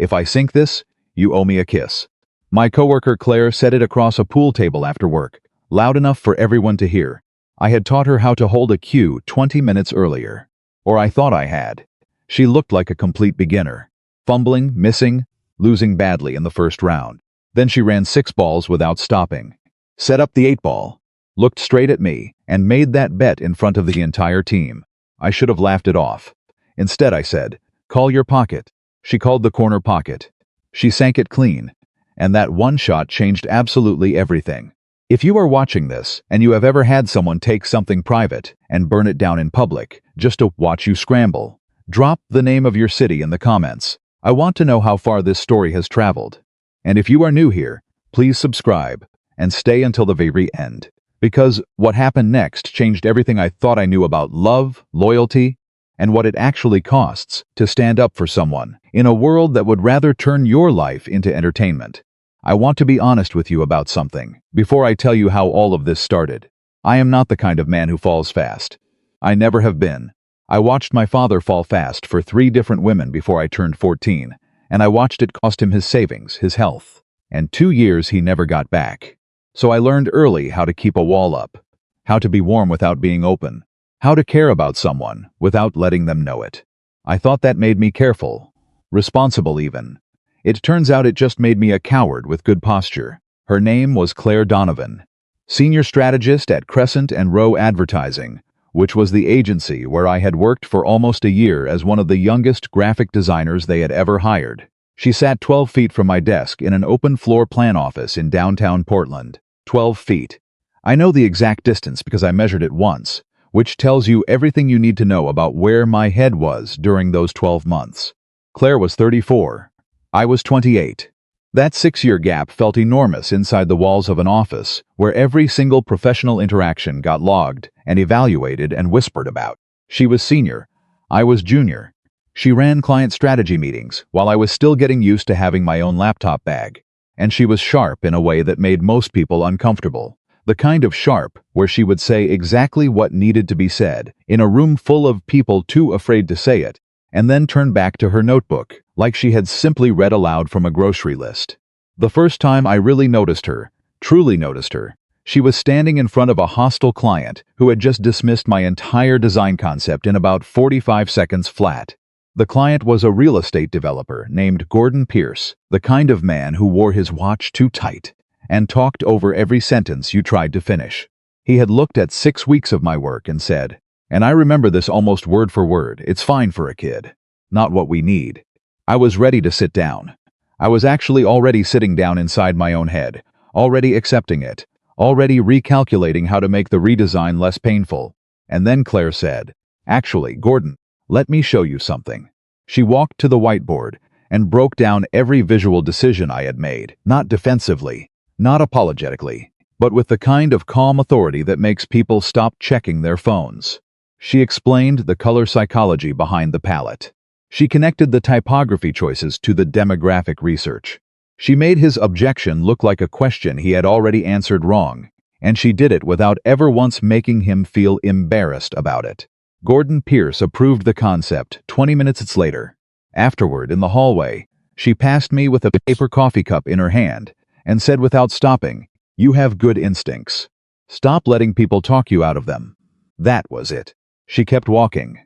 If I sink this, you owe me a kiss. My coworker Claire said it across a pool table after work, loud enough for everyone to hear. I had taught her how to hold a cue 20 minutes earlier. Or I thought I had. She looked like a complete beginner. Fumbling, missing, losing badly in the first round. Then she ran 6 balls without stopping. Set up the 8 ball. Looked straight at me, and made that bet in front of the entire team. I should have laughed it off. Instead I said, "Call your pocket." She called the corner pocket. She sank it clean. And that one shot changed absolutely everything. If you are watching this, and you have ever had someone take something private and burn it down in public, just to watch you scramble, drop the name of your city in the comments. I want to know how far this story has traveled. And if you are new here, please subscribe, and stay until the very end. Because what happened next changed everything I thought I knew about love, loyalty, and what it actually costs to stand up for someone in a world that would rather turn your life into entertainment. I want to be honest with you about something before I tell you how all of this started. I am not the kind of man who falls fast. I never have been. I watched my father fall fast for 3 different women before I turned 14, and I watched it cost him his savings, his health, and 2 years he never got back. So I learned early how to keep a wall up, how to be warm without being open, how to care about someone without letting them know it. I thought that made me careful, responsible even. It turns out it just made me a coward with good posture. Her name was Claire Donovan, senior strategist at Crescent and Row Advertising, which was the agency where I had worked for almost a year as one of the youngest graphic designers they had ever hired. She sat 12 feet from my desk in an open floor plan office in downtown Portland. 12 feet. I know the exact distance because I measured it once, which tells you everything you need to know about where my head was during those 12 months. Claire was 34. I was 28. That 6-year gap felt enormous inside the walls of an office where every single professional interaction got logged and evaluated and whispered about. She was senior. I was junior. She ran client strategy meetings while I was still getting used to having my own laptop bag. And she was sharp in a way that made most people uncomfortable. The kind of sharp where she would say exactly what needed to be said in a room full of people too afraid to say it, and then turn back to her notebook like she had simply read aloud from a grocery list. The first time I really noticed her, truly noticed her, she was standing in front of a hostile client who had just dismissed my entire design concept in about 45 seconds flat. The client was a real estate developer named Gordon Pierce, the kind of man who wore his watch too tight and talked over every sentence you tried to finish. He had looked at 6 weeks of my work and said, and I remember this almost word for word, "It's fine for a kid. Not what we need." I was ready to sit down. I was actually already sitting down inside my own head, already accepting it, already recalculating how to make the redesign less painful. And then Claire said, "Actually, Gordon, let me show you something." She walked to the whiteboard and broke down every visual decision I had made, not defensively, not apologetically, but with the kind of calm authority that makes people stop checking their phones. She explained the color psychology behind the palette. She connected the typography choices to the demographic research. She made his objection look like a question he had already answered wrong, and she did it without ever once making him feel embarrassed about it. Gordon Pierce approved the concept 20 minutes later. Afterward, in the hallway, she passed me with a paper coffee cup in her hand and said without stopping, "You have good instincts. Stop letting people talk you out of them." That was it. She kept walking.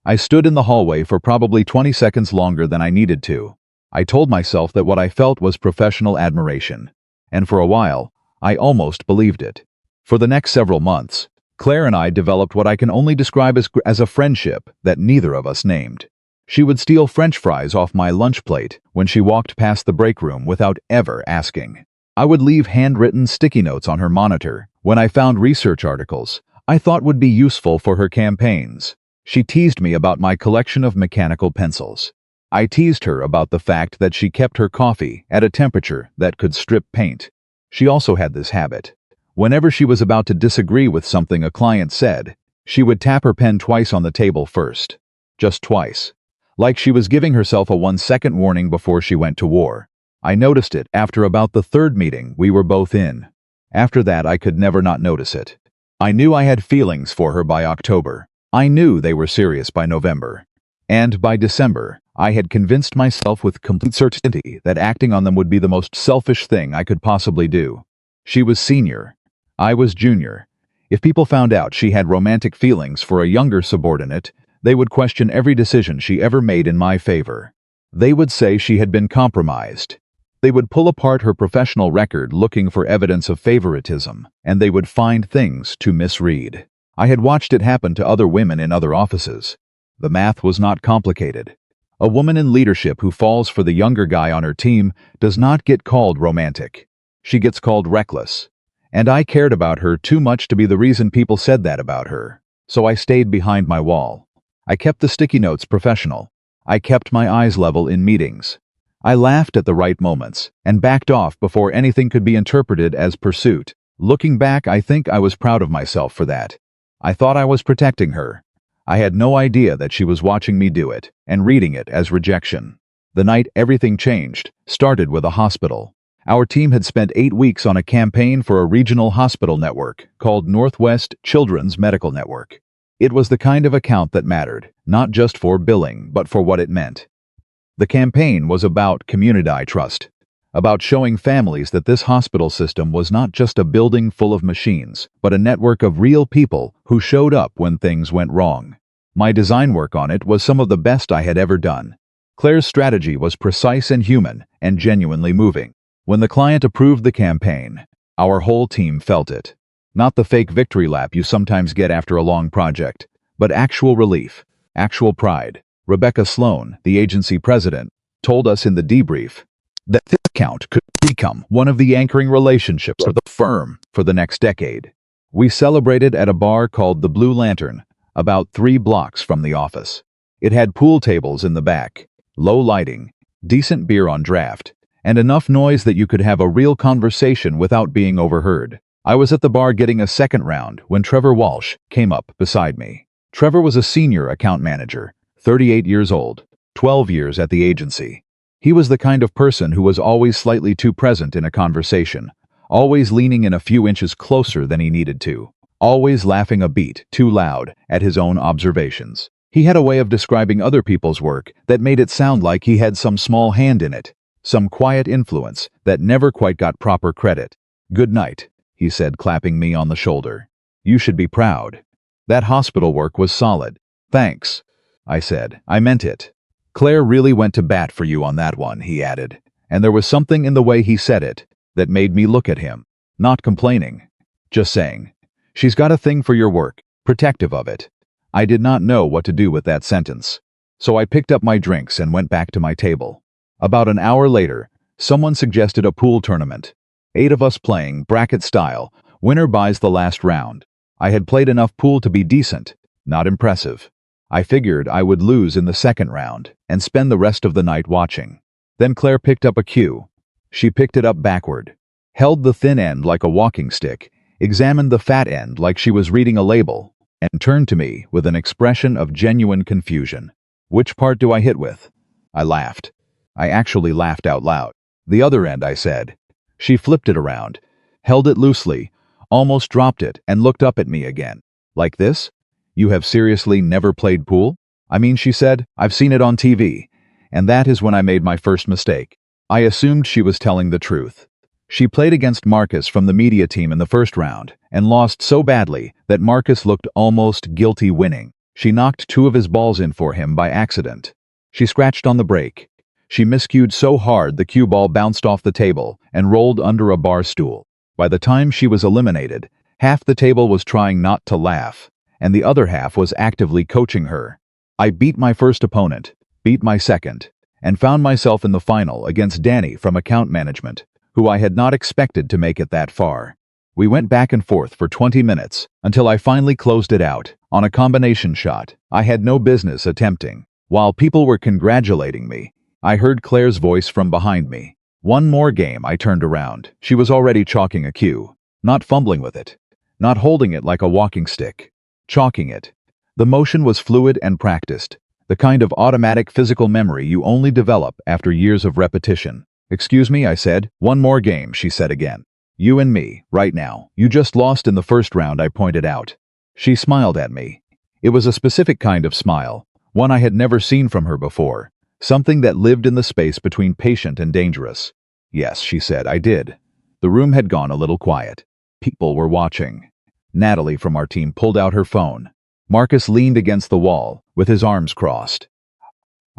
I stood in the hallway for probably 20 seconds longer than I needed to. I told myself that what I felt was professional admiration. And for a while, I almost believed it. For the next several months, Claire and I developed what I can only describe as a friendship that neither of us named. She would steal French fries off my lunch plate when she walked past the break room without ever asking. I would leave handwritten sticky notes on her monitor when I found research articles I thought would be useful for her campaigns. She teased me about my collection of mechanical pencils. I teased her about the fact that she kept her coffee at a temperature that could strip paint. She also had this habit. Whenever she was about to disagree with something a client said, she would tap her pen twice on the table first. Just twice. Like she was giving herself a 1-second warning before she went to war. I noticed it after about the 3rd meeting we were both in. After that, I could never not notice it. I knew I had feelings for her by October. I knew they were serious by November. And by December, I had convinced myself with complete certainty that acting on them would be the most selfish thing I could possibly do. She was senior. I was junior. If people found out she had romantic feelings for a younger subordinate, they would question every decision she ever made in my favor. They would say she had been compromised. They would pull apart her professional record looking for evidence of favoritism, and they would find things to misread. I had watched it happen to other women in other offices. The math was not complicated. A woman in leadership who falls for the younger guy on her team does not get called romantic. She gets called reckless. And I cared about her too much to be the reason people said that about her. So I stayed behind my wall. I kept the sticky notes professional. I kept my eyes level in meetings. I laughed at the right moments and backed off before anything could be interpreted as pursuit. Looking back, I think I was proud of myself for that. I thought I was protecting her. I had no idea that she was watching me do it and reading it as rejection. The night everything changed started with a hospital. Our team had spent 8 weeks on a campaign for a regional hospital network called Northwest Children's Medical Network. It was the kind of account that mattered, not just for billing, but for what it meant. The campaign was about community trust, about showing families that this hospital system was not just a building full of machines, but a network of real people who showed up when things went wrong. My design work on it was some of the best I had ever done. Claire's strategy was precise and human and genuinely moving. When the client approved the campaign, our whole team felt it. Not the fake victory lap you sometimes get after a long project, but actual relief, actual pride. Rebecca Sloan, the agency president, told us in the debrief that this account could become one of the anchoring relationships of the firm for the next decade. We celebrated at a bar called the Blue Lantern, about 3 blocks from the office. It had pool tables in the back, low lighting, decent beer on draft, and enough noise that you could have a real conversation without being overheard. I was at the bar getting a second round when Trevor Walsh came up beside me. Trevor was a senior account manager, 38 years old, 12 years at the agency. He was the kind of person who was always slightly too present in a conversation, always leaning in a few inches closer than he needed to, always laughing a beat too loud at his own observations. He had a way of describing other people's work that made it sound like he had some small hand in it, some quiet influence that never quite got proper credit. "Good night," he said, clapping me on the shoulder. "You should be proud. That hospital work was solid." "Thanks," I said. "I meant it." "Claire really went to bat for you on that one," he added, and there was something in the way he said it that made me look at him, not complaining, just saying, "She's got a thing for your work, protective of it." I did not know what to do with that sentence, so I picked up my drinks and went back to my table. About an hour later, someone suggested a pool tournament. 8 of us playing, bracket style, winner buys the last round. I had played enough pool to be decent, not impressive. I figured I would lose in the second round and spend the rest of the night watching. Then Claire picked up a cue. She picked it up backward, held the thin end like a walking stick, examined the fat end like she was reading a label, and turned to me with an expression of genuine confusion. "Which part do I hit with?" I laughed. I actually laughed out loud. "The other end," I said. She flipped it around, held it loosely, almost dropped it, and looked up at me again. "Like this? You have seriously never played pool?" "I mean," she said, "I've seen it on TV." And that is when I made my first mistake. I assumed she was telling the truth. She played against Marcus from the media team in the first round and lost so badly that Marcus looked almost guilty winning. She knocked 2 of his balls in for him by accident. She scratched on the break. She miscued so hard the cue ball bounced off the table and rolled under a bar stool. By the time she was eliminated, half the table was trying not to laugh, and the other half was actively coaching her. I beat my first opponent, beat my second, and found myself in the final against Danny from account management, who I had not expected to make it that far. We went back and forth for 20 minutes until I finally closed it out on a combination shot I had no business attempting. While people were congratulating me, I heard Claire's voice from behind me. "One more game." I turned around. She was already chalking a cue, not fumbling with it, not holding it like a walking stick, chalking it. The motion was fluid and practiced, the kind of automatic physical memory you only develop after years of repetition. "Excuse me," I said. "One more game," she said again. "You and me, right now. You just lost in the first round," I pointed out. She smiled at me. It was a specific kind of smile, one I had never seen from her before. Something that lived in the space between patient and dangerous. Yes, she said, I did. The room had gone a little quiet. People were watching. Natalie from our team pulled out her phone. Marcus leaned against the wall, with his arms crossed.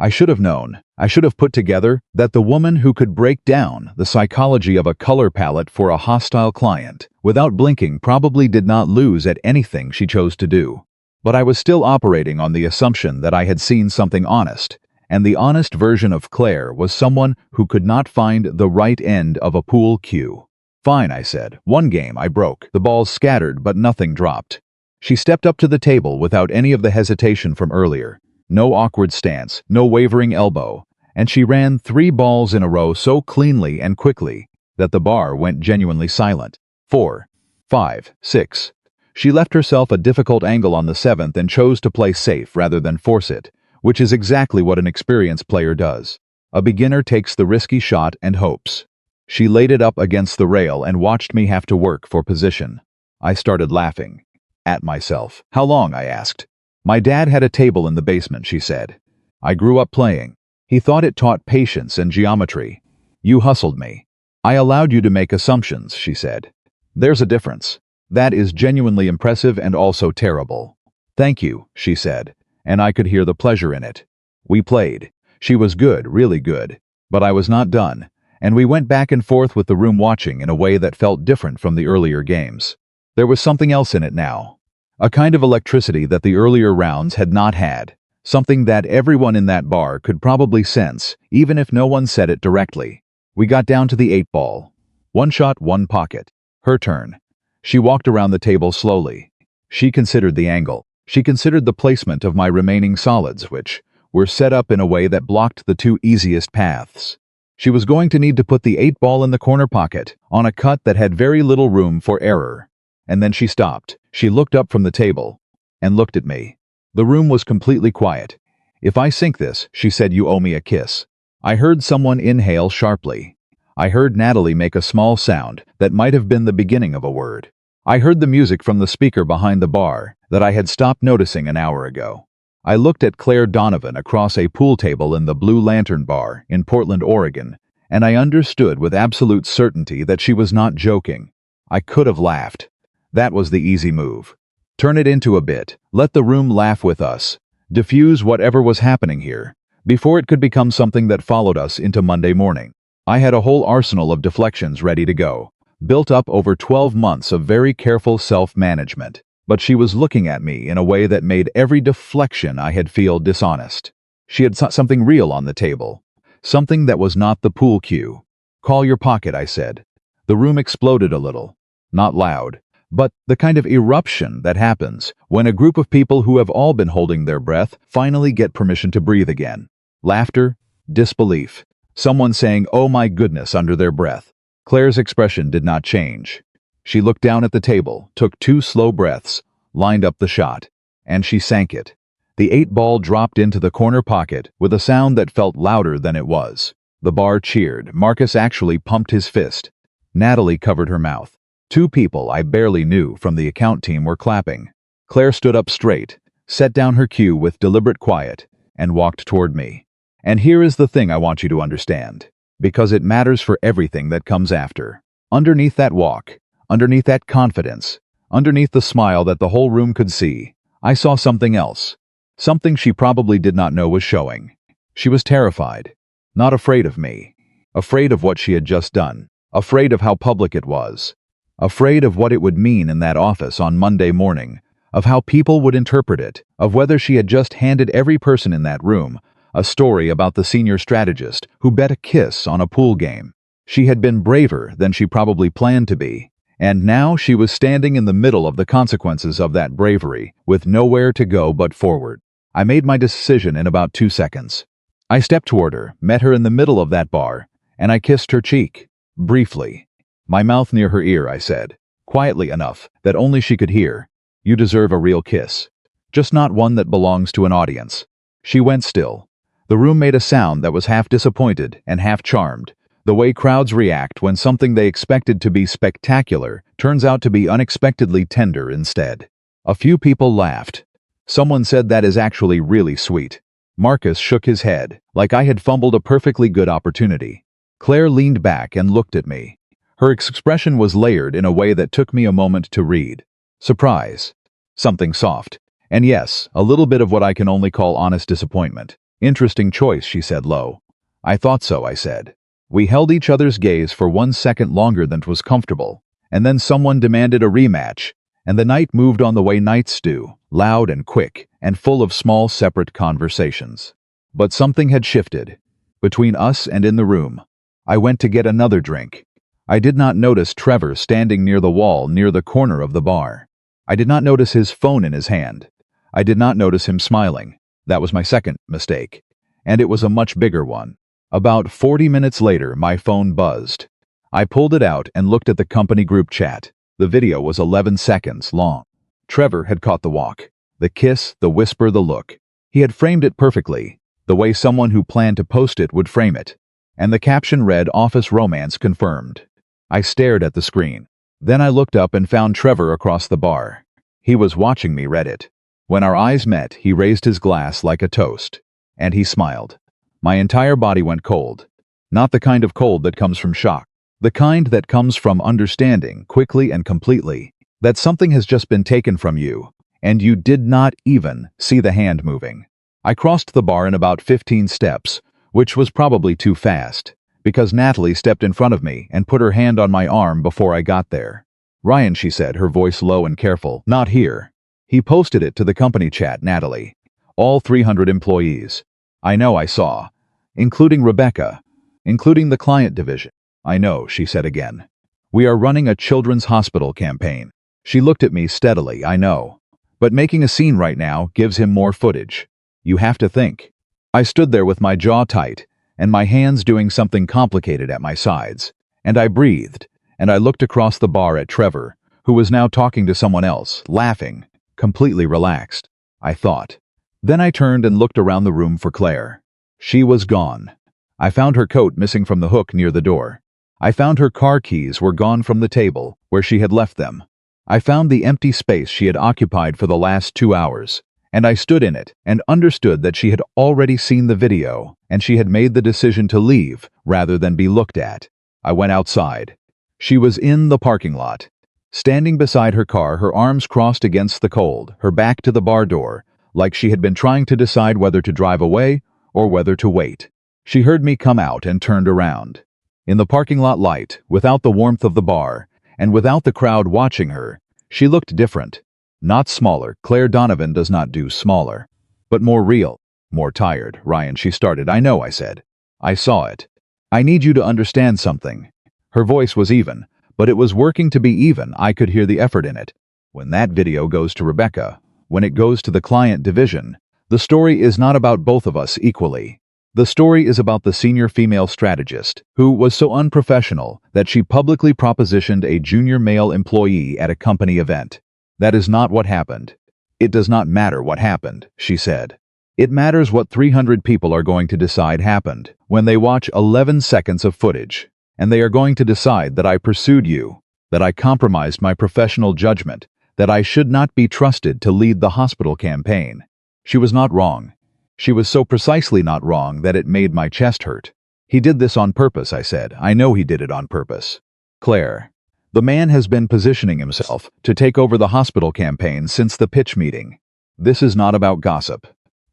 I should have known. I should have put together that the woman who could break down the psychology of a color palette for a hostile client without blinking probably did not lose at anything she chose to do. But I was still operating on the assumption that I had seen something honest, and the honest version of Claire was someone who could not find the right end of a pool cue. Fine, I said. One game I broke. The balls scattered, but nothing dropped. She stepped up to the table without any of the hesitation from earlier. No awkward stance, no wavering elbow, and she ran 3 balls in a row so cleanly and quickly that the bar went genuinely silent. 4, 5, 6. She left herself a difficult angle on the 7th and chose to play safe rather than force it, which is exactly what an experienced player does. A beginner takes the risky shot and hopes. She laid it up against the rail and watched me have to work for position. I started laughing. At myself. How long? I asked. My dad had a table in the basement, she said. I grew up playing. He thought it taught patience and geometry. You hustled me. I allowed you to make assumptions, she said. There's a difference. That is genuinely impressive and also terrible. Thank you, she said, and I could hear the pleasure in it. We played. She was good, really good. But I was not done, and we went back and forth with the room watching in a way that felt different from the earlier games. There was something else in it now. A kind of electricity that the earlier rounds had not had. Something that everyone in that bar could probably sense, even if no one said it directly. We got down to the 8 ball. 1 shot, 1 pocket. Her turn. She walked around the table slowly. She considered the angle. She considered the placement of my remaining solids, which were set up in a way that blocked the 2 easiest paths. She was going to need to put the 8 ball in the corner pocket, on a cut that had very little room for error. And then she stopped. She looked up from the table and looked at me. The room was completely quiet. If I sink this, she said, you owe me a kiss. I heard someone inhale sharply. I heard Natalie make a small sound that might have been the beginning of a word. I heard the music from the speaker behind the bar that I had stopped noticing an hour ago. I looked at Claire Donovan across a pool table in the Blue Lantern Bar in Portland, Oregon, and I understood with absolute certainty that she was not joking. I could have laughed. That was the easy move. Turn it into a bit. Let the room laugh with us. Diffuse whatever was happening here, before it could become something that followed us into Monday morning. I had a whole arsenal of deflections ready to go, built up over 12 months of very careful self-management. But she was looking at me in a way that made every deflection I had feel dishonest. She had something real on the table. Something that was not the pool cue. Call your pocket, I said. The room exploded a little. Not loud, but the kind of eruption that happens when a group of people who have all been holding their breath finally get permission to breathe again. Laughter, disbelief, someone saying, "Oh my goodness," under their breath. Claire's expression did not change. She looked down at the table, took 2 slow breaths, lined up the shot, and she sank it. The 8 ball dropped into the corner pocket with a sound that felt louder than it was. The bar cheered. Marcus actually pumped his fist. Natalie covered her mouth. 2 people I barely knew from the account team were clapping. Claire stood up straight, set down her cue with deliberate quiet, and walked toward me. And here is the thing I want you to understand, because it matters for everything that comes after. Underneath that walk, underneath that confidence, underneath the smile that the whole room could see, I saw something else. Something she probably did not know was showing. She was terrified. Not afraid of me. Afraid of what she had just done. Afraid of how public it was. Afraid of what it would mean in that office on Monday morning. Of how people would interpret it. Of whether she had just handed every person in that room a story about the senior strategist who bet a kiss on a pool game. She had been braver than she probably planned to be. And now she was standing in the middle of the consequences of that bravery, with nowhere to go but forward. I made my decision in about 2 seconds. I stepped toward her, met her in the middle of that bar, and I kissed her cheek. Briefly. My mouth near her ear, I said, quietly enough that only she could hear, "You deserve a real kiss. Just not one that belongs to an audience." She went still. The room made a sound that was half disappointed and half charmed. The way crowds react when something they expected to be spectacular turns out to be unexpectedly tender instead. A few people laughed. Someone said that is actually really sweet. Marcus shook his head, like I had fumbled a perfectly good opportunity. Claire leaned back and looked at me. Her expression was layered in a way that took me a moment to read. Surprise. Something soft. And yes, a little bit of what I can only call honest disappointment. Interesting choice, she said low. I thought so, I said. We held each other's gaze for 1 second longer than 'twas comfortable, and then someone demanded a rematch, and the night moved on the way nights do, loud and quick, and full of small separate conversations. But something had shifted. Between us and in the room. I went to get another drink. I did not notice Trevor standing near the wall near the corner of the bar. I did not notice his phone in his hand. I did not notice him smiling. That was my second mistake. And it was a much bigger one. About 40 minutes later, my phone buzzed. I pulled it out and looked at the company group chat. The video was 11 seconds long. Trevor had caught the walk. The kiss, the whisper, the look. He had framed it perfectly, the way someone who planned to post it would frame it. And the caption read, "Office Romance Confirmed." I stared at the screen. Then I looked up and found Trevor across the bar. He was watching me read it. When our eyes met, he raised his glass like a toast. And he smiled. My entire body went cold. Not the kind of cold that comes from shock. The kind that comes from understanding, quickly and completely, that something has just been taken from you, and you did not even see the hand moving. I crossed the bar in about 15 steps, which was probably too fast, because Natalie stepped in front of me and put her hand on my arm before I got there. "Ryan," she said, her voice low and careful, "not here." He posted it to the company chat, Natalie. All 300 employees. I know, I saw. Including Rebecca. Including the client division. I know, she said again. We are running a children's hospital campaign. She looked at me steadily, I know. But making a scene right now gives him more footage. You have to think. I stood there with my jaw tight, and my hands doing something complicated at my sides. And I breathed, and I looked across the bar at Trevor, who was now talking to someone else, laughing, completely relaxed, I thought. Then I turned and looked around the room for Claire. She was gone. I found her coat missing from the hook near the door. I found her car keys were gone from the table, where she had left them. I found the empty space she had occupied for the last 2 hours, and I stood in it and understood that she had already seen the video, and she had made the decision to leave rather than be looked at. I went outside. She was in the parking lot. Standing beside her car, her arms crossed against the cold, her back to the bar door, like she had been trying to decide whether to drive away or whether to wait. She heard me come out and turned around. In the parking lot light, without the warmth of the bar, and without the crowd watching her, she looked different. Not smaller, Claire Donovan does not do smaller. But more real, more tired. "Ryan," she started. "I know," I said. "I saw it. I need you to understand something." Her voice was even, but it was working to be even. I could hear the effort in it. When that video goes to Rebecca, when it goes to the client division, the story is not about both of us equally. The story is about the senior female strategist, who was so unprofessional that she publicly propositioned a junior male employee at a company event. That is not what happened. It does not matter what happened, she said. It matters what 300 people are going to decide happened when they watch 11 seconds of footage, and they are going to decide that I pursued you, that I compromised my professional judgment, that I should not be trusted to lead the hospital campaign. She was not wrong. She was so precisely not wrong that it made my chest hurt. He did this on purpose, I said. I know he did it on purpose. Claire, the man has been positioning himself to take over the hospital campaign since the pitch meeting. This is not about gossip.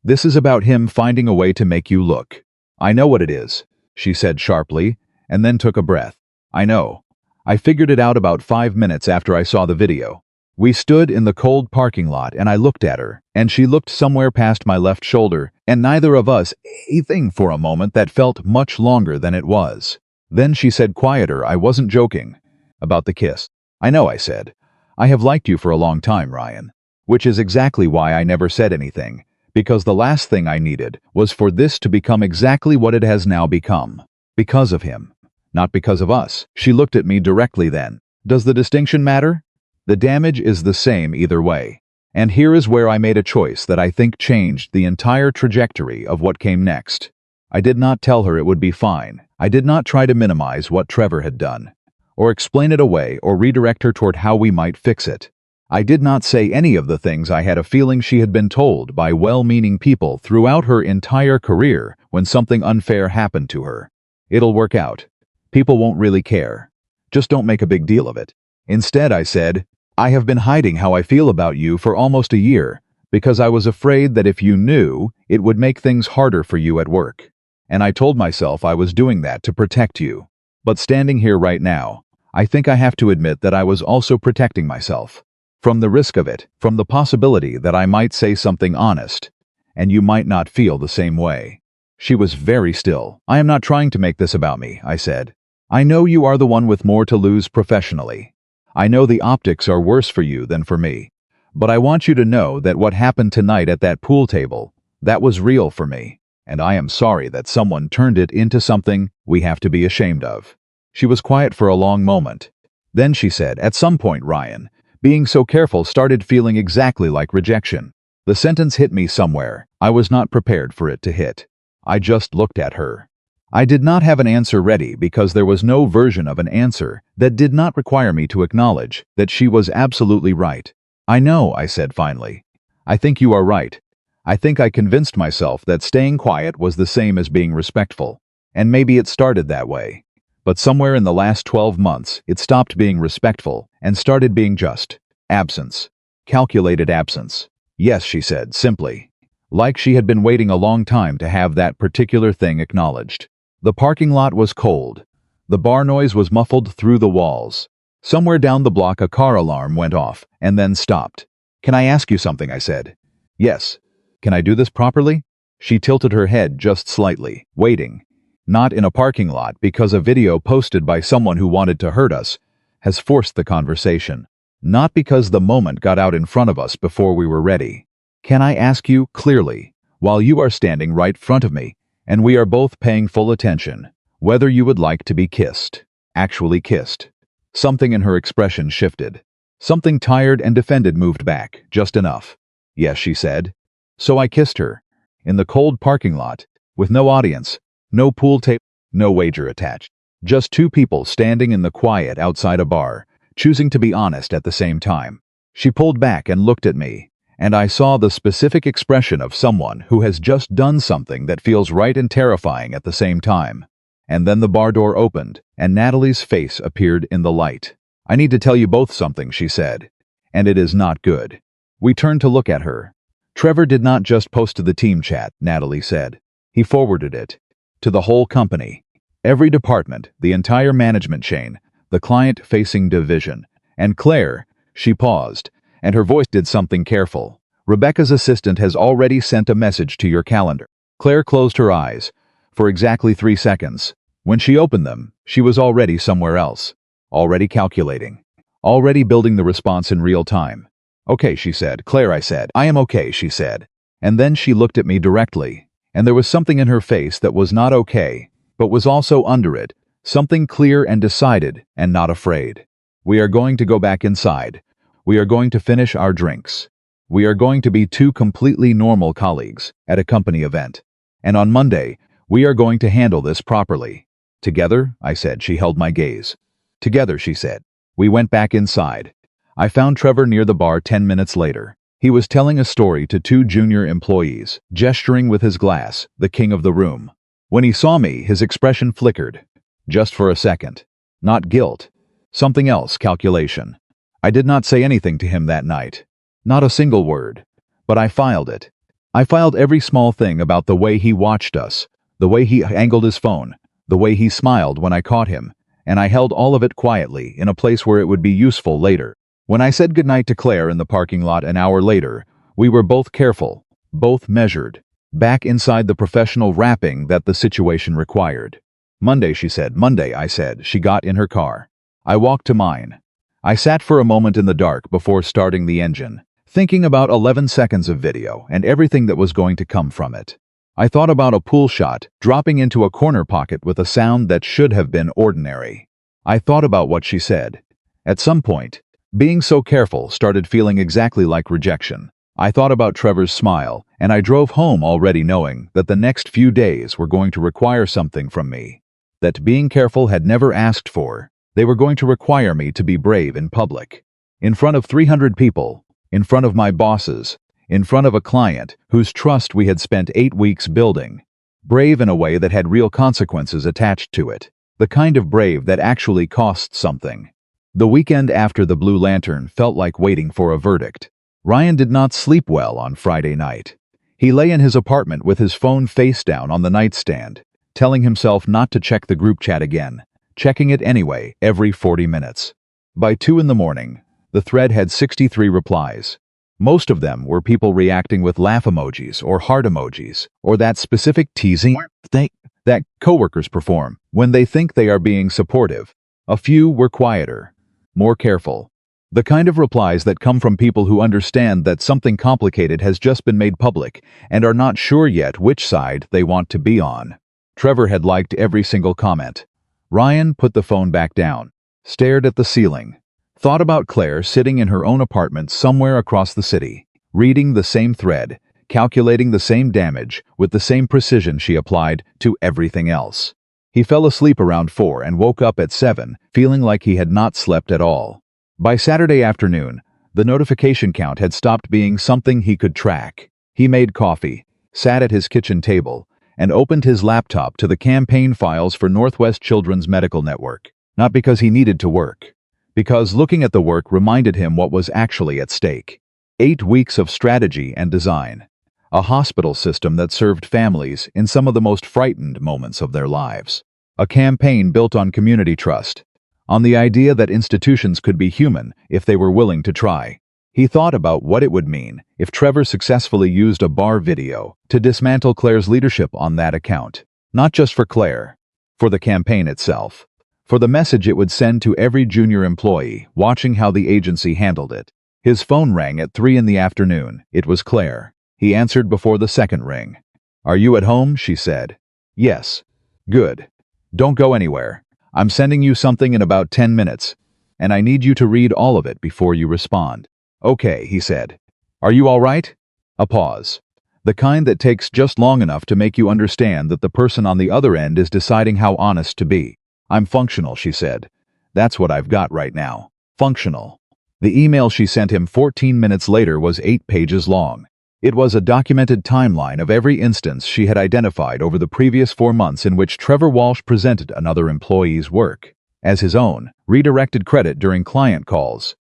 This is about him finding a way to make you look. I know what it is, she said sharply, and then took a breath. I know. I figured it out about 5 minutes after I saw the video. We stood in the cold parking lot and I looked at her, and she looked somewhere past my left shoulder, and neither of us a thing for a moment that felt much longer than it was. Then she said quieter, I wasn't joking. About the kiss. I know, I said. I have liked you for a long time, Ryan. Which is exactly why I never said anything, because the last thing I needed was for this to become exactly what it has now become. Because of him. Not because of us. She looked at me directly then. Does the distinction matter? The damage is the same either way. And here is where I made a choice that I think changed the entire trajectory of what came next. I did not tell her it would be fine. I did not try to minimize what Trevor had done, or explain it away or redirect her toward how we might fix it. I did not say any of the things I had a feeling she had been told by well-meaning people throughout her entire career when something unfair happened to her. It'll work out. People won't really care. Just don't make a big deal of it. Instead, I said, I have been hiding how I feel about you for almost a year because I was afraid that if you knew, it would make things harder for you at work. And I told myself I was doing that to protect you. But standing here right now, I think I have to admit that I was also protecting myself. From the risk of it, from the possibility that I might say something honest, and you might not feel the same way. She was very still. I am not trying to make this about me, I said. I know you are the one with more to lose professionally. I know the optics are worse for you than for me. But I want you to know that what happened tonight at that pool table, that was real for me, and I am sorry that someone turned it into something we have to be ashamed of. She was quiet for a long moment. Then she said, at some point, Ryan, being so careful started feeling exactly like rejection. The sentence hit me somewhere. I was not prepared for it to hit. I just looked at her. I did not have an answer ready because there was no version of an answer that did not require me to acknowledge that she was absolutely right. I know, I said finally. I think you are right. I think I convinced myself that staying quiet was the same as being respectful. And maybe it started that way. But somewhere in the last 12 months, it stopped being respectful and started being just absence. Calculated absence. Yes, she said, simply. Like she had been waiting a long time to have that particular thing acknowledged. The parking lot was cold. The bar noise was muffled through the walls. Somewhere down the block a car alarm went off and then stopped. Can I ask you something? I said. Yes. Can I do this properly? She tilted her head just slightly, waiting. Not in a parking lot because a video posted by someone who wanted to hurt us has forced the conversation. Not because the moment got out in front of us before we were ready. Can I ask you clearly, while you are standing right front of me, and we are both paying full attention, whether you would like to be kissed, actually kissed? Something in her expression shifted. Something tired and defended moved back, just enough. Yes, she said. So I kissed her. In the cold parking lot, with no audience, no pool table, no wager attached. Just two people standing in the quiet outside a bar, choosing to be honest at the same time. She pulled back and looked at me, and I saw the specific expression of someone who has just done something that feels right and terrifying at the same time. And then the bar door opened, and Natalie's face appeared in the light. I need to tell you both something, she said. And it is not good. We turned to look at her. Trevor did not just post to the team chat, Natalie said. He forwarded it. To the whole company. Every department, the entire management chain, the client-facing division. And Claire, she paused, and her voice did something careful. Rebecca's assistant has already sent a message to your calendar. Claire closed her eyes for exactly 3 seconds. When she opened them, she was already somewhere else. Already calculating. Already building the response in real time. Okay, she said. Claire, I said. I am okay, she said. And then she looked at me directly, and there was something in her face that was not okay, but was also under it, something clear and decided and not afraid. We are going to go back inside. We are going to finish our drinks. We are going to be two completely normal colleagues at a company event. And on Monday, we are going to handle this properly. Together, I said. She held my gaze. Together, she said. We went back inside. I found Trevor near the bar 10 minutes later. He was telling a story to 2 junior employees, gesturing with his glass, the king of the room. When he saw me, his expression flickered. Just for a second. Not guilt. Something else, calculation. I did not say anything to him that night. Not a single word. But I filed it. I filed every small thing about the way he watched us, the way he angled his phone, the way he smiled when I caught him, and I held all of it quietly in a place where it would be useful later. When I said goodnight to Claire in the parking lot an hour later, we were both careful, both measured, back inside the professional wrapping that the situation required. Monday, she said. Monday, I said. She got in her car. I walked to mine. I sat for a moment in the dark before starting the engine, thinking about 11 seconds of video and everything that was going to come from it. I thought about a pool shot dropping into a corner pocket with a sound that should have been ordinary. I thought about what she said. At some point, being so careful started feeling exactly like rejection. I thought about Trevor's smile, and I drove home already knowing that the next few days were going to require something from me. That being careful had never asked for. They were going to require me to be brave in public. In front of 300 people, in front of my bosses, in front of a client whose trust we had spent 8 weeks building. Brave in a way that had real consequences attached to it. The kind of brave that actually costs something. The weekend after the Blue Lantern felt like waiting for a verdict. Ryan did not sleep well on Friday night. He lay in his apartment with his phone face down on the nightstand, telling himself not to check the group chat again, checking it anyway every 40 minutes. By 2 in the morning, the thread had 63 replies. Most of them were people reacting with laugh emojis or heart emojis, or that specific teasing thing that coworkers perform when they think they are being supportive. A few were quieter, more careful. The kind of replies that come from people who understand that something complicated has just been made public and are not sure yet which side they want to be on. Trevor had liked every single comment. Ryan put the phone back down, stared at the ceiling, thought about Claire sitting in her own apartment somewhere across the city, reading the same thread, calculating the same damage with the same precision she applied to everything else. He fell asleep around 4 and woke up at 7, feeling like he had not slept at all. By Saturday afternoon, the notification count had stopped being something he could track. He made coffee, sat at his kitchen table, and opened his laptop to the campaign files for Northwest Children's Medical Network. Not because he needed to work, because looking at the work reminded him what was actually at stake. 8 weeks of strategy and design. A hospital system that served families in some of the most frightened moments of their lives. A campaign built on community trust, on the idea that institutions could be human if they were willing to try. He thought about what it would mean if Trevor successfully used a bar video to dismantle Claire's leadership on that account. Not just for Claire, for the campaign itself, for the message it would send to every junior employee watching how the agency handled it. His phone rang at 3 in the afternoon. It was Claire. He answered before the second ring. "Are you at home?" she said. "Yes." "Good. Don't go anywhere. I'm sending you something in about 10 minutes, and I need you to read all of it before you respond." "Okay," he said. "Are you all right?" A pause. The kind that takes just long enough to make you understand that the person on the other end is deciding how honest to be. "I'm functional," she said. "That's what I've got right now. Functional." The email she sent him 14 minutes later was 8 pages long. It was a documented timeline of every instance she had identified over the previous 4 months in which Trevor Walsh presented another employee's work as his own, redirected credit during client calls,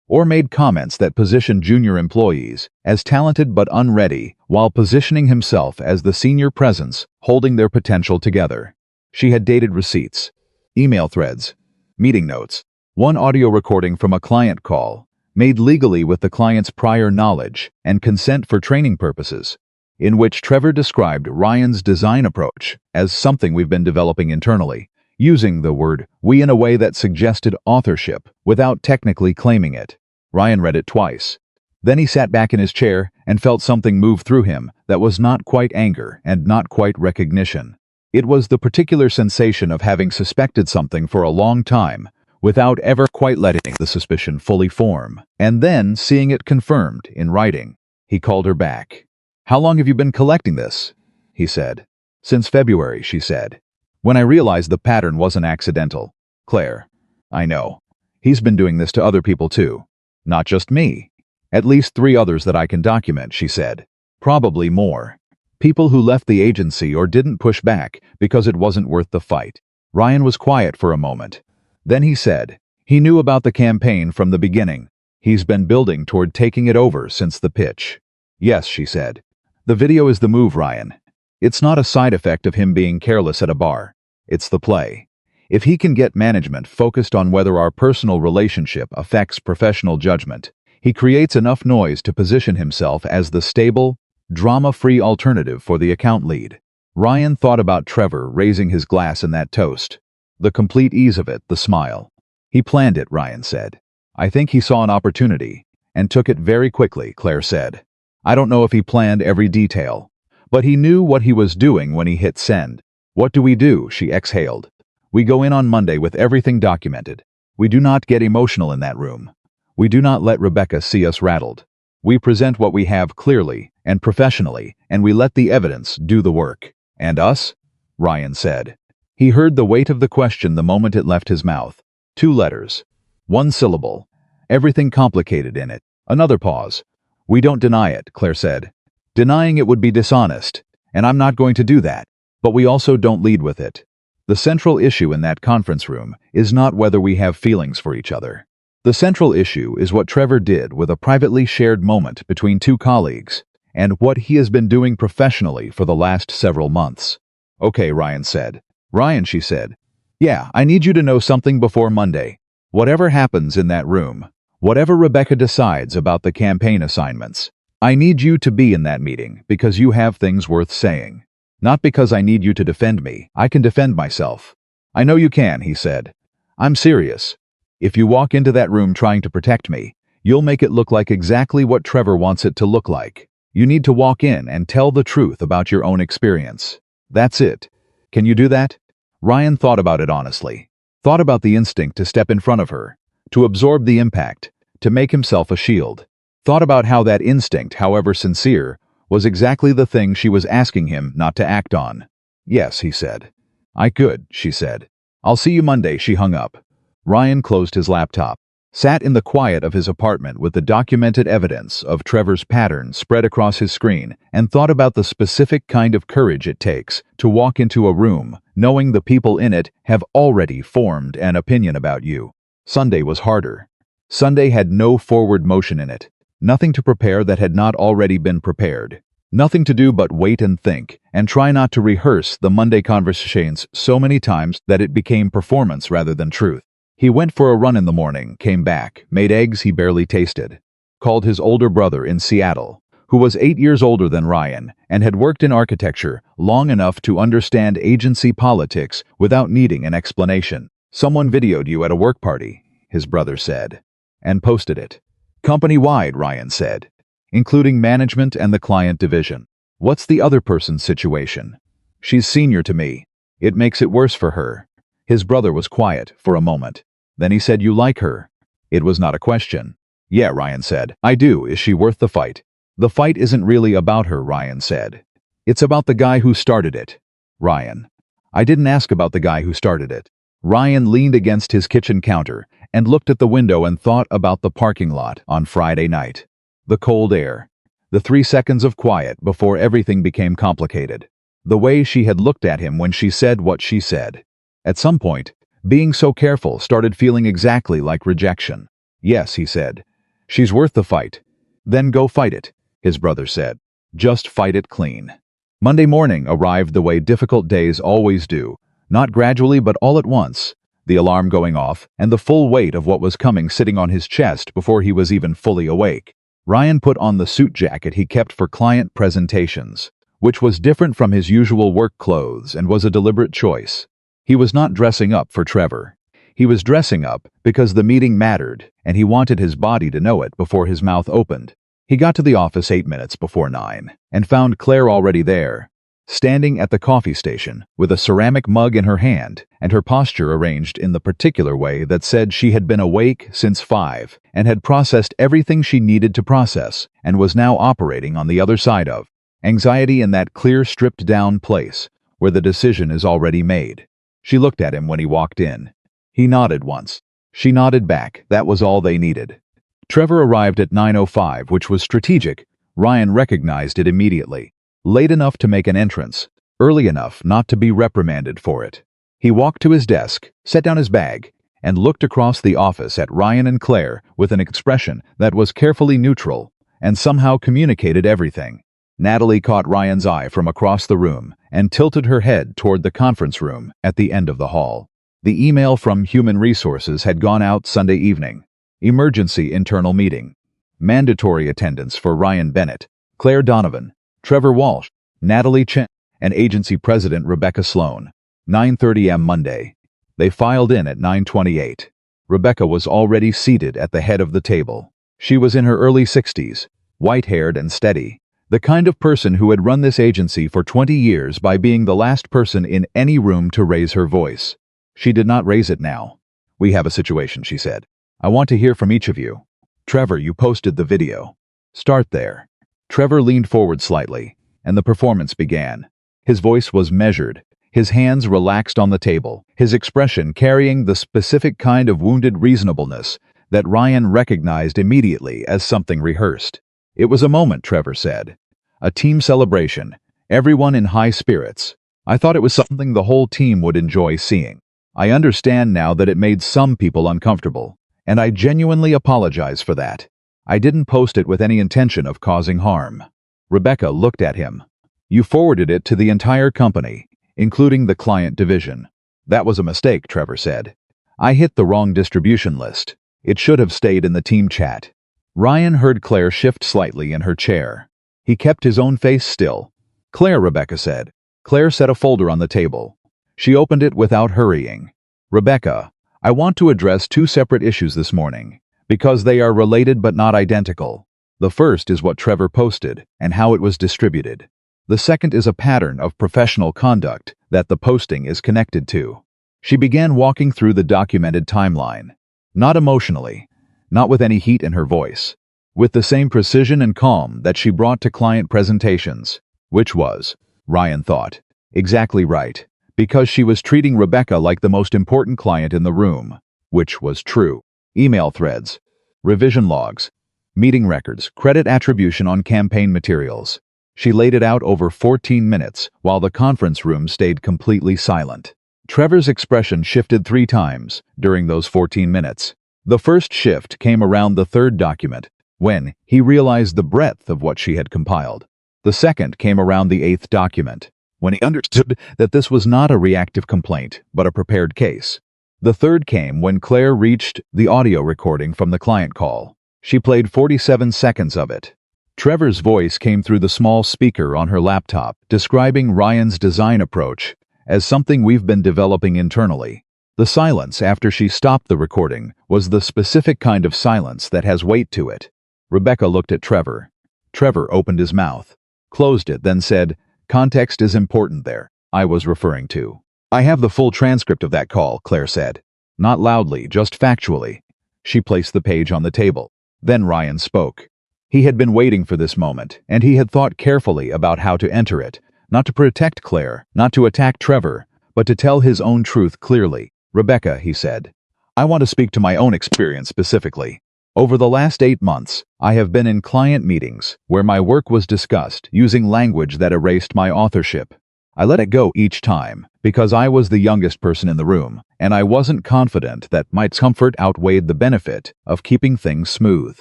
or made comments that positioned junior employees as talented but unready while positioning himself as the senior presence holding their potential together. She had dated receipts, email threads, meeting notes, one audio recording from a client call, made legally with the client's prior knowledge and consent for training purposes, in which Trevor described Ryan's design approach as something we've been developing internally, using the word "we" in a way that suggested authorship without technically claiming it. Ryan read it twice. Then he sat back in his chair and felt something move through him that was not quite anger and not quite recognition. It was the particular sensation of having suspected something for a long time, without ever quite letting the suspicion fully form, and then seeing it confirmed in writing. He called her back. "How long have you been collecting this?" he said. "Since February," she said. "When I realized the pattern wasn't accidental." "Claire." "I know. He's been doing this to other people too. Not just me. At least 3 others that I can document," she said. "Probably more. People who left the agency or didn't push back because it wasn't worth the fight." Ryan was quiet for a moment. Then he said, "He knew about the campaign from the beginning. He's been building toward taking it over since the pitch." "Yes," she said. "The video is the move, Ryan. It's not a side effect of him being careless at a bar. It's the play. If he can get management focused on whether our personal relationship affects professional judgment, he creates enough noise to position himself as the stable, drama-free alternative for the account lead." Ryan thought about Trevor raising his glass in that toast. The complete ease of it, the smile. "He planned it," Ryan said. "I think he saw an opportunity, and took it very quickly," Claire said. "I don't know if he planned every detail, but he knew what he was doing when he hit send." "What do we do?" she exhaled. "We go in on Monday with everything documented. We do not get emotional in that room. We do not let Rebecca see us rattled. We present what we have clearly and professionally, and we let the evidence do the work." "And us?" Ryan said. He heard the weight of the question the moment it left his mouth. 2 letters. 1 syllable. everything complicated in it. Another pause. "We don't deny it," Claire said. "Denying it would be dishonest, and I'm not going to do that. But we also don't lead with it. The central issue in that conference room is not whether we have feelings for each other. The central issue is what Trevor did with a privately shared moment between two colleagues, and what he has been doing professionally for the last several months." "Okay," Ryan said. "Ryan," she said. "Yeah, I need you to know something before Monday. Whatever happens in that room, whatever Rebecca decides about the campaign assignments, I need you to be in that meeting because you have things worth saying. Not because I need you to defend me. I can defend myself." "I know you can," he said. "I'm serious. If you walk into that room trying to protect me, you'll make it look like exactly what Trevor wants it to look like. You need to walk in and tell the truth about your own experience. That's it. Can you do that?" Ryan thought about it honestly. Thought about the instinct to step in front of her, to absorb the impact, to make himself a shield. Thought about how that instinct, however sincere, was exactly the thing she was asking him not to act on. "Yes," he said. "I could," she said. "I'll see you Monday," she hung up. Ryan closed his laptop, sat in the quiet of his apartment with the documented evidence of Trevor's pattern spread across his screen, and thought about the specific kind of courage it takes to walk into a room knowing the people in it have already formed an opinion about you. Sunday was harder. Sunday had no forward motion in it. Nothing to prepare that had not already been prepared. Nothing to do but wait and think, and try not to rehearse the Monday conversations so many times that it became performance rather than truth. He went for a run in the morning, came back, made eggs he barely tasted, called his older brother in Seattle, who was 8 years older than Ryan and had worked in architecture long enough to understand agency politics without needing an explanation. "Someone videoed you at a work party," his brother said, "and posted it. Company-wide," Ryan said, "including management and the client division. What's the other person's situation?" "She's senior to me. It makes it worse for her." His brother was quiet for a moment. Then he said, "You like her?" It was not a question. "Yeah," Ryan said. "I do. Is she worth the fight?" "The fight isn't really about her," Ryan said. "It's about the guy who started it." "Ryan, I didn't ask about the guy who started it." Ryan leaned against his kitchen counter and looked at the window and thought about the parking lot on Friday night. The cold air. The 3 seconds of quiet before everything became complicated. The way she had looked at him when she said what she said. At some point, being so careful started feeling exactly like rejection. "Yes," he said. "She's worth the fight." "Then go fight it," his brother said. "Just fight it clean." Monday morning arrived the way difficult days always do, not gradually but all at once, the alarm going off and the full weight of what was coming sitting on his chest before he was even fully awake. Ryan put on the suit jacket he kept for client presentations, which was different from his usual work clothes and was a deliberate choice. He was not dressing up for Trevor. He was dressing up because the meeting mattered, and he wanted his body to know it before his mouth opened. He got to the office 8 minutes before 9, and found Claire already there, standing at the coffee station with a ceramic mug in her hand and her posture arranged in the particular way that said she had been awake since 5 and had processed everything she needed to process and was now operating on the other side of anxiety in that clear, stripped-down place where the decision is already made. She looked at him when he walked in. He nodded once. She nodded back. That was all they needed. Trevor arrived at 9:05, which was strategic. Ryan recognized it immediately. Late enough to make an entrance, early enough not to be reprimanded for it. He walked to his desk, set down his bag, and looked across the office at Ryan and Claire with an expression that was carefully neutral and somehow communicated everything. Natalie caught Ryan's eye from across the room and tilted her head toward the conference room at the end of the hall. The email from Human Resources had gone out Sunday evening. Emergency internal meeting. Mandatory attendance for Ryan Bennett, Claire Donovan, Trevor Walsh, Natalie Chen, and agency president Rebecca Sloan. 9:30 a.m. Monday. They filed in at 9:28. Rebecca was already seated at the head of the table. She was in her early 60s, white-haired and steady. The kind of person who had run this agency for 20 years by being the last person in any room to raise her voice. She did not raise it now. "We have a situation," she said. "I want to hear from each of you. Trevor, you posted the video. Start there." Trevor leaned forward slightly, and the performance began. His voice was measured, his hands relaxed on the table, his expression carrying the specific kind of wounded reasonableness that Ryan recognized immediately as something rehearsed. It was a moment, Trevor said. A team celebration, everyone in high spirits. I thought it was something the whole team would enjoy seeing. I understand now that it made some people uncomfortable, and I genuinely apologize for that. I didn't post it with any intention of causing harm. Rebecca looked at him. You forwarded it to the entire company, including the client division. That was a mistake, Trevor said. I hit the wrong distribution list. It should have stayed in the team chat. Ryan heard Claire shift slightly in her chair. He kept his own face still. Claire, Rebecca said. Claire set a folder on the table. She opened it without hurrying. Rebecca, I want to address two separate issues this morning, because they are related but not identical. The first is what Trevor posted and how it was distributed. The second is a pattern of professional conduct that the posting is connected to. She began walking through the documented timeline. Not emotionally, not with any heat in her voice, with the same precision and calm that she brought to client presentations, which was, Ryan thought, exactly right, because she was treating Rebecca like the most important client in the room, which was true. Email threads, revision logs, meeting records, credit attribution on campaign materials. She laid it out over 14 minutes while the conference room stayed completely silent. Trevor's expression shifted 3 times during those 14 minutes. The first shift came around the third document, when he realized the breadth of what she had compiled. The second came around the 8th document, when he understood that this was not a reactive complaint, but a prepared case. The third came when Claire reached the audio recording from the client call. She played 47 seconds of it. Trevor's voice came through the small speaker on her laptop, describing Ryan's design approach as something we've been developing internally. The silence after she stopped the recording was the specific kind of silence that has weight to it. Rebecca looked at Trevor. Trevor opened his mouth, closed it, then said, "Context is important there. I was referring to." "I have the full transcript of that call," Claire said. Not loudly, just factually. She placed the page on the table. Then Ryan spoke. He had been waiting for this moment, and he had thought carefully about how to enter it, not to protect Claire, not to attack Trevor, but to tell his own truth clearly. "Rebecca," he said, "I want to speak to my own experience specifically. Over the last 8 months, I have been in client meetings where my work was discussed using language that erased my authorship. I let it go each time because I was the youngest person in the room, and I wasn't confident that my comfort outweighed the benefit of keeping things smooth.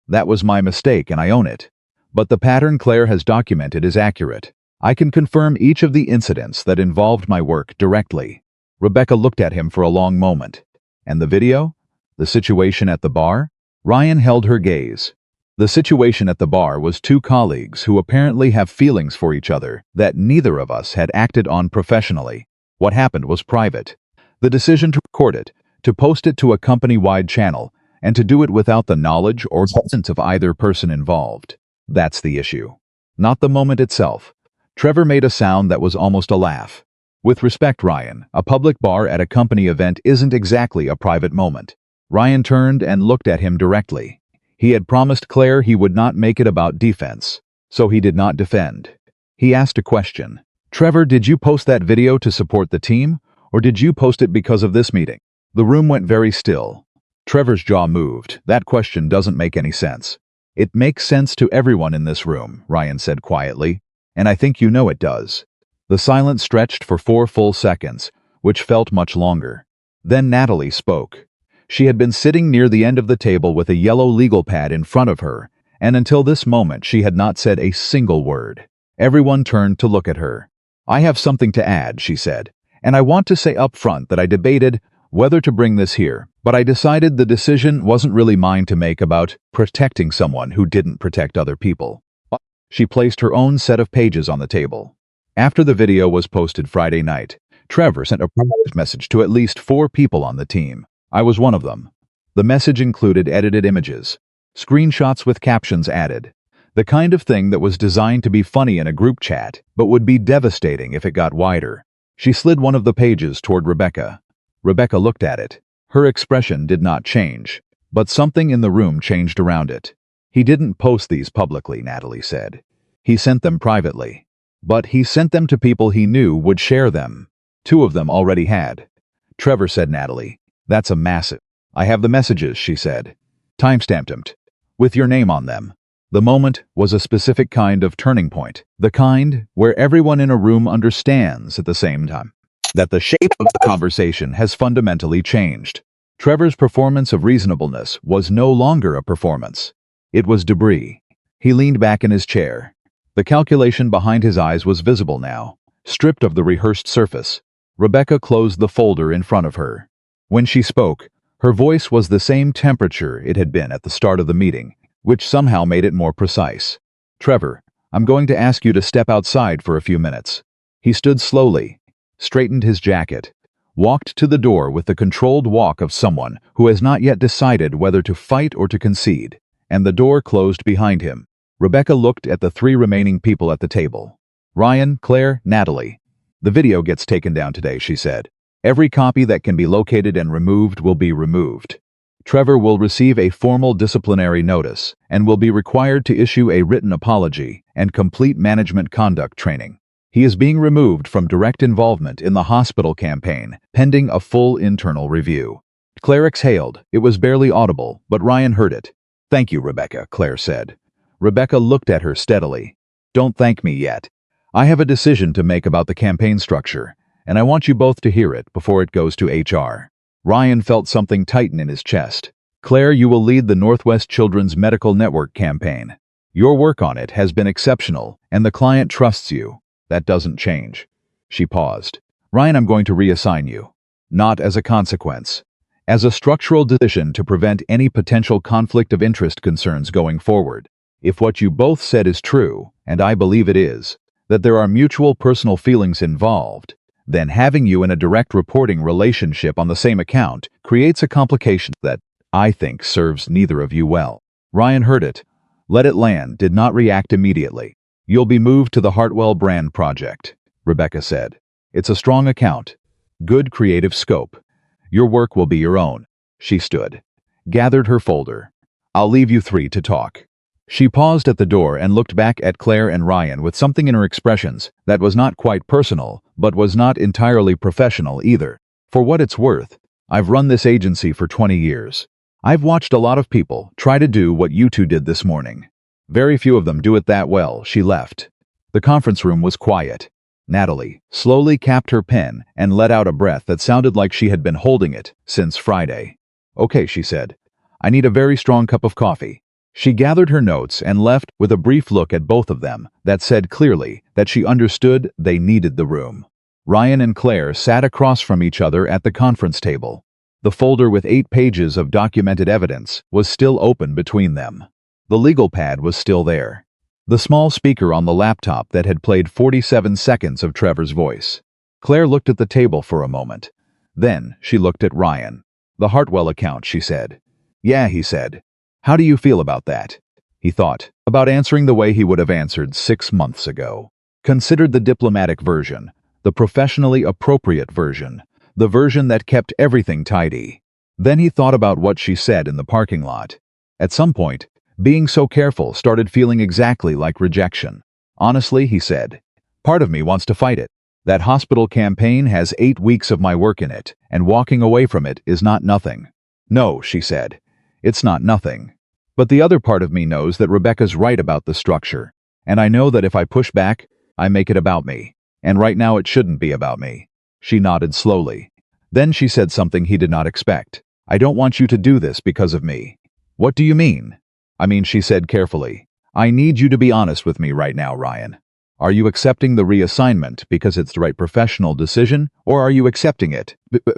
That was my mistake, and I own it. But the pattern Claire has documented is accurate. I can confirm each of the incidents that involved my work directly." Rebecca looked at him for a long moment. "And the video? The situation at the bar?" Ryan held her gaze. The situation at the bar was 2 colleagues who apparently have feelings for each other that neither of us had acted on professionally. What happened was private. The decision to record it, to post it to a company-wide channel, and to do it without the knowledge or consent of either person involved. That's the issue. Not the moment itself. Trevor made a sound that was almost a laugh. "With respect, Ryan, a public bar at a company event isn't exactly a private moment." Ryan turned and looked at him directly. He had promised Claire he would not make it about defense, so he did not defend. He asked a question. "Trevor, did you post that video to support the team, or did you post it because of this meeting?" The room went very still. Trevor's jaw moved. "That question doesn't make any sense." "It makes sense to everyone in this room," Ryan said quietly, "and I think you know it does." The silence stretched for 4 full seconds, which felt much longer. Then Natalie spoke. She had been sitting near the end of the table with a yellow legal pad in front of her, and until this moment she had not said a single word. Everyone turned to look at her. "I have something to add," she said, "and I want to say up front that I debated whether to bring this here, but I decided the decision wasn't really mine to make about protecting someone who didn't protect other people." She placed her own set of pages on the table. After the video was posted Friday night, Trevor sent a private message to at least 4 people on the team. I was one of them. The message included edited images, screenshots with captions added, the kind of thing that was designed to be funny in a group chat, but would be devastating if it got wider. She slid one of the pages toward Rebecca. Rebecca looked at it. Her expression did not change, but something in the room changed around it. "He didn't post these publicly," Natalie said. "He sent them privately. But he sent them to people he knew would share them. 2 of them already had." "Trevor," said Natalie, "that's a massive." "I have the messages," she said. Timestamped them. With your name on them. The moment was a specific kind of turning point. The kind where everyone in a room understands at the same time that the shape of the conversation has fundamentally changed. Trevor's performance of reasonableness was no longer a performance. It was debris. He leaned back in his chair. The calculation behind his eyes was visible now, stripped of the rehearsed surface. Rebecca closed the folder in front of her. When she spoke, her voice was the same temperature it had been at the start of the meeting, which somehow made it more precise. Trevor, I'm going to ask you to step outside for a few minutes. He stood slowly, straightened his jacket, walked to the door with the controlled walk of someone who has not yet decided whether to fight or to concede, and the door closed behind him. Rebecca looked at the three remaining people at the table. Ryan, Claire, Natalie. The video gets taken down today, she said. Every copy that can be located and removed will be removed. Trevor will receive a formal disciplinary notice and will be required to issue a written apology and complete management conduct training. He is being removed from direct involvement in the hospital campaign, pending a full internal review. Claire exhaled. It was barely audible, but Ryan heard it. Thank you, Rebecca, Claire said. Rebecca looked at her steadily. Don't thank me yet. I have a decision to make about the campaign structure, and I want you both to hear it before it goes to HR. Ryan felt something tighten in his chest. Claire, you will lead the Northwest Children's Medical Network campaign. Your work on it has been exceptional, and the client trusts you. That doesn't change. She paused. Ryan, I'm going to reassign you. Not as a consequence. As a structural decision to prevent any potential conflict of interest concerns going forward. If what you both said is true, and I believe it is, that there are mutual personal feelings involved, then having you in a direct reporting relationship on the same account creates a complication that, I think, serves neither of you well. Ryan heard it. Let it land, did not react immediately. You'll be moved to the Hartwell brand project, Rebecca said. It's a strong account. Good creative scope. Your work will be your own. She stood. Gathered her folder. I'll leave you three to talk. She paused at the door and looked back at Claire and Ryan with something in her expressions that was not quite personal, but was not entirely professional either. For what it's worth, I've run this agency for 20 years. I've watched a lot of people try to do what you two did this morning. Very few of them do it that well. She left. The conference room was quiet. Natalie slowly capped her pen and let out a breath that sounded like she had been holding it since Friday. Okay, she said. I need a very strong cup of coffee. She gathered her notes and left with a brief look at both of them that said clearly that she understood they needed the room. Ryan and Claire sat across from each other at the conference table. The folder with 8 pages of documented evidence was still open between them. The legal pad was still there. The small speaker on the laptop that had played 47 seconds of Trevor's voice. Claire looked at the table for a moment. Then she looked at Ryan. The Hartwell account, she said. Yeah, he said. How do you feel about that? He thought about answering the way he would have answered 6 months ago. Considered the diplomatic version, the professionally appropriate version, the version that kept everything tidy. Then he thought about what she said in the parking lot. At some point, being so careful started feeling exactly like rejection. Honestly, he said, part of me wants to fight it. That hospital campaign has 8 weeks of my work in it, and walking away from it is not nothing. No, she said, it's not nothing. But the other part of me knows that Rebecca's right about the structure, and I know that if I push back, I make it about me, and right now it shouldn't be about me. She nodded slowly. Then she said something he did not expect. I don't want you to do this because of me. What do you mean? I mean, she said carefully. I need you to be honest with me right now, Ryan. Are you accepting the reassignment because it's the right professional decision, or are you accepting it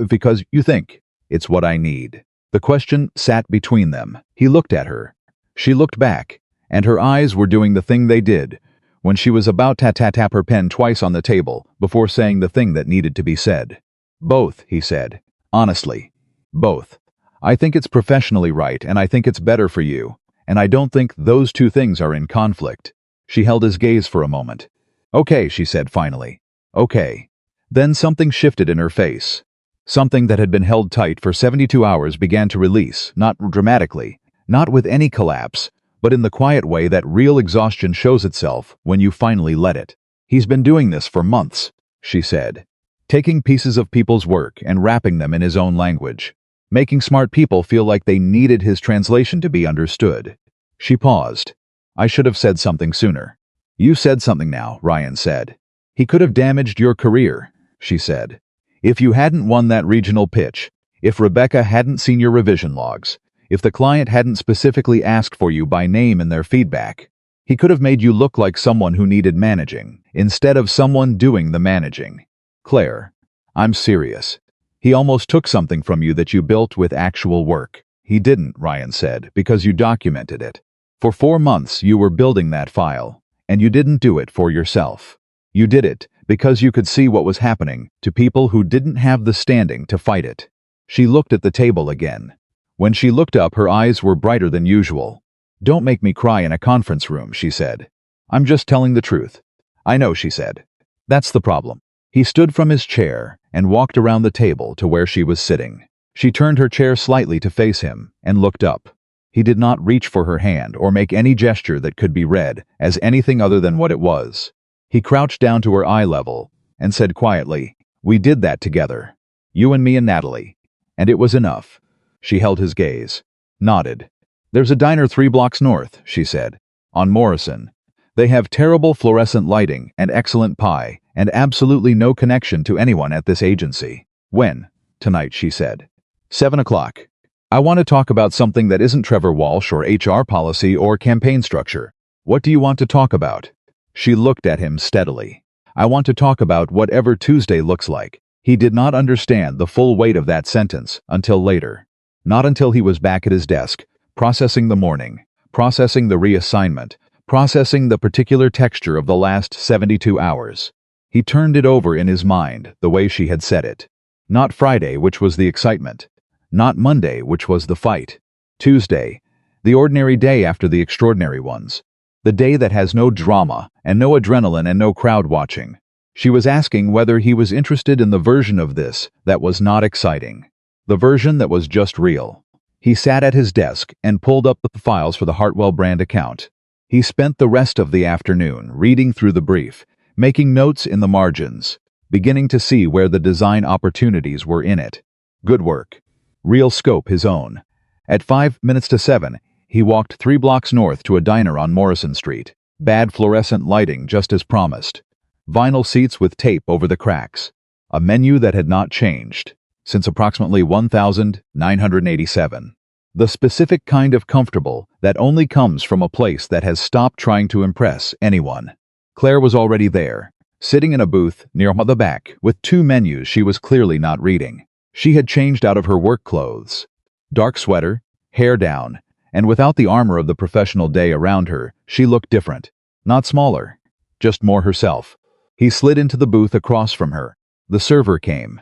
because you think it's what I need? The question sat between them. He looked at her. She looked back, and her eyes were doing the thing they did when she was about to tap her pen twice on the table before saying the thing that needed to be said. Both, he said. Honestly. Both. I think it's professionally right, and I think it's better for you, and I don't think those two things are in conflict. She held his gaze for a moment. Okay, she said finally. Okay. Then something shifted in her face. Something that had been held tight for 72 hours began to release, not dramatically, not with any collapse, but in the quiet way that real exhaustion shows itself when you finally let it. He's been doing this for months, she said, taking pieces of people's work and wrapping them in his own language. making smart people feel like they needed his translation to be understood. She paused. I should have said something sooner. You said something now, Ryan said. He could have damaged your career, she said. If you hadn't won that regional pitch, if Rebecca hadn't seen your revision logs, if the client hadn't specifically asked for you by name in their feedback, he could have made you look like someone who needed managing, instead of someone doing the managing. Claire, I'm serious. He almost took something from you that you built with actual work. He didn't, Ryan said, because you documented it. For 4 months you were building that file, and you didn't do it for yourself. You did it because you could see what was happening to people who didn't have the standing to fight it. She looked at the table again. When she looked up, her eyes were brighter than usual. Don't make me cry in a conference room, she said. I'm just telling the truth. I know, she said. That's the problem. He stood from his chair and walked around the table to where she was sitting. She turned her chair slightly to face him and looked up. He did not reach for her hand or make any gesture that could be read as anything other than what it was. He crouched down to her eye level and said quietly, We did that together. You and me and Natalie. And it was enough. She held his gaze. Nodded. There's a diner 3 blocks north, she said. On Morrison. They have terrible fluorescent lighting and excellent pie, and absolutely no connection to anyone at this agency. When? Tonight, she said. 7 o'clock. I want to talk about something that isn't Trevor Walsh or HR policy or campaign structure. What do you want to talk about? She looked at him steadily. I want to talk about whatever Tuesday looks like. He did not understand the full weight of that sentence until later. Not until he was back at his desk, processing the morning, processing the reassignment, processing the particular texture of the last 72 hours. He turned it over in his mind the way she had said it. Not Friday, which was the excitement. Not Monday, which was the fight. Tuesday, the ordinary day after the extraordinary ones. The day that has no drama and no adrenaline and no crowd watching. She was asking whether he was interested in the version of this that was not exciting. The version that was just real. He sat at his desk and pulled up the files for the Hartwell brand account. He spent the rest of the afternoon reading through the brief, making notes in the margins, beginning to see where the design opportunities were in it. Good work. Real scope his own. At 5 minutes to 7, he walked 3 blocks north to a diner on Morrison Street. Bad fluorescent lighting just as promised. Vinyl seats with tape over the cracks. A menu that had not changed since approximately 1987. The specific kind of comfortable that only comes from a place that has stopped trying to impress anyone. Claire was already there, sitting in a booth near the back with 2 menus she was clearly not reading. She had changed out of her work clothes. Dark sweater, hair down, and without the armor of the professional day around her, she looked different. Not smaller, just more herself. He slid into the booth across from her. The server came.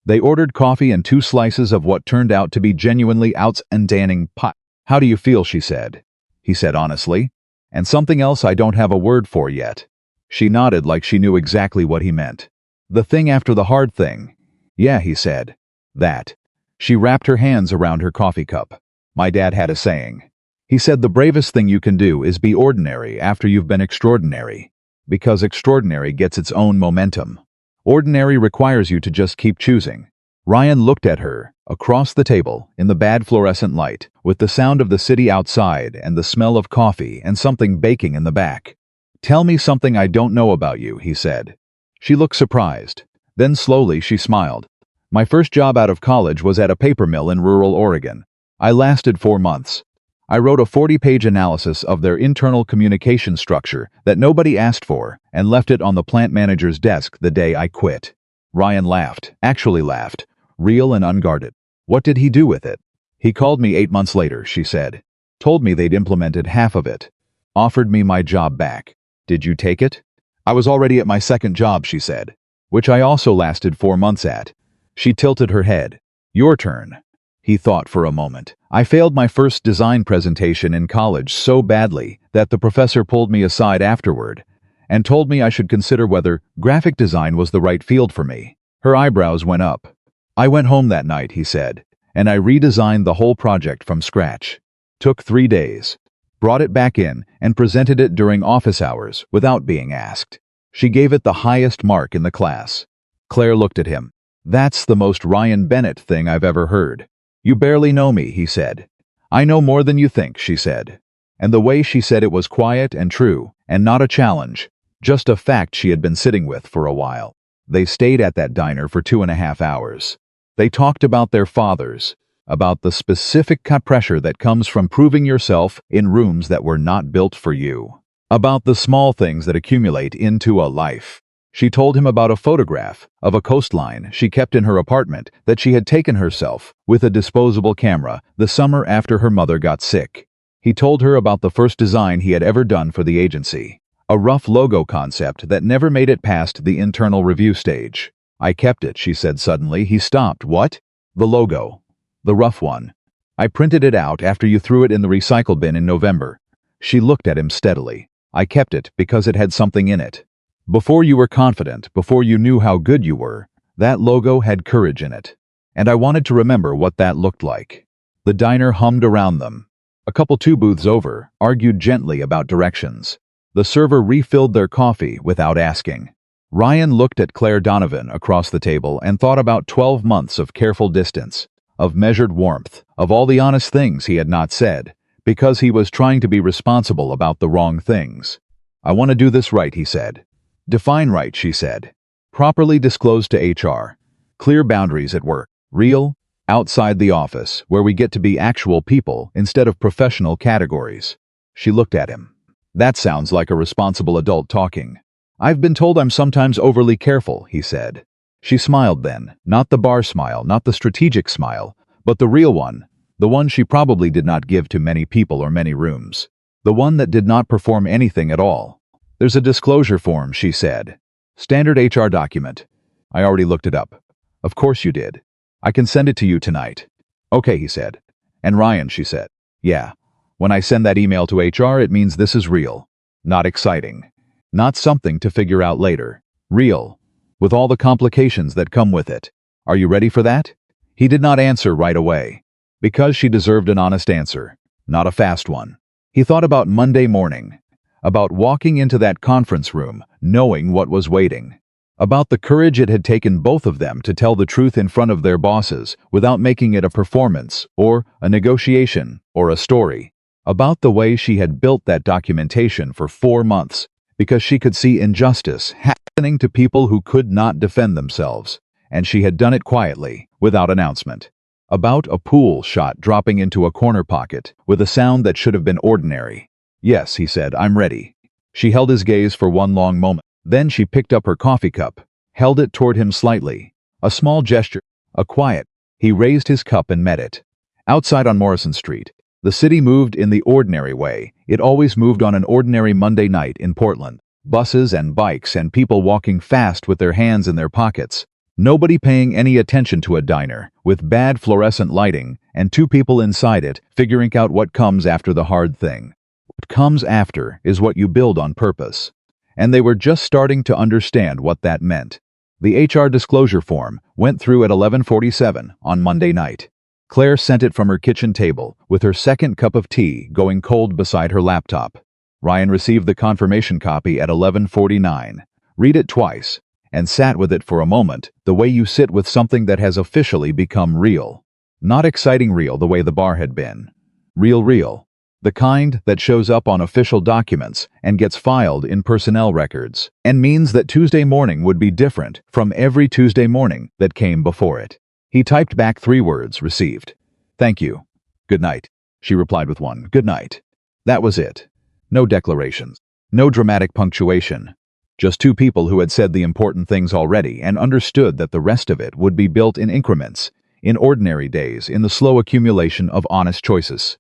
They ordered coffee and 2 slices of what turned out to be genuinely outstanding pie. How do you feel, she said. He said honestly. And something else I don't have a word for yet. She nodded like she knew exactly what he meant. The thing after the hard thing. Yeah, he said. That. She wrapped her hands around her coffee cup. My dad had a saying. He said the bravest thing you can do is be ordinary after you've been extraordinary. Because extraordinary gets its own momentum. Ordinary requires you to just keep choosing. Ryan looked at her, across the table, in the bad fluorescent light, with the sound of the city outside and the smell of coffee and something baking in the back. Tell me something I don't know about you, he said. She looked surprised. Then slowly she smiled. My first job out of college was at a paper mill in rural Oregon. I lasted 4 months. I wrote a 40-page analysis of their internal communication structure that nobody asked for and left it on the plant manager's desk the day I quit. Ryan laughed, actually laughed, real and unguarded. What did he do with it? He called me 8 months later, she said. Told me they'd implemented half of it. Offered me my job back. Did you take it? I was already at my second job, she said, which I also lasted 4 months at. She tilted her head. Your turn. He thought for a moment. I failed my first design presentation in college so badly that the professor pulled me aside afterward and told me I should consider whether graphic design was the right field for me. Her eyebrows went up. I went home that night, he said, and I redesigned the whole project from scratch. Took 3 days. Brought it back in and presented it during office hours without being asked. She gave it the highest mark in the class. Claire looked at him. That's the most Ryan Bennett thing I've ever heard. You barely know me, he said. I know more than you think, she said. And the way she said it was quiet and true, and not a challenge, just a fact she had been sitting with for a while. They stayed at that diner for 2.5 hours. They talked about their fathers, about the specific pressure that comes from proving yourself in rooms that were not built for you, about the small things that accumulate into a life. She told him about a photograph of a coastline she kept in her apartment that she had taken herself with a disposable camera the summer after her mother got sick. He told her about the first design he had ever done for the agency, a rough logo concept that never made it past the internal review stage. I kept it, she said suddenly. He stopped. What? The logo. The rough one. I printed it out after you threw it in the recycle bin in November. She looked at him steadily. I kept it because it had something in it. Before you were confident, before you knew how good you were, that logo had courage in it. And I wanted to remember what that looked like. The diner hummed around them. A couple 2 booths over argued gently about directions. The server refilled their coffee without asking. Ryan looked at Claire Donovan across the table and thought about 12 months of careful distance, of measured warmth, of all the honest things he had not said, because he was trying to be responsible about the wrong things. I want to do this right, he said. Define right, she said. Properly disclosed to HR. Clear boundaries at work. Real, outside the office, where we get to be actual people instead of professional categories. She looked at him. That sounds like a responsible adult talking. I've been told I'm sometimes overly careful, he said. She smiled then, not the bar smile, not the strategic smile, but the real one, the one she probably did not give to many people or many rooms, the one that did not perform anything at all. There's a disclosure form, she said. Standard HR document. I already looked it up. Of course you did. I can send it to you tonight. Okay, he said. And Ryan, she said. Yeah. When I send that email to HR, it means this is real. Not exciting. Not something to figure out later. Real. With all the complications that come with it. Are you ready for that? He did not answer right away. Because she deserved an honest answer. Not a fast one. He thought about Monday morning. About walking into that conference room, knowing what was waiting. About the courage it had taken both of them to tell the truth in front of their bosses without making it a performance, or a negotiation, or a story. About the way she had built that documentation for 4 months, because she could see injustice happening to people who could not defend themselves, and she had done it quietly, without announcement. About a pool shot dropping into a corner pocket, with a sound that should have been ordinary. Yes, he said, I'm ready. She held his gaze for one long moment. Then she picked up her coffee cup, held it toward him slightly. A small gesture, a quiet. He raised his cup and met it. Outside on Morrison Street, the city moved in the ordinary way. It always moved on an ordinary Monday night in Portland. Buses and bikes and people walking fast with their hands in their pockets. Nobody paying any attention to a diner, with bad fluorescent lighting, and 2 people inside it figuring out what comes after the hard thing. What comes after is what you build on purpose. And they were just starting to understand what that meant. The HR disclosure form went through at 11:47 on Monday night. Claire sent it from her kitchen table, with her second cup of tea going cold beside her laptop. Ryan received the confirmation copy at 11:49, read it twice, and sat with it for a moment, the way you sit with something that has officially become real. Not exciting real the way the bar had been. Real. The kind that shows up on official documents and gets filed in personnel records, and means that Tuesday morning would be different from every Tuesday morning that came before it. He typed back 3 words, received. Thank you. Good night. She replied with one, good night. That was it. No declarations. No dramatic punctuation. Just 2 people who had said the important things already and understood that the rest of it would be built in increments, in ordinary days, in the slow accumulation of honest choices.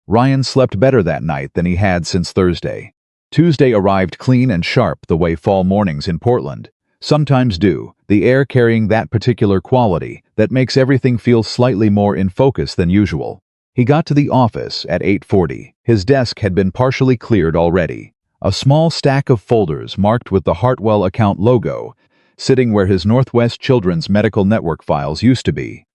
Ryan slept better that night than he had since Thursday. Tuesday arrived clean and sharp the way fall mornings in Portland sometimes do, the air carrying that particular quality that makes everything feel slightly more in focus than usual. He got to the office at 8:40. His desk had been partially cleared already. A small stack of folders marked with the Hartwell account logo, sitting where his Northwest Children's Medical Network files used to be.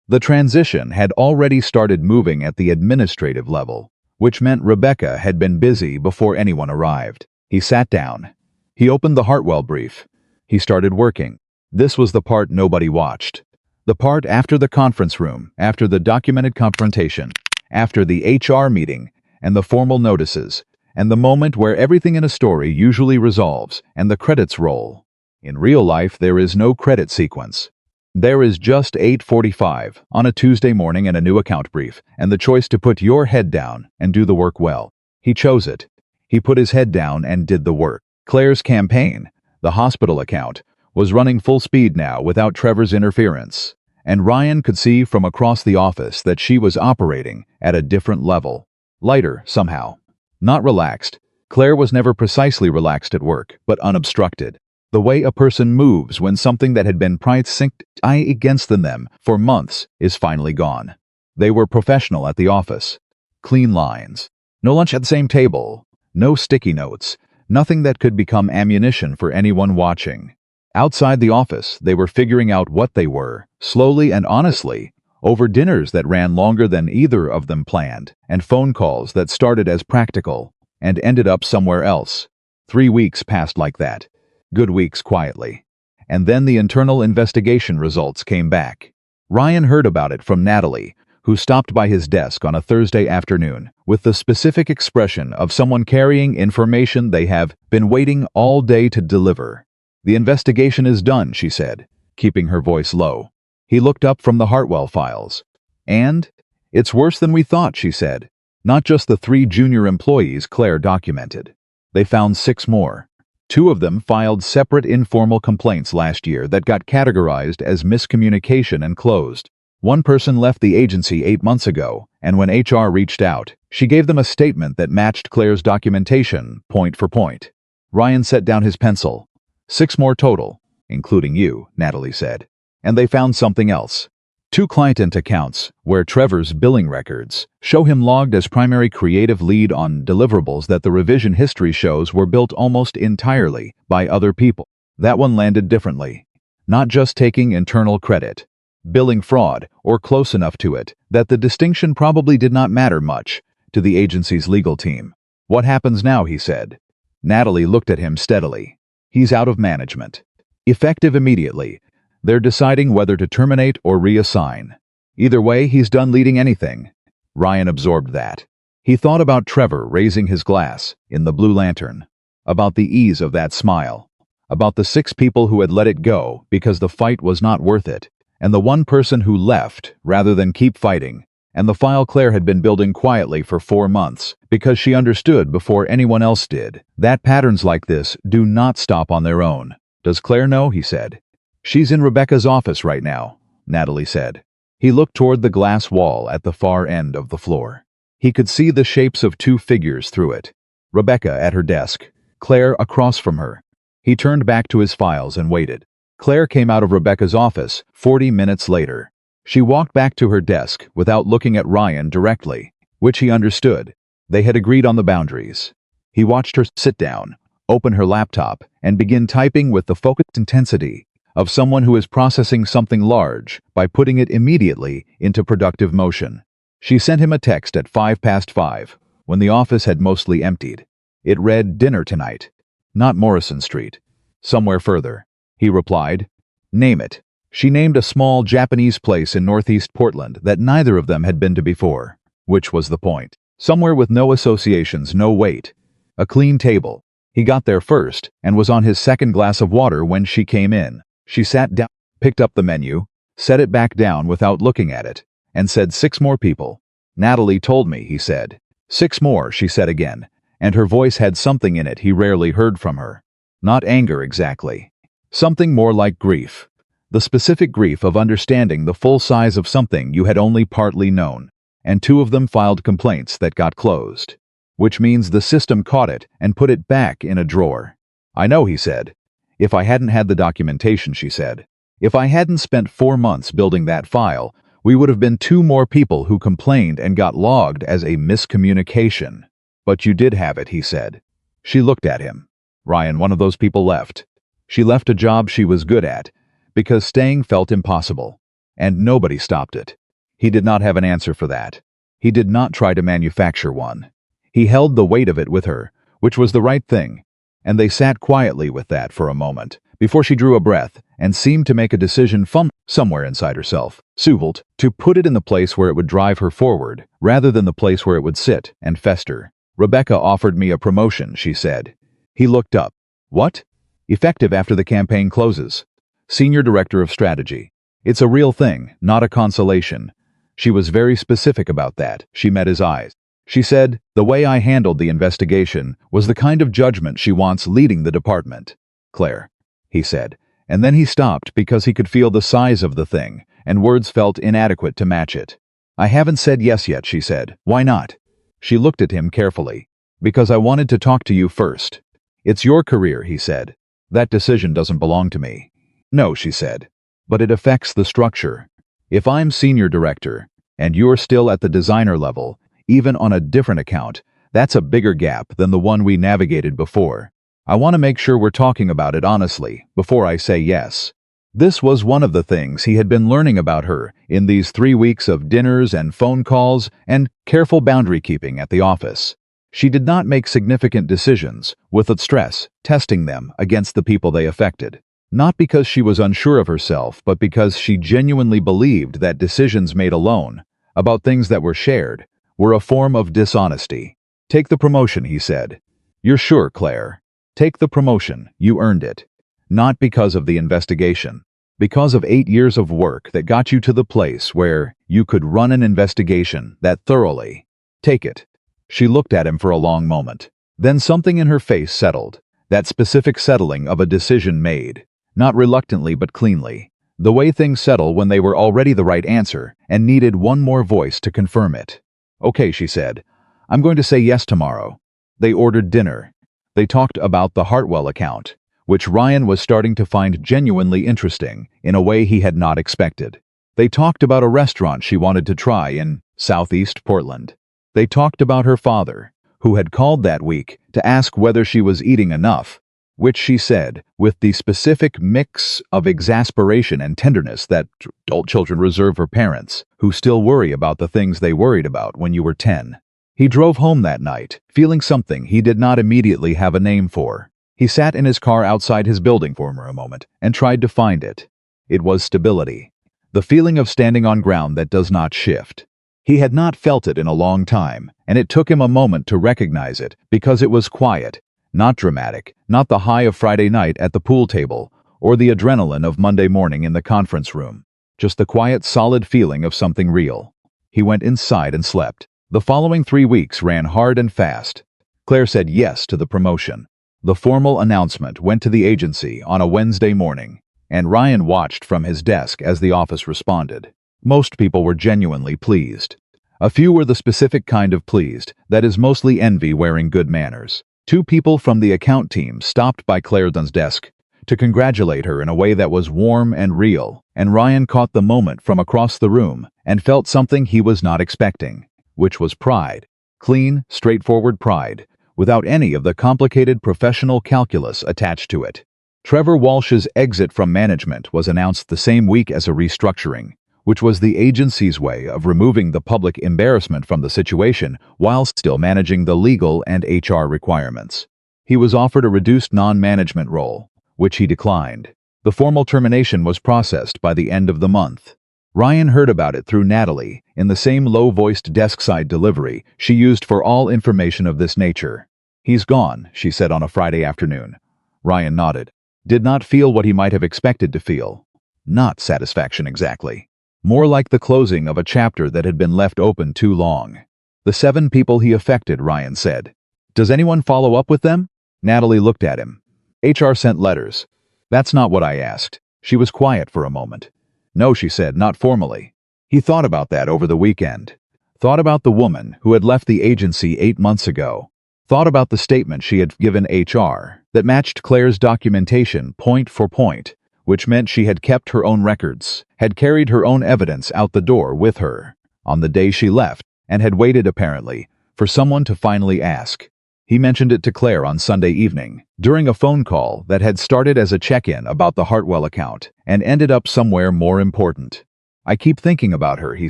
The transition had already started moving at the administrative level, which meant Rebecca had been busy before anyone arrived. He sat down. He opened the Hartwell brief. He started working. This was the part nobody watched. The part after the conference room, after the documented confrontation, after the HR meeting, and the formal notices, and the moment where everything in a story usually resolves and the credits roll. In real life, there is no credit sequence. There is just 8:45 on a Tuesday morning and a new account brief, and the choice to put your head down and do the work well. He chose it. He put his head down and did the work. Claire's campaign, the hospital account, was running full speed now without Trevor's interference, and Ryan could see from across the office that she was operating at a different level. Lighter, somehow. Not relaxed. Claire was never precisely relaxed at work, but unobstructed. The way a person moves when something that had been priced against them for months is finally gone. They were professional at the office. Clean lines. No lunch at the same table. No sticky notes. Nothing that could become ammunition for anyone watching. Outside the office, they were figuring out what they were, slowly and honestly, over dinners that ran longer than either of them planned, and phone calls that started as practical and ended up somewhere else. 3 weeks passed like that. Good weeks quietly. And then the internal investigation results came back. Ryan heard about it from Natalie, who stopped by his desk on a Thursday afternoon with the specific expression of someone carrying information they have been waiting all day to deliver. "The investigation is done," she said, keeping her voice low. He looked up from the Hartwell files. "And? It's worse than we thought," she said. "Not just the 3 junior employees Claire documented. They found 6 more. 2 of them filed separate informal complaints last year that got categorized as miscommunication and closed. One person left the agency 8 months ago, and when HR reached out, she gave them a statement that matched Claire's documentation, point for point." Ryan set down his pencil. 6 more total, including you," Natalie said. "And they found something else. 2 client accounts, where Trevor's billing records show him logged as primary creative lead on deliverables that the revision history shows were built almost entirely by other people. That one landed differently. Not just taking internal credit. Billing fraud, or close enough to it, that the distinction probably did not matter much to the agency's legal team. What happens now, he said. Natalie looked at him steadily. He's out of management. Effective immediately. They're deciding whether to terminate or reassign. Either way, he's done leading anything. Ryan absorbed that. He thought about Trevor raising his glass in the Blue Lantern, about the ease of that smile, about the 6 people who had let it go because the fight was not worth it, and the 1 person who left rather than keep fighting, and the file Claire had been building quietly for 4 months because she understood before anyone else did that patterns like this do not stop on their own. Does Claire know? He said. She's in Rebecca's office right now, Natalie said. He looked toward the glass wall at the far end of the floor. He could see the shapes of 2 figures through it. Rebecca at her desk, Claire across from her. He turned back to his files and waited. Claire came out of Rebecca's office 40 minutes later. She walked back to her desk without looking at Ryan directly, which he understood. They had agreed on the boundaries. He watched her sit down, open her laptop, and begin typing with the focused intensity of someone who is processing something large by putting it immediately into productive motion. She sent him a text at 5:05, when the office had mostly emptied. It read, "Dinner tonight. Not Morrison Street. Somewhere further." He replied, "Name it." She named a small Japanese place in northeast Portland that neither of them had been to before, which was the point. Somewhere with no associations, no wait. A clean table. He got there first and was on his second glass of water when she came in. She sat down, picked up the menu, set it back down without looking at it, and said 6 more people. Natalie told me, he said. 6 more, she said again, and her voice had something in it he rarely heard from her. Not anger exactly. Something more like grief. The specific grief of understanding the full size of something you had only partly known, and 2 of them filed complaints that got closed. Which means the system caught it and put it back in a drawer. I know, he said. If I hadn't had the documentation, she said. If I hadn't spent 4 months building that file, we would have been 2 more people who complained and got logged as a miscommunication. But you did have it, he said. She looked at him. Ryan, one of those people left. She left a job she was good at, because staying felt impossible. And nobody stopped it. He did not have an answer for that. He did not try to manufacture one. He held the weight of it with her, which was the right thing, and they sat quietly with that for a moment, before she drew a breath and seemed to make a decision from somewhere inside herself, Suvelt, to put it in the place where it would drive her forward, rather than the place where it would sit and fester. Rebecca offered me a promotion, she said. He looked up. What? Effective after the campaign closes. Senior Director of Strategy. It's a real thing, not a consolation. She was very specific about that. She met his eyes. She said, the way I handled the investigation was the kind of judgment she wants leading the department. Claire, he said, and then he stopped because he could feel the size of the thing, and words felt inadequate to match it. I haven't said yes yet, she said. Why not? She looked at him carefully. Because I wanted to talk to you first. It's your career, he said. That decision doesn't belong to me. No, she said. But it affects the structure. If I'm senior director, and you're still at the designer level, even on a different account, that's a bigger gap than the one we navigated before. I want to make sure we're talking about it honestly, before I say yes. This was one of the things he had been learning about her in these 3 weeks of dinners and phone calls and careful boundary keeping at the office. She did not make significant decisions, with the stress, testing them against the people they affected. Not because she was unsure of herself, but because she genuinely believed that decisions made alone, about things that were shared, were a form of dishonesty. Take the promotion, he said. You're sure, Claire? Take the promotion, you earned it. Not because of the investigation. Because of 8 years of work that got you to the place where you could run an investigation that thoroughly. Take it. She looked at him for a long moment. Then something in her face settled. That specific settling of a decision made. Not reluctantly but cleanly. The way things settle when they were already the right answer and needed one more voice to confirm it. Okay, she said. I'm going to say yes tomorrow. They ordered dinner. They talked about the Hartwell account, which Ryan was starting to find genuinely interesting in a way he had not expected. They talked about a restaurant she wanted to try in Southeast Portland. They talked about her father, who had called that week to ask whether she was eating enough, which she said, with the specific mix of exasperation and tenderness that adult children reserve for parents, who still worry about the things they worried about when you were 10. He drove home that night, feeling something he did not immediately have a name for. He sat in his car outside his building for a moment and tried to find it. It was stability. The feeling of standing on ground that does not shift. He had not felt it in a long time, and it took him a moment to recognize it because it was quiet, not dramatic, not the high of Friday night at the pool table or the adrenaline of Monday morning in the conference room. Just the quiet, solid feeling of something real. He went inside and slept. The following 3 weeks ran hard and fast. Claire said yes to the promotion. The formal announcement went to the agency on a Wednesday morning, and Ryan watched from his desk as the office responded. Most people were genuinely pleased. A few were the specific kind of pleased that is mostly envy wearing good manners. 2 people from the account team stopped by Claire Dunn's desk to congratulate her in a way that was warm and real, and Ryan caught the moment from across the room and felt something he was not expecting, which was pride. Clean, straightforward pride, without any of the complicated professional calculus attached to it. Trevor Walsh's exit from management was announced the same week as a restructuring, which was the agency's way of removing the public embarrassment from the situation while still managing the legal and HR requirements. He was offered a reduced non-management role, which he declined. The formal termination was processed by the end of the month. Ryan heard about it through Natalie in the same low-voiced desk-side delivery she used for all information of this nature. He's gone, she said on a Friday afternoon. Ryan nodded. Did not feel what he might have expected to feel. Not satisfaction exactly. More like the closing of a chapter that had been left open too long. The 7 people he affected, Ryan said. Does anyone follow up with them? Natalie looked at him. HR sent letters. That's not what I asked. She was quiet for a moment. No, she said, not formally. He thought about that over the weekend. Thought about the woman who had left the agency 8 months ago. Thought about the statement she had given HR that matched Claire's documentation point for point, which meant she had kept her own records, had carried her own evidence out the door with her on the day she left, and had waited, apparently, for someone to finally ask. He mentioned it to Claire on Sunday evening, during a phone call that had started as a check-in about the Hartwell account and ended up somewhere more important. I keep thinking about her, he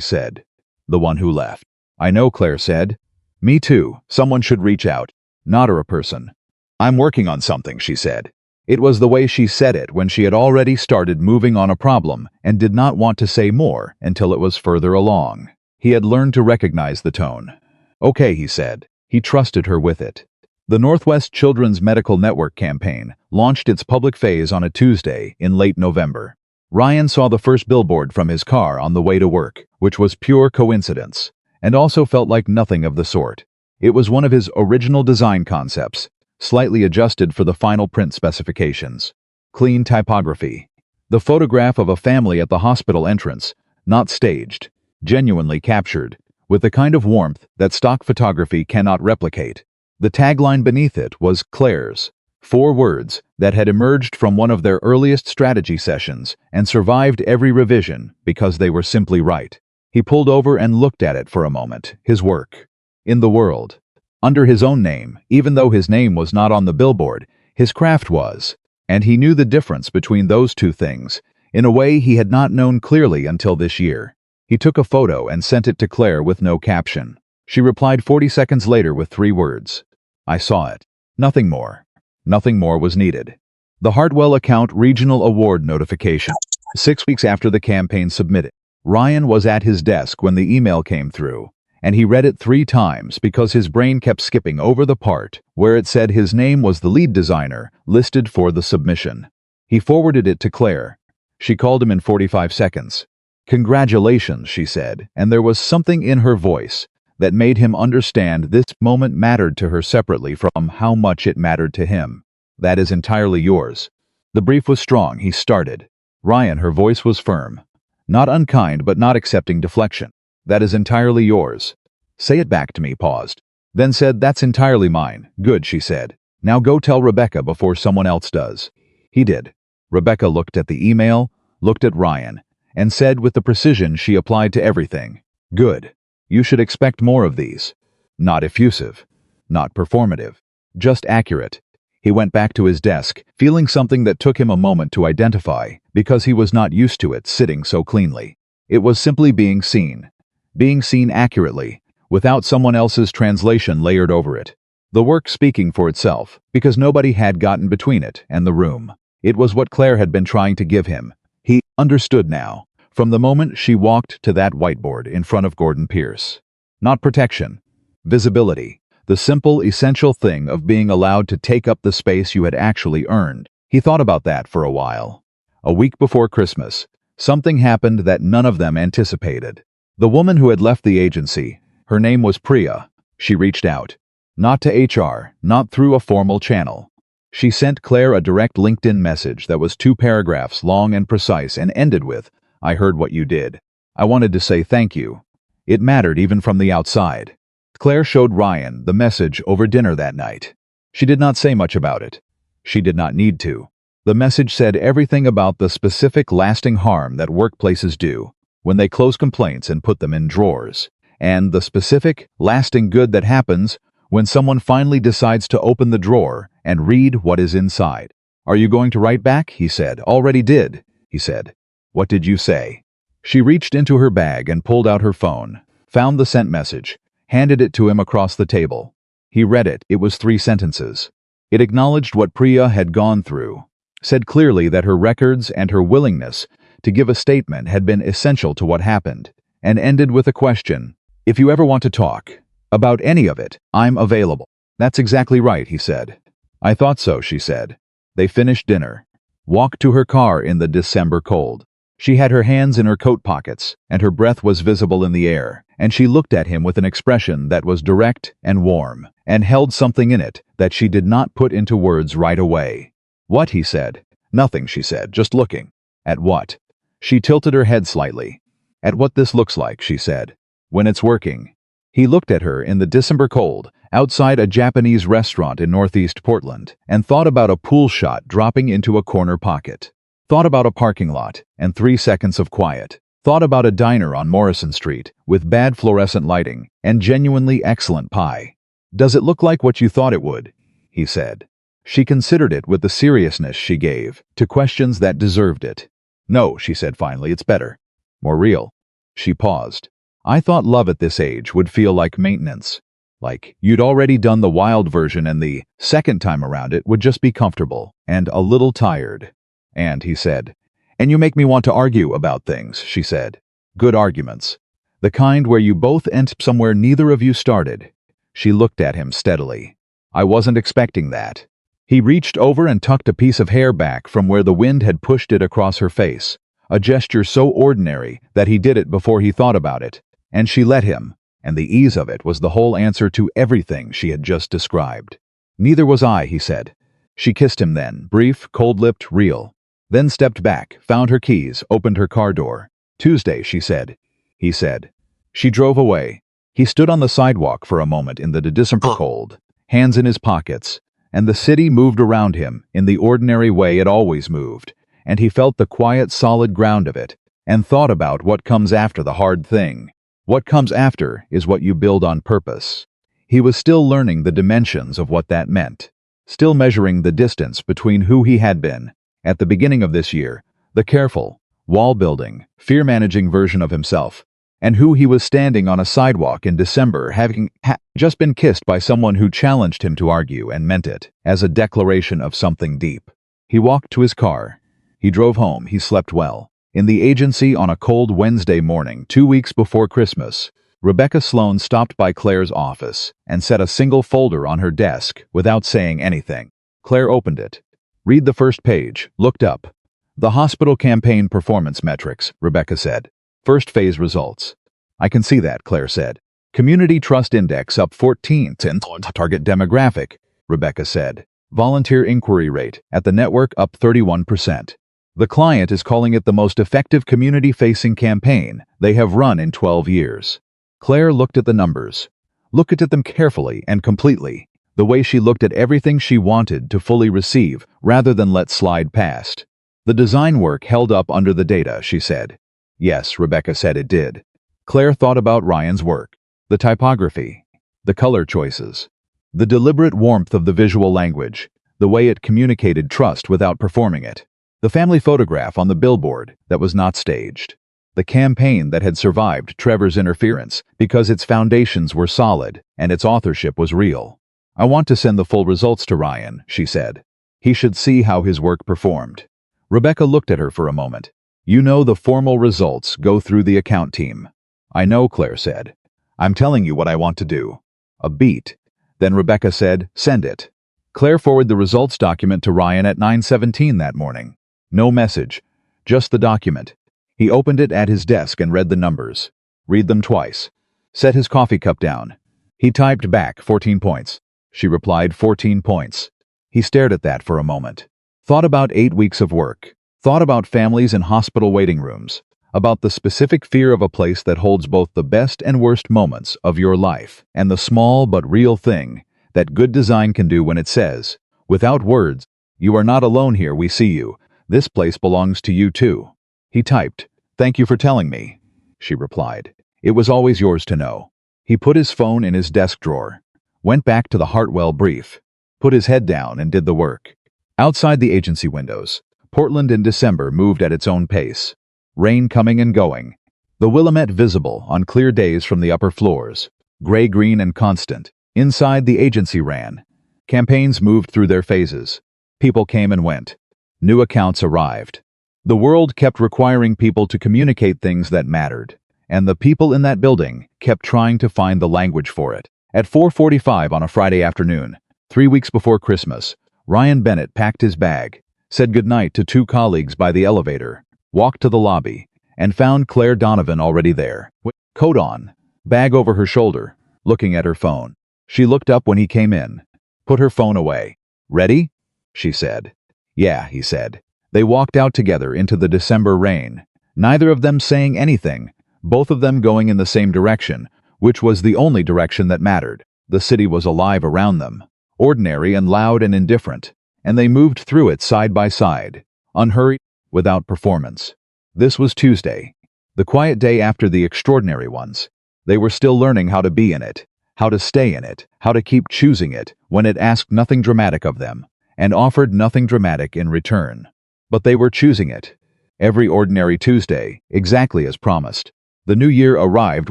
said. The one who left. I know, Claire said. Me too. Someone should reach out. Not her a person. I'm working on something, she said. It was the way she said it when she had already started moving on a problem and did not want to say more until it was further along. He had learned to recognize the tone. Okay, he said. He trusted her with it. The Northwest Children's Medical Network campaign launched its public phase on a Tuesday in late November. Ryan saw the first billboard from his car on the way to work, which was pure coincidence, and also felt like nothing of the sort. It was one of his original design concepts, slightly adjusted for the final print specifications. Clean typography. The photograph of a family at the hospital entrance, not staged, genuinely captured, with the kind of warmth that stock photography cannot replicate. The tagline beneath it was Claire's, 4 words that had emerged from one of their earliest strategy sessions and survived every revision because they were simply right. He pulled over and looked at it for a moment, his work. In the world. Under his own name, even though his name was not on the billboard, his craft was, and he knew the difference between those two things, in a way he had not known clearly until this year. He took a photo and sent it to Claire with no caption. She replied 40 seconds later with 3 words. I saw it. Nothing more. Nothing more was needed. The Hartwell Account Regional Award notification. 6 weeks after the campaign submitted. Ryan was at his desk when the email came through, and he read it 3 times because his brain kept skipping over the part where it said his name was the lead designer listed for the submission. He forwarded it to Claire. She called him in 45 seconds. Congratulations, she said, and there was something in her voice that made him understand this moment mattered to her separately from how much it mattered to him. That is entirely yours. The brief was strong, he started. Ryan, her voice was firm. Not unkind, but not accepting deflection. That is entirely yours. Say it back to me, paused. Then said, that's entirely mine. Good, she said. Now go tell Rebecca before someone else does. He did. Rebecca looked at the email, looked at Ryan, and said with the precision she applied to everything, good. You should expect more of these. Not effusive. Not performative. Just accurate. He went back to his desk, feeling something that took him a moment to identify, because he was not used to it sitting so cleanly. It was simply being seen. Being seen accurately, without someone else's translation layered over it. The work speaking for itself, because nobody had gotten between it and the room. It was what Claire had been trying to give him. He understood now, from the moment she walked to that whiteboard in front of Gordon Pierce. Not protection. Visibility. The simple, essential thing of being allowed to take up the space you had actually earned. He thought about that for a while. A week before Christmas, something happened that none of them anticipated. The woman who had left the agency, her name was Priya. She reached out. Not to HR, not through a formal channel. She sent Claire a direct LinkedIn message that was 2 paragraphs long and precise and ended with, I heard what you did. I wanted to say thank you. It mattered even from the outside. Claire showed Ryan the message over dinner that night. She did not say much about it. She did not need to. The message said everything about the specific lasting harm that workplaces do when they close complaints and put them in drawers, and the specific lasting good that happens when someone finally decides to open the drawer and read what is inside. Are you going to write back? He said. Already did, he said. What did you say? She reached into her bag and pulled out her phone, found the sent message, handed it to him across the table. He read it. It was 3 sentences. It acknowledged what Priya had gone through, said clearly that her records and her willingness to give a statement had been essential to what happened, and ended with a question. If you ever want to talk about any of it, I'm available. That's exactly right, he said. I thought so, she said. They finished dinner, walked to her car in the December cold. She had her hands in her coat pockets, and her breath was visible in the air, and she looked at him with an expression that was direct and warm, and held something in it that she did not put into words right away. What, he said. Nothing, she said, just looking. At what? She tilted her head slightly. At what this looks like, she said. When it's working. He looked at her in the December cold, outside a Japanese restaurant in northeast Portland, and thought about a pool shot dropping into a corner pocket. Thought about a parking lot, and 3 seconds of quiet. Thought about a diner on Morrison Street, with bad fluorescent lighting, and genuinely excellent pie. Does it look like what you thought it would? He said. She considered it with the seriousness she gave to questions that deserved it. No, she said finally, it's better. More real. She paused. I thought love at this age would feel like maintenance. Like, you'd already done the wild version and the second time around it would just be comfortable and a little tired. And, he said, and you make me want to argue about things, she said. Good arguments. The kind where you both end somewhere neither of you started. She looked at him steadily. I wasn't expecting that. He reached over and tucked a piece of hair back from where the wind had pushed it across her face, a gesture so ordinary that he did it before he thought about it, and she let him, and the ease of it was the whole answer to everything she had just described. Neither was I, he said. She kissed him then, brief, cold-lipped, real. Then stepped back, found her keys, opened her car door. Tuesday, she said. He said. She drove away. He stood on the sidewalk for a moment in the December cold, hands in his pockets, and the city moved around him in the ordinary way it always moved, and he felt the quiet, solid ground of it, and thought about what comes after the hard thing. What comes after is what you build on purpose. He was still learning the dimensions of what that meant, still measuring the distance between who he had been, at the beginning of this year, the careful, wall-building, fear-managing version of himself, and who he was standing on a sidewalk in December having just been kissed by someone who challenged him to argue and meant it as a declaration of something deep. He walked to his car. He drove home. He slept well. In the agency on a cold Wednesday morning, 2 weeks before Christmas, Rebecca Sloan stopped by Claire's office and set a single folder on her desk without saying anything. Claire opened it. Read the first page. Looked up. The hospital campaign performance metrics, Rebecca said. First phase results. I can see that, Claire said. Community Trust Index up 14 target demographic, Rebecca said. Volunteer inquiry rate at the network up 31%. The client is calling it the most effective community-facing campaign they have run in 12 years. Claire looked at the numbers. Looked at them carefully and completely, the way she looked at everything she wanted to fully receive rather than let slide past. The design work held up under the data, she said. Yes, Rebecca said it did. Claire thought about Ryan's work, the typography, the color choices, the deliberate warmth of the visual language, the way it communicated trust without performing it, the family photograph on the billboard that was not staged, the campaign that had survived Trevor's interference because its foundations were solid and its authorship was real. I want to send the full results to Ryan, she said. He should see how his work performed. Rebecca looked at her for a moment. You know the formal results go through the account team. I know, Claire said. I'm telling you what I want to do. A beat. Then Rebecca said, send it. Claire forwarded the results document to Ryan at 9:17 that morning. No message, just the document. He opened it at his desk and read the numbers. Read them twice. Set his coffee cup down. He typed back 14 points. She replied 14 points. He stared at that for a moment. Thought about 8 weeks of work. Thought about families in hospital waiting rooms, about the specific fear of a place that holds both the best and worst moments of your life, and the small but real thing that good design can do when it says, without words, you are not alone here, we see you. This place belongs to you too. He typed, thank you for telling me. She replied, it was always yours to know. He put his phone in his desk drawer, went back to the Hartwell brief, put his head down and did the work. Outside the agency windows, Portland in December moved at its own pace. Rain coming and going. The Willamette visible on clear days from the upper floors. Gray-green and constant. Inside the agency ran. Campaigns moved through their phases. People came and went. New accounts arrived. The world kept requiring people to communicate things that mattered. And the people in that building kept trying to find the language for it. At 4:45 on a Friday afternoon, 3 weeks before Christmas, Ryan Bennett packed his bag, said goodnight to 2 colleagues by the elevator, walked to the lobby, and found Claire Donovan already there, with coat on, bag over her shoulder, looking at her phone. She looked up when he came in, put her phone away. Ready? She said. Yeah, he said. They walked out together into the December rain, neither of them saying anything, both of them going in the same direction, which was the only direction that mattered. The city was alive around them, ordinary and loud and indifferent, and they moved through it side by side, unhurried, without performance. This was Tuesday, the quiet day after the extraordinary ones. They were still learning how to be in it, how to stay in it, how to keep choosing it when it asked nothing dramatic of them, and offered nothing dramatic in return. But they were choosing it. Every ordinary Tuesday, exactly as promised. The new year arrived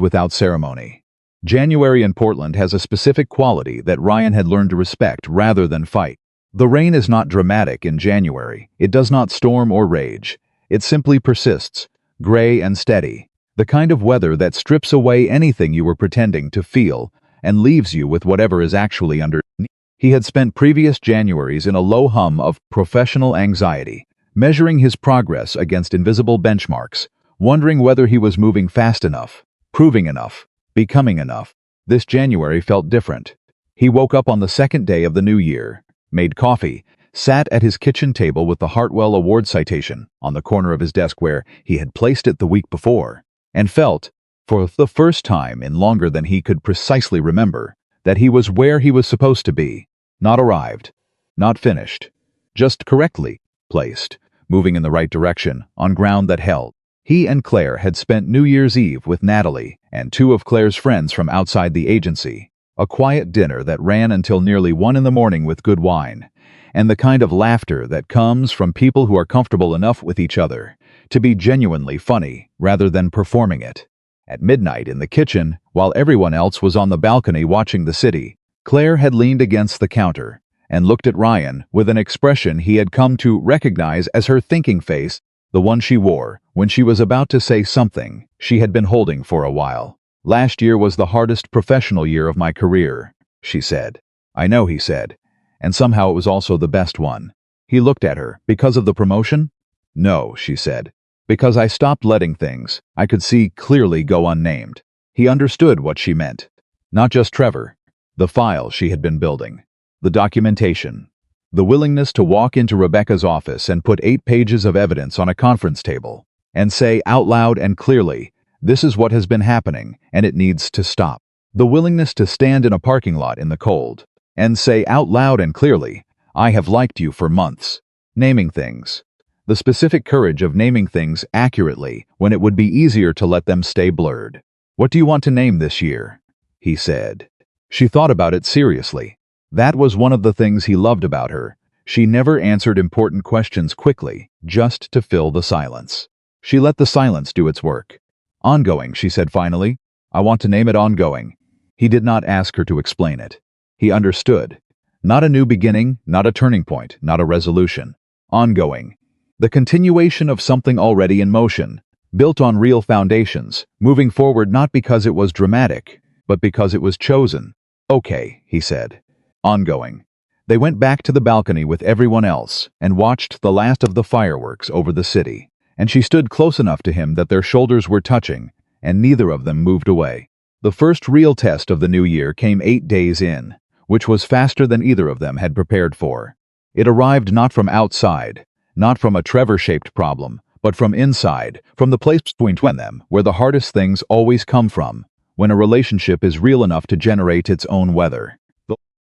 without ceremony. January in Portland has a specific quality that Ryan had learned to respect rather than fight. The rain is not dramatic in January. It does not storm or rage. It simply persists, gray and steady, the kind of weather that strips away anything you were pretending to feel and leaves you with whatever is actually underneath. He had spent previous Januaries in a low hum of professional anxiety, measuring his progress against invisible benchmarks, wondering whether he was moving fast enough, proving enough, becoming enough. This January felt different. He woke up on the second day of the new year, made coffee, sat at his kitchen table with the Hartwell Award citation on the corner of his desk where he had placed it the week before, and felt, for the first time in longer than he could precisely remember, that he was where he was supposed to be, not arrived, not finished, just correctly placed, moving in the right direction, on ground that held. He and Claire had spent New Year's Eve with Natalie and two of Claire's friends from outside the agency, a quiet dinner that ran until nearly 1 a.m. with good wine, and the kind of laughter that comes from people who are comfortable enough with each other to be genuinely funny rather than performing it. At midnight in the kitchen, while everyone else was on the balcony watching the city, Claire had leaned against the counter and looked at Ryan with an expression he had come to recognize as her thinking face, the one she wore when she was about to say something she had been holding for a while. "Last year was the hardest professional year of my career," she said. "I know," he said, "and somehow it was also the best one." He looked at her. "Because of the promotion?" "No," she said. "Because I stopped letting things I could see clearly go unnamed." He understood what she meant. Not just Trevor. The file she had been building. The documentation. The willingness to walk into Rebecca's office and put 8 pages of evidence on a conference table and say out loud and clearly, "This is what has been happening, and it needs to stop." The willingness to stand in a parking lot in the cold and say out loud and clearly, "I have liked you for months." Naming things. The specific courage of naming things accurately when it would be easier to let them stay blurred. "What do you want to name this year?" he said. She thought about it seriously. That was one of the things he loved about her. She never answered important questions quickly, just to fill the silence. She let the silence do its work. "Ongoing," she said finally. "I want to name it Ongoing." He did not ask her to explain it. He understood. Not a new beginning, not a turning point, not a resolution. Ongoing. The continuation of something already in motion, built on real foundations, moving forward not because it was dramatic, but because it was chosen. "Okay," he said. Ongoing. They went back to the balcony with everyone else and watched the last of the fireworks over the city, and she stood close enough to him that their shoulders were touching, and neither of them moved away. The first real test of the new year came 8 days in, which was faster than either of them had prepared for. It arrived not from outside, not from a Trevor-shaped problem, but from inside, from the place between them, where the hardest things always come from, when a relationship is real enough to generate its own weather.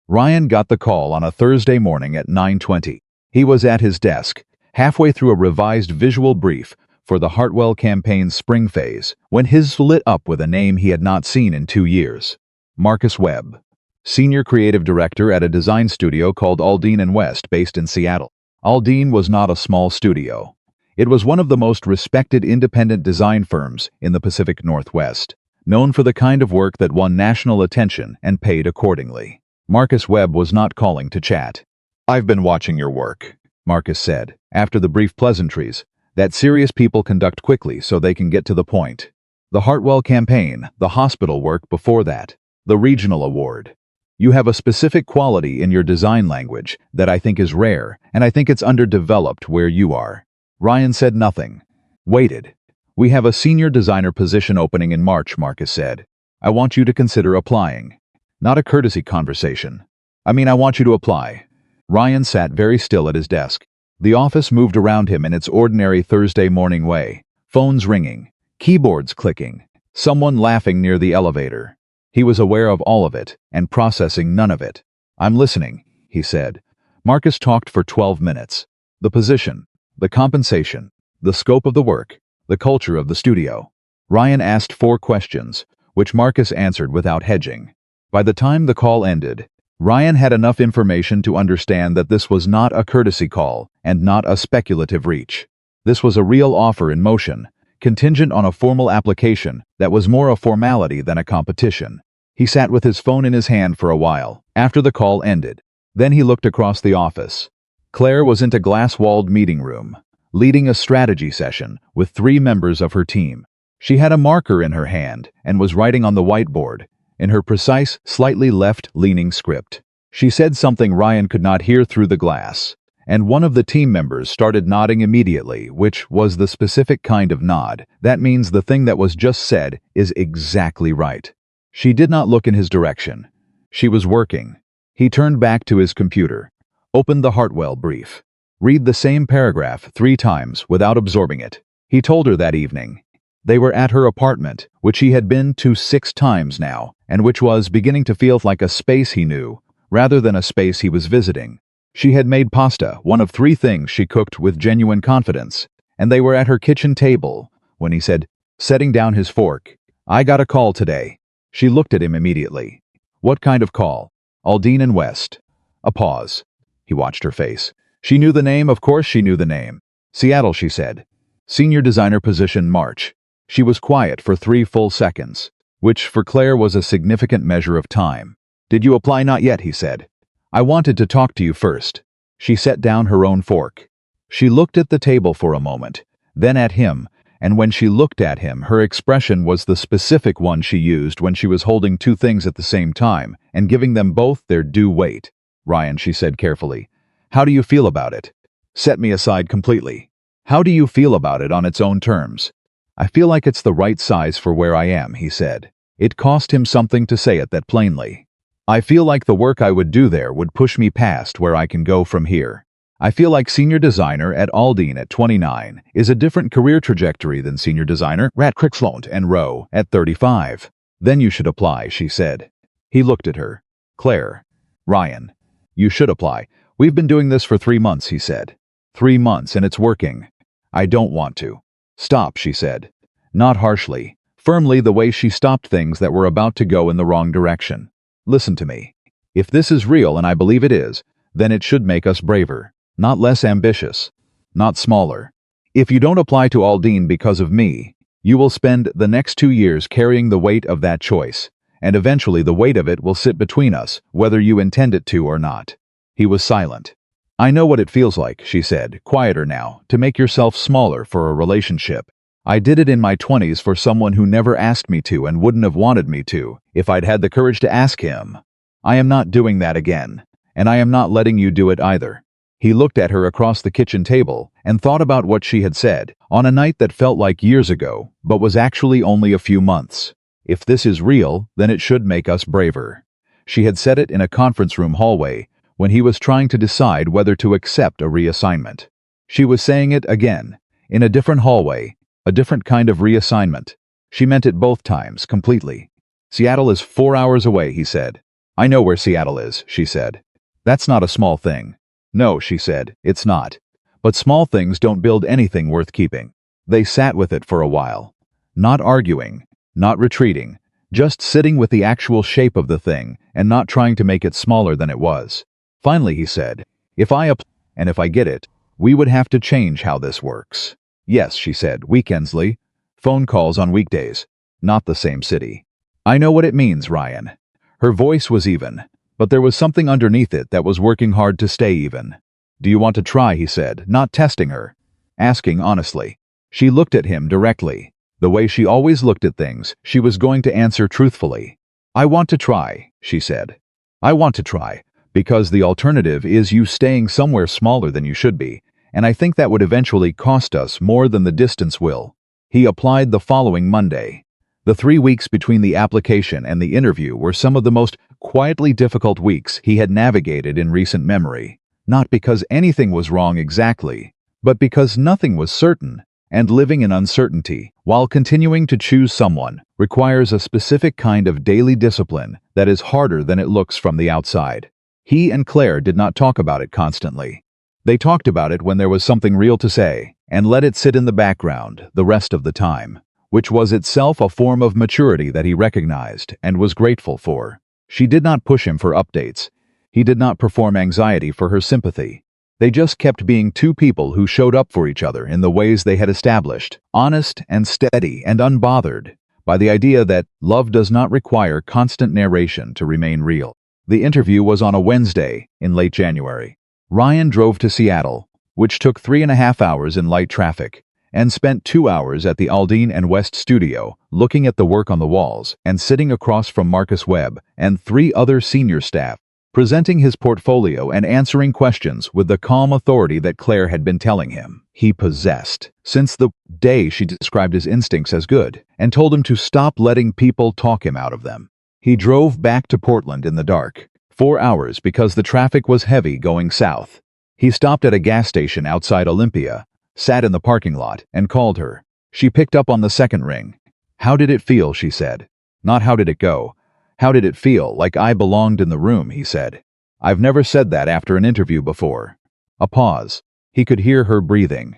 Ryan got the call on a Thursday morning at 9:20. He was at his desk, halfway through a revised visual brief for the Hartwell campaign's spring phase, when his lit up with a name he had not seen in 2 years. Marcus Webb, senior creative director at a design studio called Aldine & West based in Seattle. Aldine was not a small studio. It was one of the most respected independent design firms in the Pacific Northwest, known for the kind of work that won national attention and paid accordingly. Marcus Webb was not calling to chat. "I've been watching your work," Marcus said, after the brief pleasantries that serious people conduct quickly so they can get to the point. "The Hartwell campaign, the hospital work before that, the regional award. You have a specific quality in your design language that I think is rare, and I think it's underdeveloped where you are." Ryan said nothing. Waited. "We have a senior designer position opening in March," Marcus said. "I want you to consider applying." Not a courtesy conversation. "I want you to apply." Ryan sat very still at his desk. The office moved around him in its ordinary Thursday morning way. Phones ringing, keyboards clicking, someone laughing near the elevator. He was aware of all of it and processing none of it. "I'm listening," he said. Marcus talked for 12 minutes. The position, the compensation, the scope of the work, the culture of the studio. Ryan asked 4 questions, which Marcus answered without hedging. By the time the call ended, Ryan had enough information to understand that this was not a courtesy call and not a speculative reach. This was a real offer in motion, contingent on a formal application that was more a formality than a competition. He sat with his phone in his hand for a while, after the call ended. Then he looked across the office. Claire was in a glass-walled meeting room, leading a strategy session with 3 members of her team. She had a marker in her hand and was writing on the whiteboard, in her precise, slightly left-leaning script. She said something Ryan could not hear through the glass, and one of the team members started nodding immediately, which was the specific kind of nod. That means the thing that was just said is exactly right. She did not look in his direction. She was working. He turned back to his computer, opened the Hartwell brief. Read the same paragraph 3 times without absorbing it. He told her that evening. They were at her apartment, which he had been to 6 times now, and which was beginning to feel like a space he knew, rather than a space he was visiting. She had made pasta, one of 3 things she cooked with genuine confidence, and they were at her kitchen table when he said, setting down his fork, "I got a call today." She looked at him immediately. "What kind of call?" "Aldine and West." A pause. He watched her face. She knew the name, of course she knew the name. "Seattle," she said. "Senior designer position, March." She was quiet for 3 full seconds, which for Claire was a significant measure of time. "Did you apply?" "Not yet," he said. "I wanted to talk to you first." She set down her own fork. She looked at the table for a moment, then at him, and when she looked at him, her expression was the specific one she used when she was holding 2 things at the same time and giving them both their due weight. "Ryan," she said carefully, "how do you feel about it?" "Set me aside completely. How do you feel about it on its own terms?" "I feel like it's the right size for where I am," he said. It cost him something to say it that plainly. "I feel like the work I would do there would push me past where I can go from here. I feel like senior designer at Aldine at 29 is a different career trajectory than senior designer at Crixlont and Rowe at 35. Then you should apply," she said. He looked at her. "Claire." "Ryan. You should apply. We've been doing this for 3 months," he said. 3 months and it's working." "I don't want to." "Stop," she said. Not harshly, firmly, the way she stopped things that were about to go in the wrong direction. "Listen to me. If this is real, and I believe it is, then it should make us braver, not less ambitious, not smaller. If you don't apply to Aldine because of me, you will spend the next 2 years carrying the weight of that choice, and eventually the weight of it will sit between us, whether you intend it to or not." He was silent. "I know what it feels like," she said, quieter now, "to make yourself smaller for a relationship. I did it in my 20s for someone who never asked me to and wouldn't have wanted me to, if I'd had the courage to ask him. I am not doing that again, and I am not letting you do it either." He looked at her across the kitchen table and thought about what she had said, on a night that felt like years ago, but was actually only a few months. If this is real, then it should make us braver. She had said it in a conference room hallway, when he was trying to decide whether to accept a reassignment. She was saying it again, in a different hallway, a different kind of reassignment. She meant it both times, completely. "Seattle is 4 hours away," he said. "I know where Seattle is," she said. "That's not a small thing." "No," she said, "it's not. But small things don't build anything worth keeping." They sat with it for a while. Not arguing, not retreating, just sitting with the actual shape of the thing and not trying to make it smaller than it was. Finally he said, "If I apply, and if I get it, we would have to change how this works." "Yes," she said, "weekendly. Phone calls on weekdays. Not the same city." "I know what it means, Ryan." Her voice was even, but there was something underneath it that was working hard to stay even. "Do you want to try?" he said, not testing her, asking honestly. She looked at him directly. The way she always looked at things, she was going to answer truthfully. "I want to try," she said. "I want to try, because the alternative is you staying somewhere smaller than you should be, and I think that would eventually cost us more than the distance will." He applied the following Monday. The 3 weeks between the application and the interview were some of the most quietly difficult weeks he had navigated in recent memory. Not because anything was wrong exactly, but because nothing was certain, and living in uncertainty, while continuing to choose someone, requires a specific kind of daily discipline that is harder than it looks from the outside. He and Claire did not talk about it constantly. They talked about it when there was something real to say, and let it sit in the background the rest of the time, which was itself a form of maturity that he recognized and was grateful for. She did not push him for updates. He did not perform anxiety for her sympathy. They just kept being 2 people who showed up for each other in the ways they had established, honest and steady and unbothered, by the idea that love does not require constant narration to remain real. The interview was on a Wednesday in late January. Ryan drove to Seattle, which took 3.5 hours in light traffic, and spent 2 hours at the Aldine and West studio, looking at the work on the walls and sitting across from Marcus Webb and 3 other senior staff, presenting his portfolio and answering questions with the calm authority that Claire had been telling him he possessed since the day she described his instincts as good and told him to stop letting people talk him out of them. He drove back to Portland in the dark, 4 hours because the traffic was heavy going south. He stopped at a gas station outside Olympia, sat in the parking lot, and called her. She picked up on the second ring. "How did it feel?" she said. "Not how did it go. How did it feel? Like I belonged in the room," he said. "I've never said that after an interview before." A pause. He could hear her breathing.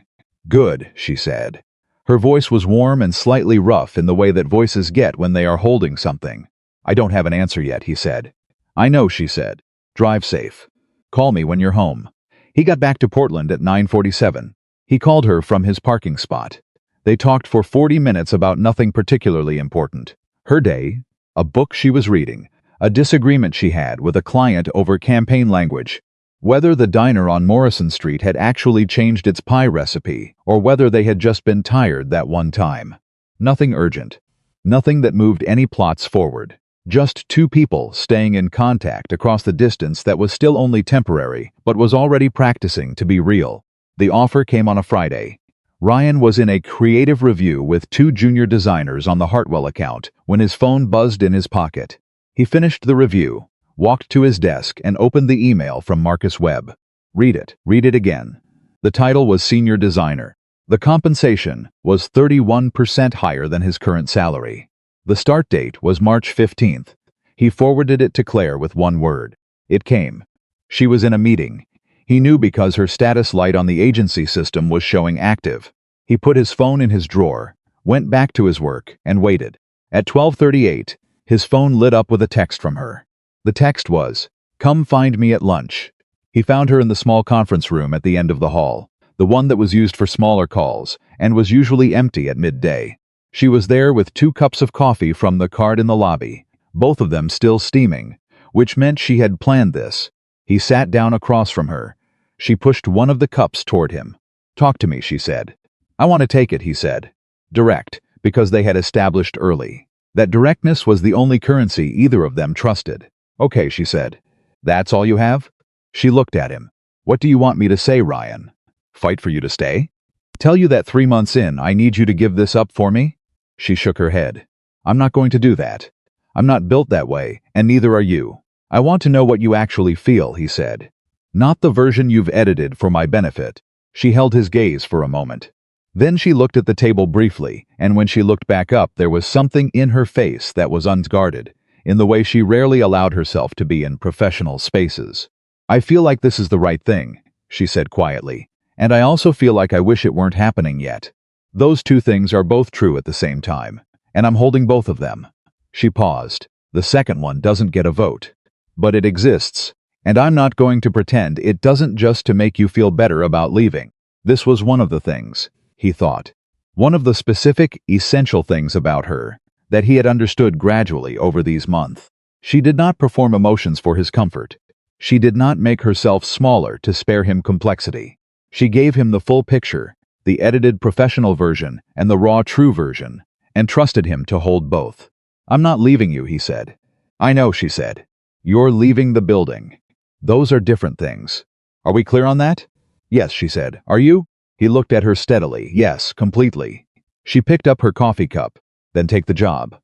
"Good," she said. Her voice was warm and slightly rough in the way that voices get when they are holding something. "I don't have an answer yet," he said. "I know," she said. "Drive safe. Call me when you're home." He got back to Portland at 9:47. He called her from his parking spot. They talked for 40 minutes about nothing particularly important. Her day, a book she was reading, a disagreement she had with a client over campaign language, whether the diner on Morrison Street had actually changed its pie recipe, or whether they had just been tired that one time. Nothing urgent. Nothing that moved any plots forward. Just 2 people staying in contact across the distance that was still only temporary, but was already practicing to be real. The offer came on a Friday. Ryan was in a creative review with 2 junior designers on the Hartwell account when his phone buzzed in his pocket. He finished the review, walked to his desk, and opened the email from Marcus Webb. Read it again. The title was Senior Designer. The compensation was 31% higher than his current salary. The start date was March 15th. He forwarded it to Claire with 1 word. It came. She was in a meeting. He knew because her status light on the agency system was showing active. He put his phone in his drawer, went back to his work, and waited. At 12:38, his phone lit up with a text from her. The text was, "Come find me at lunch." He found her in the small conference room at the end of the hall, the one that was used for smaller calls, and was usually empty at midday. She was there with 2 cups of coffee from the cart in the lobby, both of them still steaming, which meant she had planned this. He sat down across from her. She pushed one of the cups toward him. "Talk to me," she said. "I want to take it," he said. Direct, because they had established early that directness was the only currency either of them trusted. "Okay," she said. "That's all you have?" She looked at him. "What do you want me to say, Ryan? Fight for you to stay? Tell you that 3 months in I need you to give this up for me?" She shook her head. "I'm not going to do that. I'm not built that way, and neither are you. I want to know what you actually feel," he said. "Not the version you've edited for my benefit." She held his gaze for a moment. Then she looked at the table briefly, and when she looked back up there was something in her face that was unguarded, in the way she rarely allowed herself to be in professional spaces. "I feel like this is the right thing," she said quietly, "and I also feel like I wish it weren't happening yet. Those 2 things are both true at the same time, and I'm holding both of them." She paused. "The second one doesn't get a vote. But it exists, and I'm not going to pretend it doesn't just to make you feel better about leaving." This was one of the things, he thought. One of the specific, essential things about her that he had understood gradually over these months. She did not perform emotions for his comfort. She did not make herself smaller to spare him complexity. She gave him the full picture, the edited professional version and the raw true version, and trusted him to hold both. "I'm not leaving you," he said. "I know," she said. "You're leaving the building. Those are different things. Are we clear on that?" "Yes," she said. "Are you?" He looked at her steadily. "Yes, completely." She picked up her coffee cup. "Then take the job.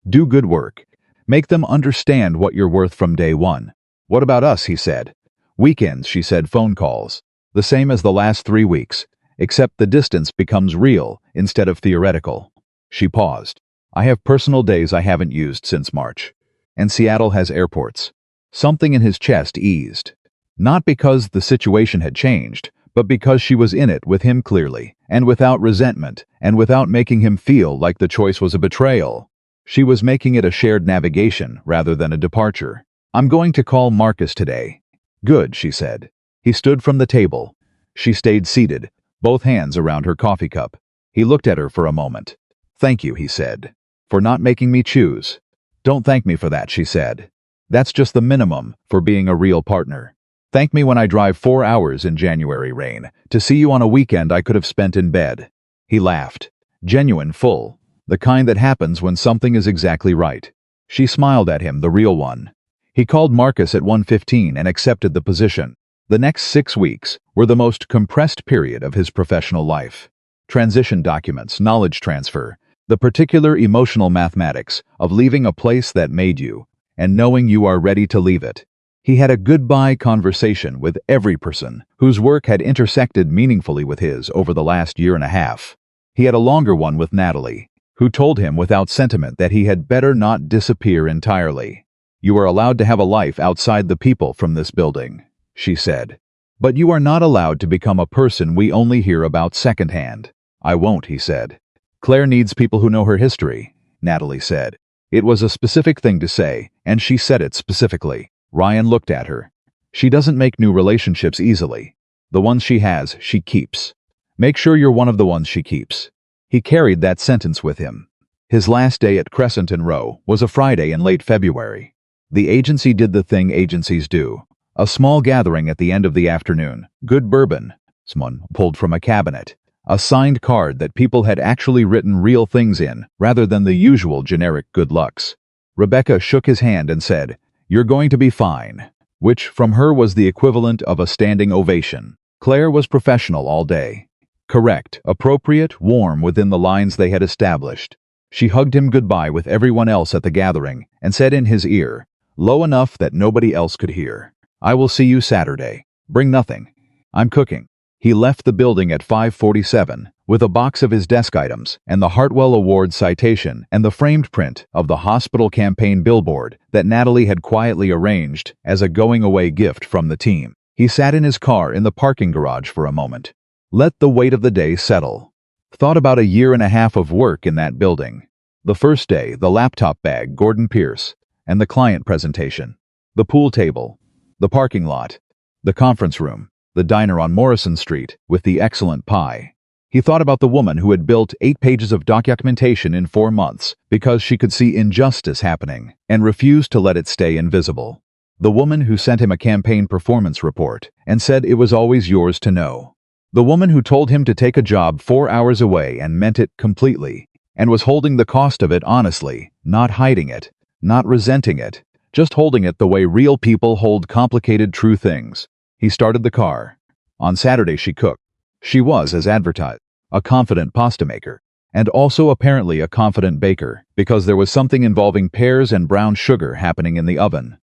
Do good work. Make them understand what you're worth from day one." "What about us?" he said. "Weekends," she said. "Phone calls. The same as the last 3 weeks, except the distance becomes real instead of theoretical." She paused. "I have personal days I haven't used since March. And Seattle has airports." Something in his chest eased. Not because the situation had changed, but because she was in it with him clearly, and without resentment, and without making him feel like the choice was a betrayal. She was making it a shared navigation rather than a departure. "I'm going to call Marcus today." "Good," she said. He stood from the table. She stayed seated, both hands around her coffee cup. He looked at her for a moment. "Thank you," he said. For not making me choose. Don't thank me for that, she said. That's just the minimum for being a real partner. Thank me when I drive 4 hours in January rain to see you on a weekend I could have spent in bed. He laughed. Genuine, full. The kind that happens when something is exactly right. She smiled at him, the real one. He called Marcus at 1:15 and accepted the position. The next 6 weeks were the most compressed period of his professional life. Transition documents, knowledge transfer, the particular emotional mathematics of leaving a place that made you and knowing you are ready to leave it. He had a goodbye conversation with every person whose work had intersected meaningfully with his over the last year and a half. He had a longer one with Natalie, who told him without sentiment that he had better not disappear entirely. You are allowed to have a life outside the people from this building, she said. But you are not allowed to become a person we only hear about secondhand. I won't, he said. Claire needs people who know her history, Natalie said. It was a specific thing to say, and she said it specifically. Ryan looked at her. She doesn't make new relationships easily. The ones she has, she keeps. Make sure you're one of the ones she keeps. He carried that sentence with him. His last day at Crescent and Row was a Friday in late February. The agency did the thing agencies do. A small gathering at the end of the afternoon. Good bourbon. Someone pulled from a cabinet. A signed card that people had actually written real things in, rather than the usual generic good lucks. Rebecca shook his hand and said, "You're going to be fine," which from her was the equivalent of a standing ovation. Claire was professional all day. Correct, appropriate, warm within the lines they had established. She hugged him goodbye with everyone else at the gathering and said in his ear, low enough that nobody else could hear, "I will see you Saturday. Bring nothing. I'm cooking." He left the building at 5:47 with a box of his desk items and the Hartwell Award citation and the framed print of the hospital campaign billboard that Natalie had quietly arranged as a going-away gift from the team. He sat in his car in the parking garage for a moment. Let the weight of the day settle. Thought about a year and a half of work in that building. The first day, the laptop bag, Gordon Pierce, and the client presentation. The pool table. The parking lot. The conference room. The diner on Morrison Street with the excellent pie. He thought about the woman who had built 8 pages of documentation in 4 months because she could see injustice happening and refused to let it stay invisible. The woman who sent him a campaign performance report and said it was always yours to know. The woman who told him to take a job 4 hours away and meant it completely and was holding the cost of it honestly, not hiding it, not resenting it, just holding it the way real people hold complicated true things. He started the car. On Saturday she cooked. She was, as advertised, a confident pasta maker, and also apparently a confident baker, because there was something involving pears and brown sugar happening in the oven.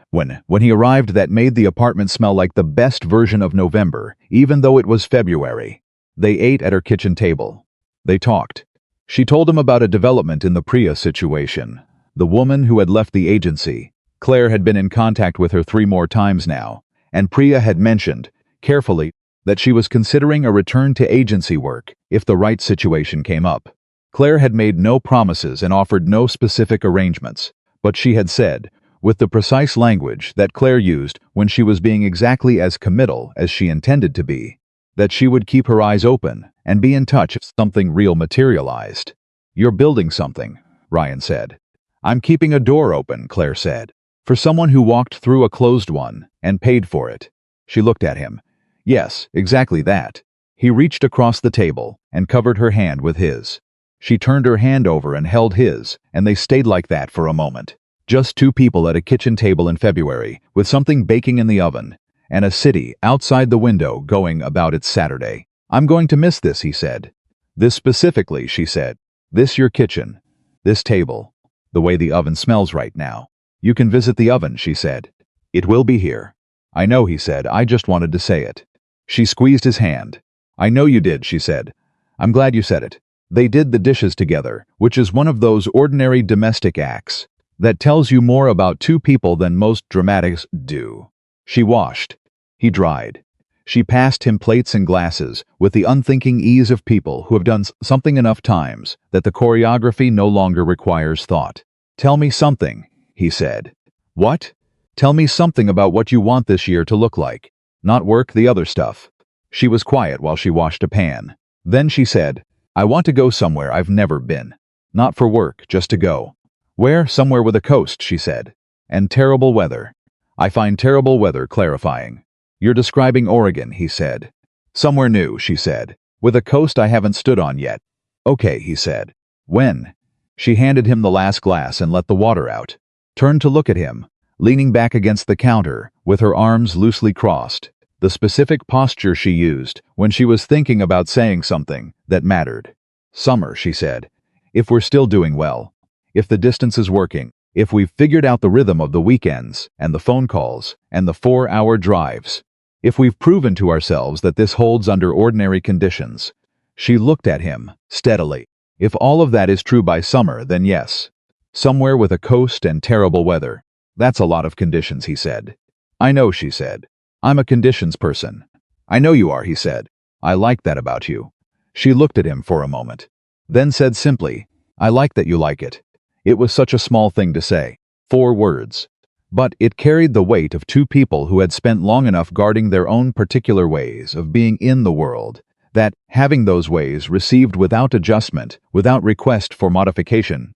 When he arrived, that made the apartment smell like the best version of November, even though it was February. They ate at her kitchen table. They talked. She told him about a development in the Priya situation. The woman who had left the agency. Claire had been in contact with her 3 more times now, and Priya had mentioned, carefully, that she was considering a return to agency work if the right situation came up. Claire had made no promises and offered no specific arrangements, but she had said, with the precise language that Claire used when she was being exactly as committal as she intended to be, that she would keep her eyes open and be in touch if something real materialized. "You're building something," Ryan said. "I'm keeping a door open," Claire said, "for someone who walked through a closed one and paid for it." She looked at him. Yes, exactly that. He reached across the table and covered her hand with his. She turned her hand over and held his, and they stayed like that for a moment. Just 2 people at a kitchen table in February, with something baking in the oven, and a city outside the window going about its Saturday. "I'm going to miss this," he said. "This specifically," she said. "This your kitchen. This table. The way the oven smells right now. You can visit the oven," she said. "It will be here." "I know," he said. "I just wanted to say it." She squeezed his hand. "I know you did," she said. "I'm glad you said it." They did the dishes together, which is one of those ordinary domestic acts that tells you more about 2 people than most dramatics do. She washed. He dried. She passed him plates and glasses with the unthinking ease of people who have done something enough times that the choreography no longer requires thought. "Tell me something," he said. "What?" "Tell me something about what you want this year to look like. Not work, the other stuff." She was quiet while she washed a pan. Then she said, "I want to go somewhere I've never been." Not for work, just to go. Where? Somewhere with a coast, she said. And terrible weather. I find terrible weather clarifying. You're describing Oregon, he said. Somewhere new, she said. With a coast I haven't stood on yet. Okay, he said. When? She handed him the last glass and let the water out. Turned to look at him, leaning back against the counter, with her arms loosely crossed. The specific posture she used when she was thinking about saying something that mattered. Summer, she said. If we're still doing well. If the distance is working. If we've figured out the rhythm of the weekends, and the phone calls, and the 4-hour drives. If we've proven to ourselves that this holds under ordinary conditions. She looked at him, steadily. If all of that is true by summer, then yes. Somewhere with a coast and terrible weather. That's a lot of conditions, he said. I know, she said. I'm a conditions person. I know you are, he said. I like that about you. She looked at him for a moment. Then said simply, I like that you like it. It was such a small thing to say. 4 words. But it carried the weight of 2 people who had spent long enough guarding their own particular ways of being in the world, that, having those ways received without adjustment, without request for modification,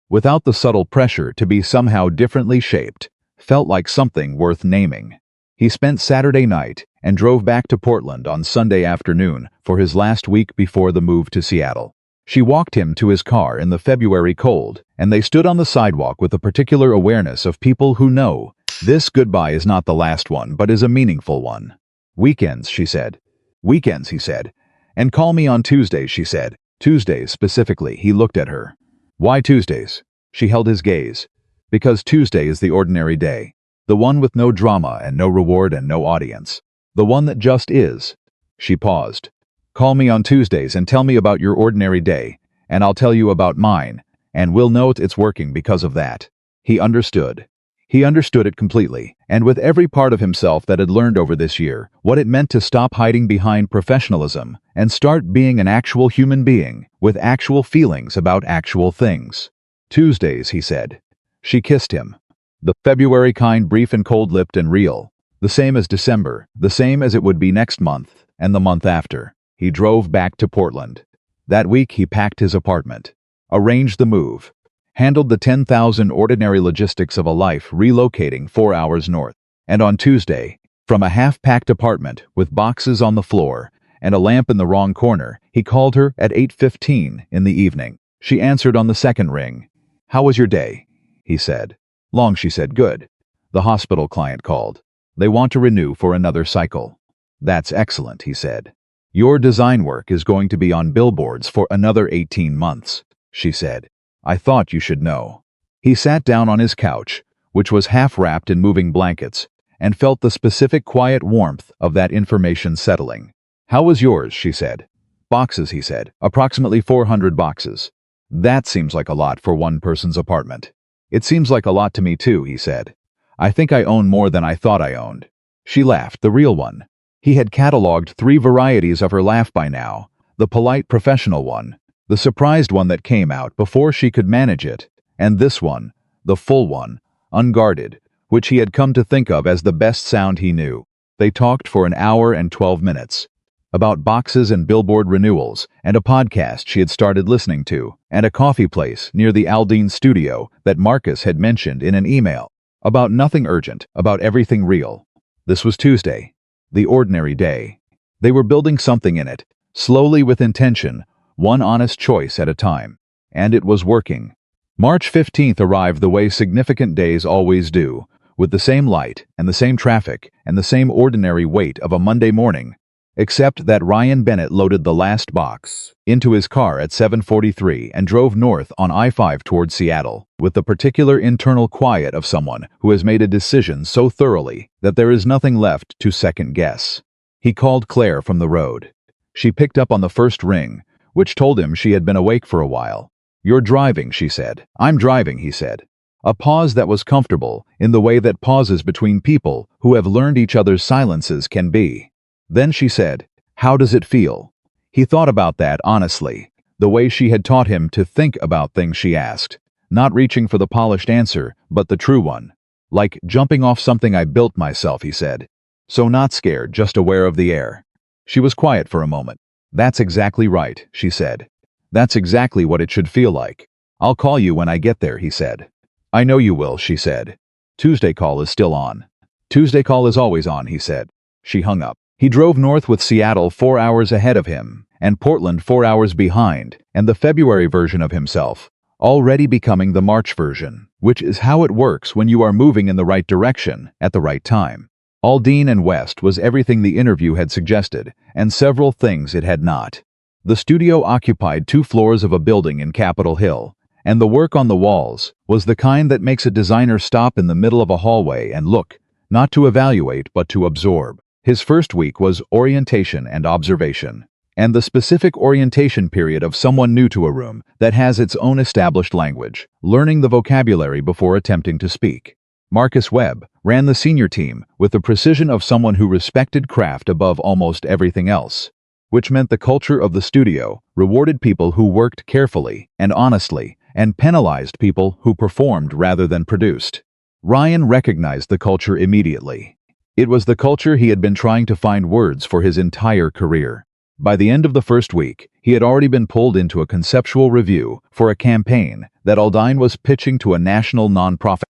without the subtle pressure to be somehow differently shaped, felt like something worth naming. He spent Saturday night and drove back to Portland on Sunday afternoon for his last week before the move to Seattle. She walked him to his car in the February cold, and they stood on the sidewalk with a particular awareness of people who know this goodbye is not the last one but is a meaningful one. Weekends, she said. Weekends, he said. And call me on Tuesdays, she said. Tuesdays, specifically, he looked at her. Why Tuesdays? She held his gaze. Because Tuesday is the ordinary day. The one with no drama and no reward and no audience. The one that just is. She paused. Call me on Tuesdays and tell me about your ordinary day, and I'll tell you about mine, and we'll know it's working because of that. He understood. He understood it completely, and with every part of himself that had learned over this year, what it meant to stop hiding behind professionalism and start being an actual human being, with actual feelings about actual things. Tuesdays, he said. She kissed him. The February kind, brief and cold-lipped and real. The same as December, the same as it would be next month, and the month after. He drove back to Portland. That week he packed his apartment, arranged the move, handled the 10,000 ordinary logistics of a life relocating 4 hours north. And on Tuesday, from a half-packed apartment with boxes on the floor and a lamp in the wrong corner, he called her at 8:15 in the evening. She answered on the second ring. How was your day? He said. Long, she said. Good. The hospital client called. They want to renew for another cycle. That's excellent, he said. Your design work is going to be on billboards for another 18 months, she said. I thought you should know. He sat down on his couch, which was half wrapped in moving blankets, and felt the specific quiet warmth of that information settling. How was yours? She said. Boxes, he said. Approximately 400 boxes. That seems like a lot for one person's apartment. It seems like a lot to me too, he said. I think I own more than I thought I owned. She laughed, the real one. He had catalogued 3 varieties of her laugh by now, the polite professional one, the surprised one that came out before she could manage it, and this one, the full one, unguarded, which he had come to think of as the best sound he knew. They talked for an hour and 12 minutes. About boxes and billboard renewals, and a podcast she had started listening to, and a coffee place near the Aldine studio that Marcus had mentioned in an email. About nothing urgent, about everything real. This was Tuesday. The ordinary day. They were building something in it, slowly with intention, one honest choice at a time. And it was working. March 15th arrived the way significant days always do, with the same light and the same traffic and the same ordinary weight of a Monday morning, except that Ryan Bennett loaded the last box into his car at 7:43 and drove north on I-5 toward Seattle, with the particular internal quiet of someone who has made a decision so thoroughly that there is nothing left to second guess. He called Claire from the road. She picked up on the first ring, which told him she had been awake for a while. You're driving, she said. I'm driving, he said. A pause that was comfortable in the way that pauses between people who have learned each other's silences can be. Then she said, how does it feel? He thought about that honestly, the way she had taught him to think about things she asked, not reaching for the polished answer, but the true one. Like jumping off something I built myself, he said. So not scared, just aware of the air. She was quiet for a moment. That's exactly right, she said. That's exactly what it should feel like. I'll call you when I get there, he said. I know you will, she said. Tuesday call is still on. Tuesday call is always on, he said. She hung up. He drove north with Seattle 4 hours ahead of him, and Portland 4 hours behind, and the February version of himself, already becoming the March version, which is how it works when you are moving in the right direction at the right time. Aldine and West was everything the interview had suggested, and several things it had not. The studio occupied 2 floors of a building in Capitol Hill, and the work on the walls was the kind that makes a designer stop in the middle of a hallway and look, not to evaluate but to absorb. His first week was orientation and observation, and the specific orientation period of someone new to a room that has its own established language, learning the vocabulary before attempting to speak. Marcus Webb ran the senior team with the precision of someone who respected craft above almost everything else, which meant the culture of the studio rewarded people who worked carefully and honestly and penalized people who performed rather than produced. Ryan recognized the culture immediately. It was the culture he had been trying to find words for his entire career. By the end of the first week, he had already been pulled into a conceptual review for a campaign that Aldine was pitching to a national nonprofit.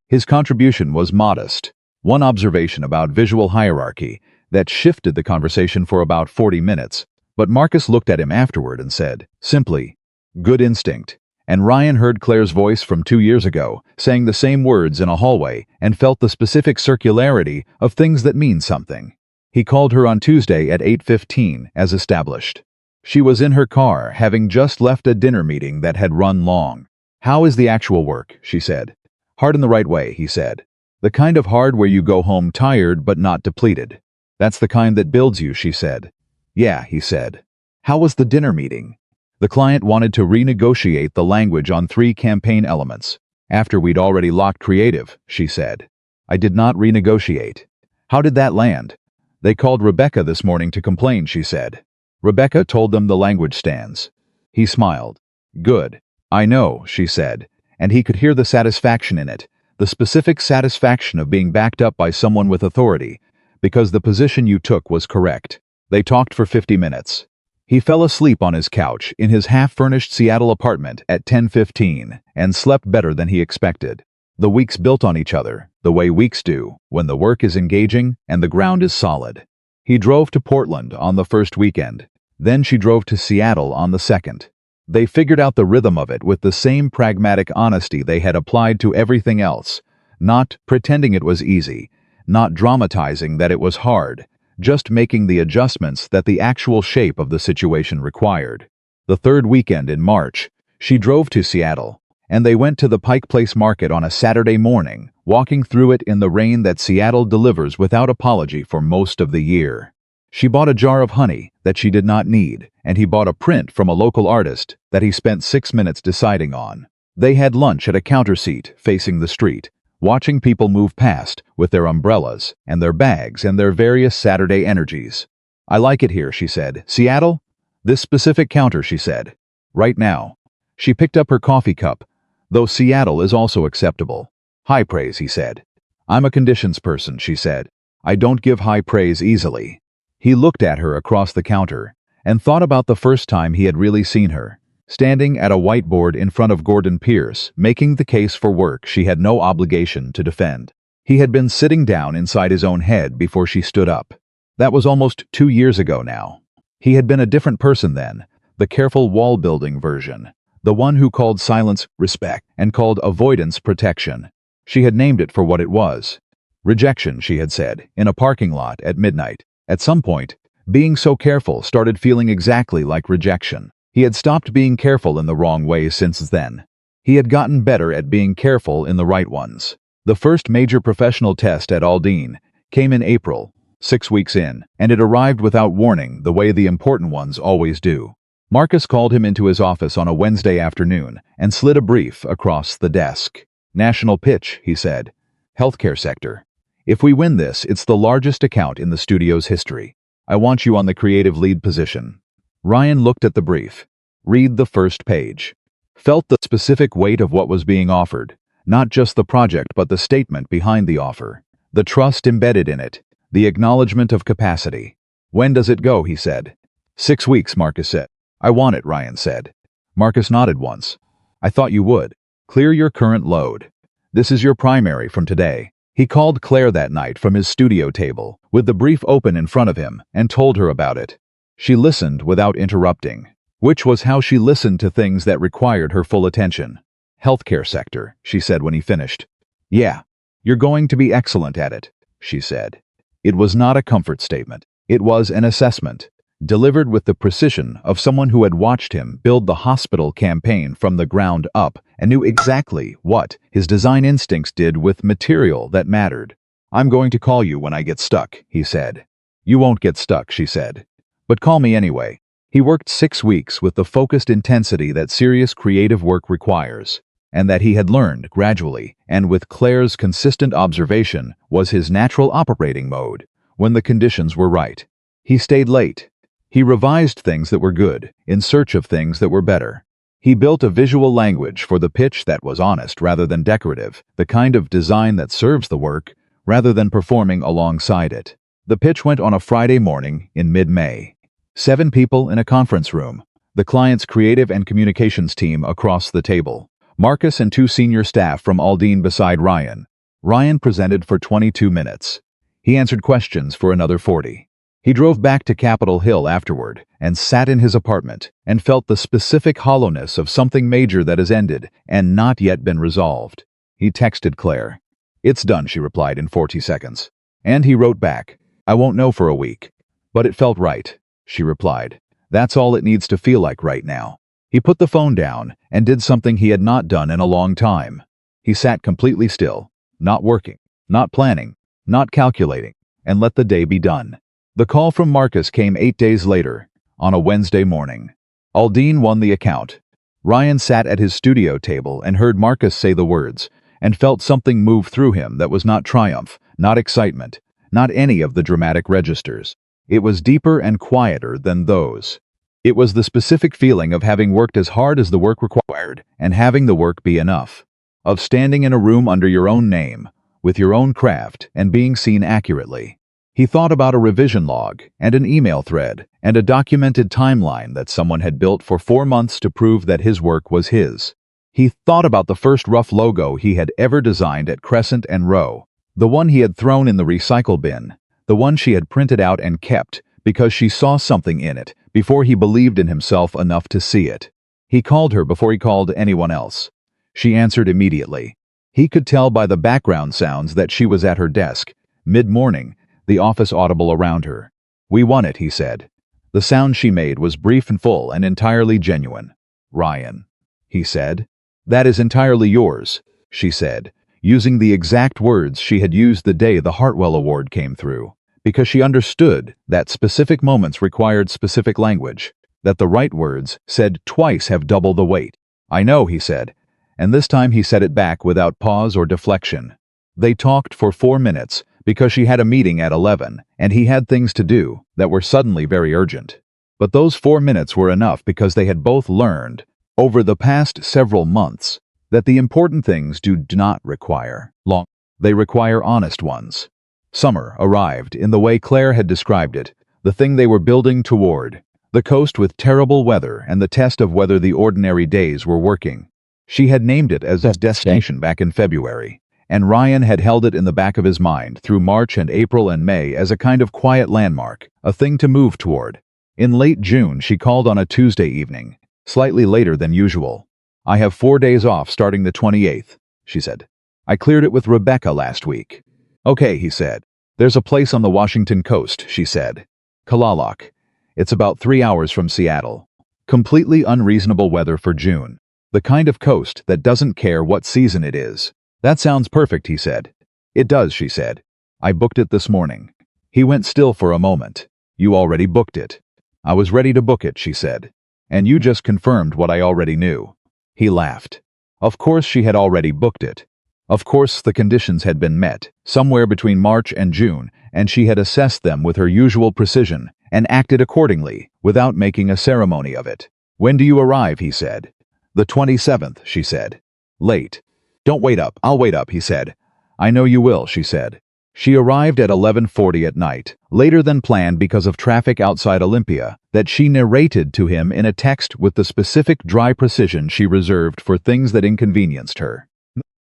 His contribution was modest. One observation about visual hierarchy that shifted the conversation for about 40 minutes, but Marcus looked at him afterward and said, simply, "Good instinct." And Ryan heard Claire's voice from 2 years ago, saying the same words in a hallway, and felt the specific circularity of things that mean something. He called her on Tuesday at 8:15, as established. She was in her car, having just left a dinner meeting that had run long. "How is the actual work?" she said. "Hard in the right way," he said. "The kind of hard where you go home tired but not depleted. That's the kind that builds you," she said. "Yeah," he said. "How was the dinner meeting?" The client wanted to renegotiate the language on 3 campaign elements. "After we'd already locked creative," she said. "I did not renegotiate." "How did that land?" "They called Rebecca this morning to complain," she said. "Rebecca told them the language stands." He smiled. "Good. I know," she said, and he could hear the satisfaction in it, the specific satisfaction of being backed up by someone with authority, because the position you took was correct. They talked for 50 minutes. He fell asleep on his couch in his half-furnished Seattle apartment at 10:15 and slept better than he expected. The weeks built on each other, the way weeks do, when the work is engaging and the ground is solid. He drove to Portland on the first weekend. Then she drove to Seattle on the second. They figured out the rhythm of it with the same pragmatic honesty they had applied to everything else, not pretending it was easy, not dramatizing that it was hard, just making the adjustments that the actual shape of the situation required. The third weekend in March, she drove to Seattle, and they went to the Pike Place Market on a Saturday morning, walking through it in the rain that Seattle delivers without apology for most of the year. She bought a jar of honey that she did not need, and he bought a print from a local artist that he spent 6 minutes deciding on. They had lunch at a counter seat facing the street, watching people move past with their umbrellas and their bags and their various Saturday energies. "I like it here," she said. "Seattle?" "This specific counter," she said. "Right now." She picked up her coffee cup, though Seattle is also acceptable. "High praise," he said. "I'm a conditions person," she said. "I don't give high praise easily." He looked at her across the counter and thought about the first time he had really seen her, standing at a whiteboard in front of Gordon Pierce, making the case for work she had no obligation to defend. He had been sitting down inside his own head before she stood up. That was almost 2 years ago now. He had been a different person then, the careful wall-building version, the one who called silence respect and called avoidance protection. She had named it for what it was. Rejection, she had said, in a parking lot at midnight. At some point, being so careful started feeling exactly like rejection. He had stopped being careful in the wrong ways since then. He had gotten better at being careful in the right ones. The first major professional test at Aldine came in April, 6 weeks in, and it arrived without warning the way the important ones always do. Marcus called him into his office on a Wednesday afternoon and slid a brief across the desk. "National pitch," he said. "Healthcare sector. If we win this, it's the largest account in the studio's history. I want you on the creative lead position." Ryan looked at the brief. Read the first page. Felt the specific weight of what was being offered, not just the project but the statement behind the offer, the trust embedded in it, the acknowledgement of capacity. "When does it go?" he said. 6 weeks, Marcus said. "I want it," Ryan said. Marcus nodded once. I thought you would. Clear your current load. This is your primary from today. He called Claire that night from his studio table, with the brief open in front of him, and told her about it. She listened without interrupting, which was how she listened to things that required her full attention. Healthcare sector, she said when he finished. Yeah, you're going to be excellent at it, she said. It was not a comfort statement. It was an assessment, delivered with the precision of someone who had watched him build the hospital campaign from the ground up and knew exactly what his design instincts did with material that mattered. I'm going to call you when I get stuck, he said. You won't get stuck, she said. But call me anyway. He worked 6 weeks with the focused intensity that serious creative work requires, and that he had learned gradually, and with Claire's consistent observation, was his natural operating mode when the conditions were right. He stayed late. He revised things that were good, in search of things that were better. He built a visual language for the pitch that was honest rather than decorative, the kind of design that serves the work rather than performing alongside it. The pitch went on a Friday morning in mid-May. 7 people in a conference room, the client's creative and communications team across the table. Marcus and 2 senior staff from Aldine beside Ryan. Ryan presented for 22 minutes. He answered questions for another 40. He drove back to Capitol Hill afterward and sat in his apartment and felt the specific hollowness of something major that has ended and not yet been resolved. He texted Claire. It's done, she replied in 40 seconds. And he wrote back, I won't know for a week. But it felt right, she replied. That's all it needs to feel like right now. He put the phone down and did something he had not done in a long time. He sat completely still, not working, not planning, not calculating, and let the day be done. The call from Marcus came 8 days later, on a Wednesday morning. Aldine won the account. Ryan sat at his studio table and heard Marcus say the words, and felt something move through him that was not triumph, not excitement, not any of the dramatic registers. It was deeper and quieter than those. It was the specific feeling of having worked as hard as the work required and having the work be enough. Of standing in a room under your own name, with your own craft, and being seen accurately. He thought about a revision log, and an email thread, and a documented timeline that someone had built for 4 months to prove that his work was his. He thought about the first rough logo he had ever designed at Crescent and Row, the one he had thrown in the recycle bin, the one she had printed out and kept because she saw something in it before he believed in himself enough to see it. He called her before he called anyone else. She answered immediately. He could tell by the background sounds that she was at her desk, mid-morning, the office audible around her. We won it, he said. The sound she made was brief and full and entirely genuine. Ryan, he said. That is entirely yours, she said, using the exact words she had used the day the Hartwell Award came through, because she understood that specific moments required specific language, that the right words, said twice, have double the weight. I know, he said, and this time he said it back without pause or deflection. They talked for 4 minutes, because she had a meeting at 11, and he had things to do that were suddenly very urgent. But those 4 minutes were enough because they had both learned, over the past several months, that the important things do not require long. They require honest ones. Summer arrived in the way Claire had described it, the thing they were building toward, the coast with terrible weather and the test of whether the ordinary days were working. She had named it as a destination back in February. And Ryan had held it in the back of his mind through March and April and May as a kind of quiet landmark, a thing to move toward. In late June, she called on a Tuesday evening, slightly later than usual. I have 4 days off starting the 28th, she said. I cleared it with Rebecca last week. Okay, he said. There's a place on the Washington coast, she said. Kalaloch. It's about 3 hours from Seattle. Completely unreasonable weather for June. The kind of coast that doesn't care what season it is. That sounds perfect, he said. It does, she said. I booked it this morning. He went still for a moment. You already booked it. I was ready to book it, she said. And you just confirmed what I already knew. He laughed. Of course she had already booked it. Of course the conditions had been met, somewhere between March and June, and she had assessed them with her usual precision, and acted accordingly, without making a ceremony of it. When do you arrive, he said. The 27th, she said. Late. Don't wait up, I'll wait up, he said. I know you will, she said. She arrived at 11:40 at night, later than planned because of traffic outside Olympia, that she narrated to him in a text with the specific dry precision she reserved for things that inconvenienced her.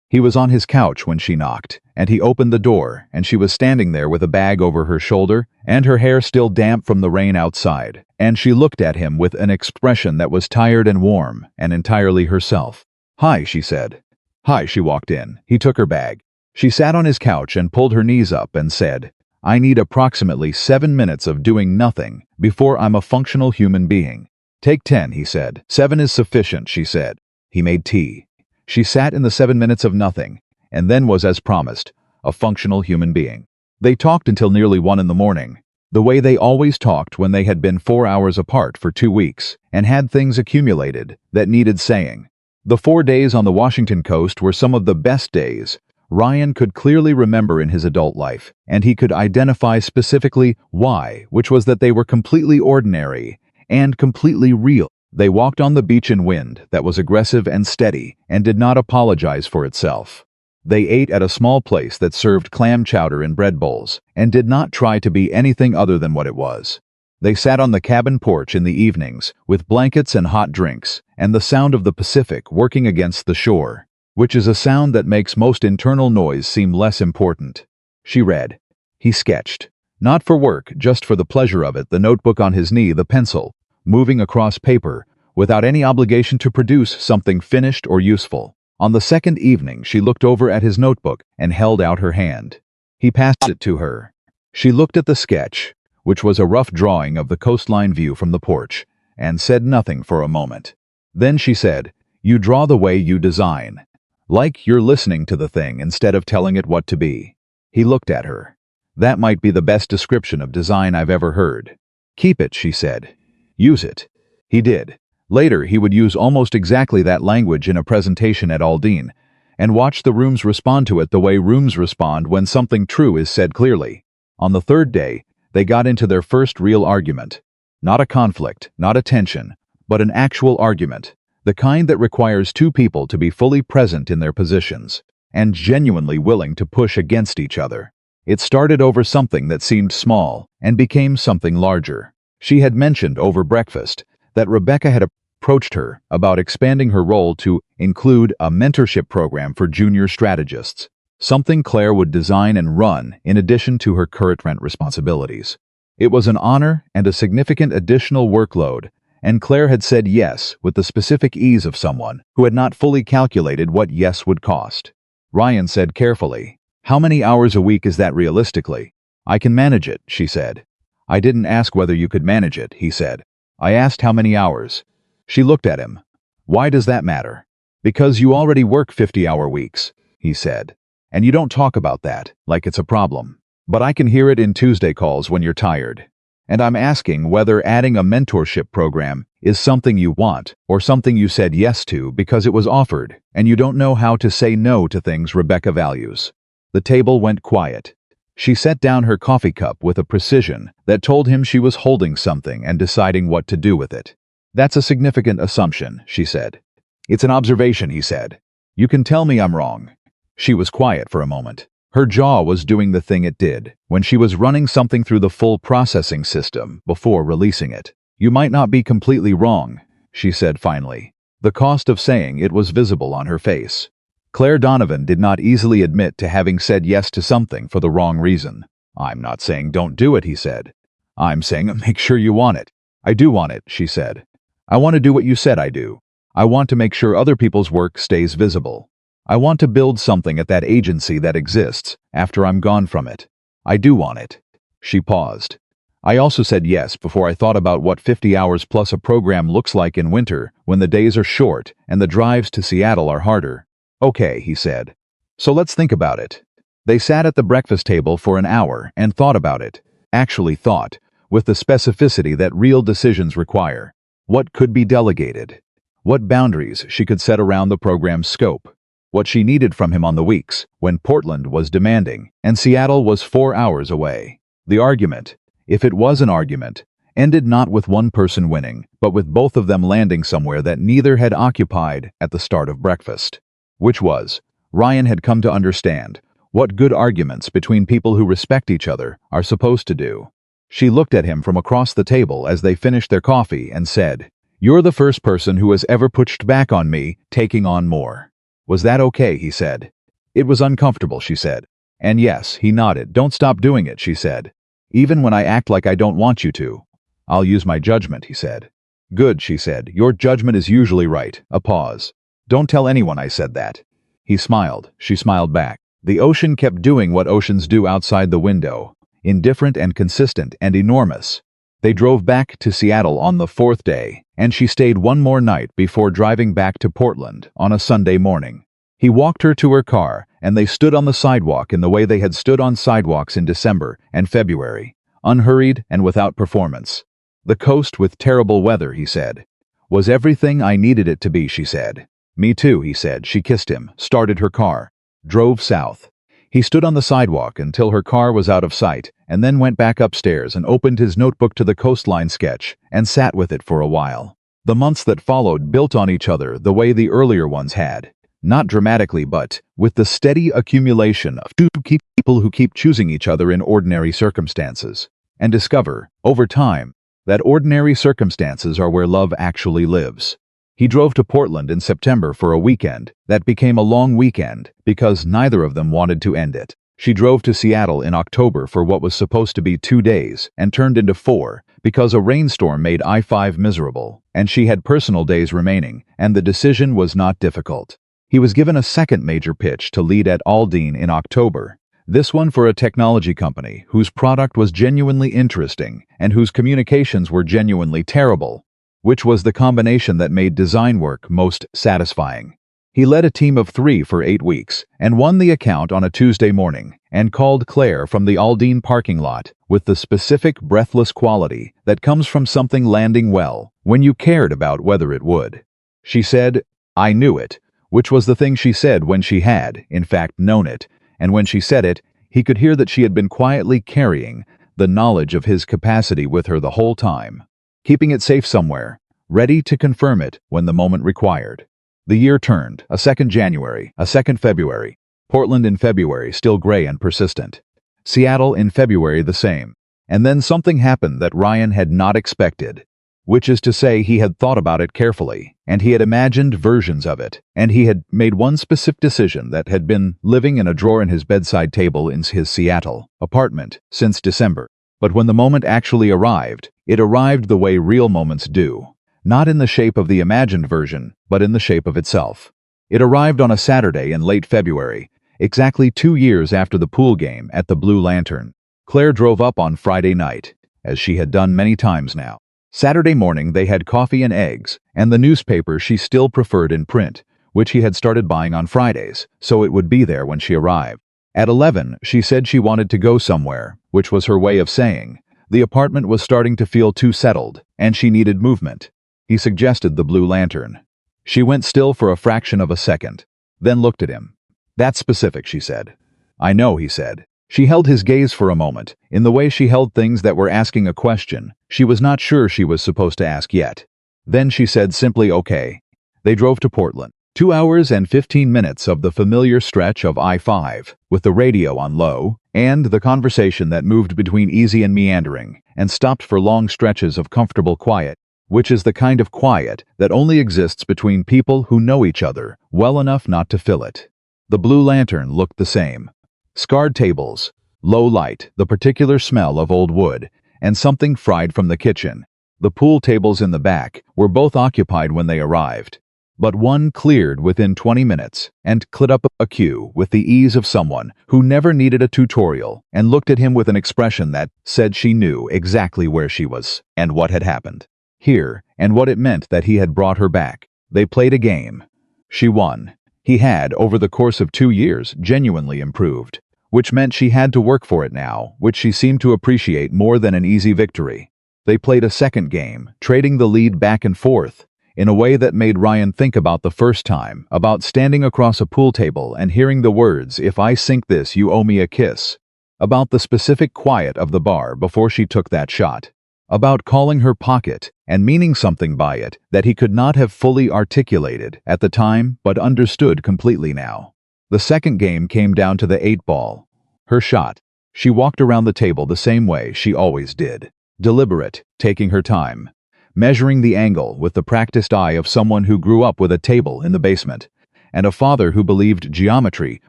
He was on his couch when she knocked, and he opened the door, and she was standing there with a bag over her shoulder, and her hair still damp from the rain outside, and she looked at him with an expression that was tired and warm, and entirely herself. "Hi," she said. "Hi," she walked in. He took her bag. She sat on his couch and pulled her knees up and said, "I need approximately 7 minutes of doing nothing before I'm a functional human being." "Take 10, he said. 7 is sufficient, she said. He made tea. She sat in the 7 minutes of nothing, and then was, as promised, a functional human being. They talked until nearly 1 in the morning, the way they always talked when they had been 4 hours apart for 2 weeks, and had things accumulated that needed saying. The 4 days on the Washington coast were some of the best days Ryan could clearly remember in his adult life, and he could identify specifically why, which was that they were completely ordinary and completely real. They walked on the beach in wind that was aggressive and steady and did not apologize for itself. They ate at a small place that served clam chowder in bread bowls and did not try to be anything other than what it was. They sat on the cabin porch in the evenings with blankets and hot drinks and the sound of the Pacific working against the shore, which is a sound that makes most internal noise seem less important. She read. He sketched. Not for work, just for the pleasure of it, the notebook on his knee, the pencil, moving across paper, without any obligation to produce something finished or useful. On the second evening, she looked over at his notebook and held out her hand. He passed it to her. She looked at the sketch, which was a rough drawing of the coastline view from the porch, and said nothing for a moment. Then she said, "You draw the way you design. Like you're listening to the thing instead of telling it what to be." He looked at her. "That might be the best description of design I've ever heard." "Keep it," she said. "Use it." He did. Later, he would use almost exactly that language in a presentation at Aldine, and watch the rooms respond to it the way rooms respond when something true is said clearly. On the third day, they got into their first real argument. Not a conflict, not a tension, but an actual argument, the kind that requires two people to be fully present in their positions, and genuinely willing to push against each other. It started over something that seemed small, and became something larger. She had mentioned over breakfast that Rebecca had approached her about expanding her role to include a mentorship program for junior strategists, something Claire would design and run in addition to her current responsibilities. It was an honor and a significant additional workload, and Claire had said yes with the specific ease of someone who had not fully calculated what yes would cost. Ryan said carefully, "How many hours a week is that realistically?" "I can manage it," she said. "I didn't ask whether you could manage it," he said. "I asked how many hours." She looked at him. "Why does that matter?" "Because you already work 50-hour weeks," he said. "And you don't talk about that, like it's a problem. But I can hear it in Tuesday calls when you're tired. And I'm asking whether adding a mentorship program is something you want, or something you said yes to because it was offered, and you don't know how to say no to things Rebecca values." The table went quiet. She set down her coffee cup with a precision that told him she was holding something and deciding what to do with it. "That's a significant assumption," she said. "It's an observation," he said. "You can tell me I'm wrong." She was quiet for a moment. Her jaw was doing the thing it did when she was running something through the full processing system before releasing it. "You might not be completely wrong," she said finally. The cost of saying it was visible on her face. Claire Donovan did not easily admit to having said yes to something for the wrong reason. "I'm not saying don't do it," he said. "I'm saying make sure you want it." "I do want it," she said. "I want to do what you said I do. I want to make sure other people's work stays visible. I want to build something at that agency that exists after I'm gone from it. I do want it." She paused. "I also said yes before I thought about what 50 hours plus a program looks like in winter when the days are short and the drives to Seattle are harder." "Okay," he said. "So let's think about it." They sat at the breakfast table for an hour and thought about it. Actually thought, with the specificity that real decisions require. What could be delegated? What boundaries she could set around the program's scope? What she needed from him on the weeks when Portland was demanding and Seattle was 4 hours away. The argument, if it was an argument, ended not with one person winning, but with both of them landing somewhere that neither had occupied at the start of breakfast. Which was, Ryan had come to understand, What good arguments between people who respect each other are supposed to do. She looked at him from across the table as they finished their coffee and said, "You're the first person who has ever pushed back on me, taking on more." "Was that okay?" he said. "It was uncomfortable," she said. "And yes," he nodded. "Don't stop doing it," she said. "Even when I act like I don't want you to." "I'll use my judgment," he said. "Good," she said. "Your judgment is usually right." A pause. "Don't tell anyone I said that." He smiled. She smiled back. The ocean kept doing what oceans do outside the window, indifferent and consistent and enormous. They drove back to Seattle on the fourth day, and she stayed one more night before driving back to Portland on a Sunday morning. He walked her to her car, and they stood on the sidewalk in the way they had stood on sidewalks in December and February, unhurried and without performance. "The coast with terrible weather," he said. "Was everything I needed it to be," she said. "Me too," he said. She kissed him, started her car, drove south. He stood on the sidewalk until her car was out of sight, and then went back upstairs and opened his notebook to the coastline sketch and sat with it for a while. The months that followed built on each other the way the earlier ones had. Not dramatically, but with the steady accumulation of two people who keep choosing each other in ordinary circumstances, and discover, over time, that ordinary circumstances are where love actually lives. He drove to Portland in September for a weekend that became a long weekend because neither of them wanted to end it. She drove to Seattle in October for what was supposed to be 2 days and turned into 4 because a rainstorm made I-5 miserable, and she had personal days remaining, and the decision was not difficult. He was given a second major pitch to lead at Aldine in October, this one for a technology company whose product was genuinely interesting and whose communications were genuinely terrible, which was the combination that made design work most satisfying. He led a team of 3 for 8 weeks and won the account on a Tuesday morning and called Claire from the Aldine parking lot with the specific breathless quality that comes from something landing well when you cared about whether it would. She said, "I knew it," which was the thing she said when she had, in fact, known it, and when she said it, he could hear that she had been quietly carrying the knowledge of his capacity with her the whole time, keeping it safe somewhere, ready to confirm it when the moment required. The year turned, a second January, a second February, Portland in February still gray and persistent, Seattle in February the same, and then something happened that Ryan had not expected, which is to say he had thought about it carefully, and he had imagined versions of it, and he had made one specific decision that had been living in a drawer in his bedside table in his Seattle apartment since December. But when the moment actually arrived, it arrived the way real moments do, not in the shape of the imagined version, but in the shape of itself. It arrived on a Saturday in late February, exactly 2 years after the pool game at the Blue Lantern. Claire drove up on Friday night, as she had done many times now. Saturday morning they had coffee and eggs, and the newspaper she still preferred in print, which he had started buying on Fridays, so it would be there when she arrived. At 11, she said she wanted to go somewhere, which was her way of saying the apartment was starting to feel too settled, and she needed movement. He suggested the Blue Lantern. She went still for a fraction of a second, then looked at him. "That's specific," she said. "I know," he said. She held his gaze for a moment, in the way she held things that were asking a question she was not sure she was supposed to ask yet. Then she said simply, "Okay." They drove to Portland. 2 hours and 15 minutes of the familiar stretch of I-5, with the radio on low, and the conversation that moved between easy and meandering, and stopped for long stretches of comfortable quiet, which is the kind of quiet that only exists between people who know each other well enough not to fill it. The Blue Lantern looked the same. Scarred tables, low light, the particular smell of old wood, and something fried from the kitchen. The pool tables in the back were both occupied when they arrived, but one cleared within 20 minutes and clit up a queue with the ease of someone who never needed a tutorial and looked at him with an expression that said she knew exactly where she was and what had happened here and what it meant that he had brought her back. They played a game. She won. He had, over the course of 2 years, genuinely improved, which meant she had to work for it now, which she seemed to appreciate more than an easy victory. They played a second game, trading the lead back and forth, in a way that made Ryan think about the first time, about standing across a pool table and hearing the words, "If I sink this, you owe me a kiss," about the specific quiet of the bar before she took that shot, about calling her pocket and meaning something by it that he could not have fully articulated at the time but understood completely now. The second game came down to the 8-ball. Her shot. She walked around the table the same way she always did. Deliberate, taking her time. Measuring the angle with the practiced eye of someone who grew up with a table in the basement, and a father who believed geometry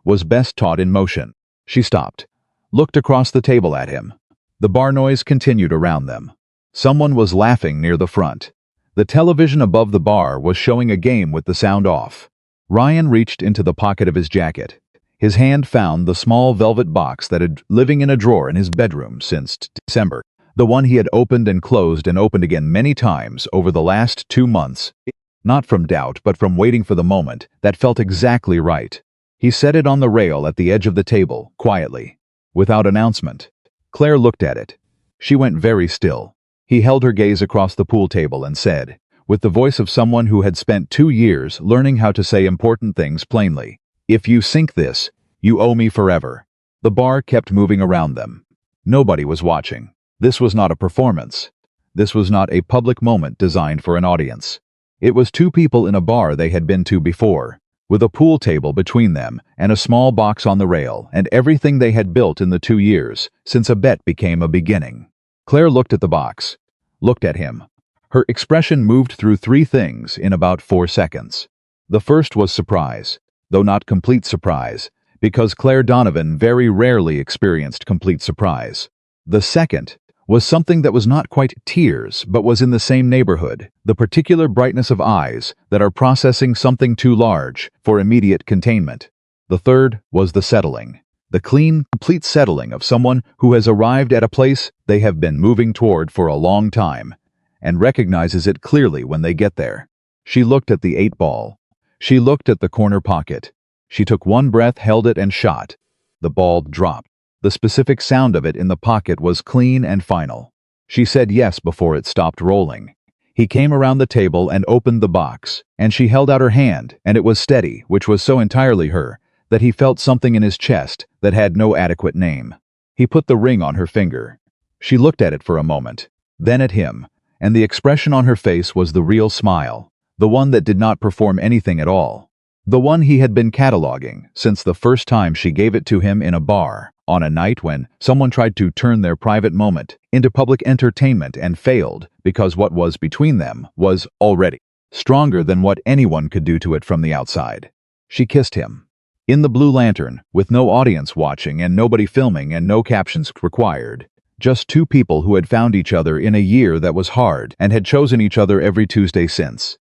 was best taught in motion. She stopped, looked across the table at him. The bar noise continued around them. Someone was laughing near the front. The television above the bar was showing a game with the sound off. Ryan reached into the pocket of his jacket. His hand found the small velvet box that had been living in a drawer in his bedroom since December. The one he had opened and opened again many times over the last 2 months. Not from doubt, but from waiting for the moment that felt exactly right. He set it on the rail at the edge of the table, quietly, without announcement. Claire looked at it. She went very still. He held her gaze across the pool table and said, with the voice of someone who had spent 2 years learning how to say important things plainly, "If you sink this, you owe me forever." The bar kept moving around them. Nobody was watching. This was not a performance. This was not a public moment designed for an audience. It was 2 people in a bar they had been to before, with a pool table between them and a small box on the rail and everything they had built in the 2 years since a bet became a beginning. Claire looked at the box, looked at him. Her expression moved through 3 things in about 4 seconds. The first was surprise, though not complete surprise, because Claire Donovan very rarely experienced complete surprise. The second was something that was not quite tears, but was in the same neighborhood, the particular brightness of eyes that are processing something too large for immediate containment. The third was the settling, the clean, complete settling of someone who has arrived at a place they have been moving toward for a long time, and recognizes it clearly when they get there. She looked at the 8-ball. She looked at the corner pocket. She took one breath, held it, and shot. The ball dropped. The specific sound of it in the pocket was clean and final. She said yes before it stopped rolling. He came around the table and opened the box, and she held out her hand, and it was steady, which was so entirely her, that he felt something in his chest that had no adequate name. He put the ring on her finger. She looked at it for a moment, then at him, and the expression on her face was the real smile, the one that did not perform anything at all. The one he had been cataloging since the first time she gave it to him in a bar, on a night when someone tried to turn their private moment into public entertainment and failed because what was between them was already stronger than what anyone could do to it from the outside. She kissed him. In the Blue Lantern, with no audience watching and nobody filming and no captions required. Just 2 people who had found each other in a year that was hard and had chosen each other every Tuesday since.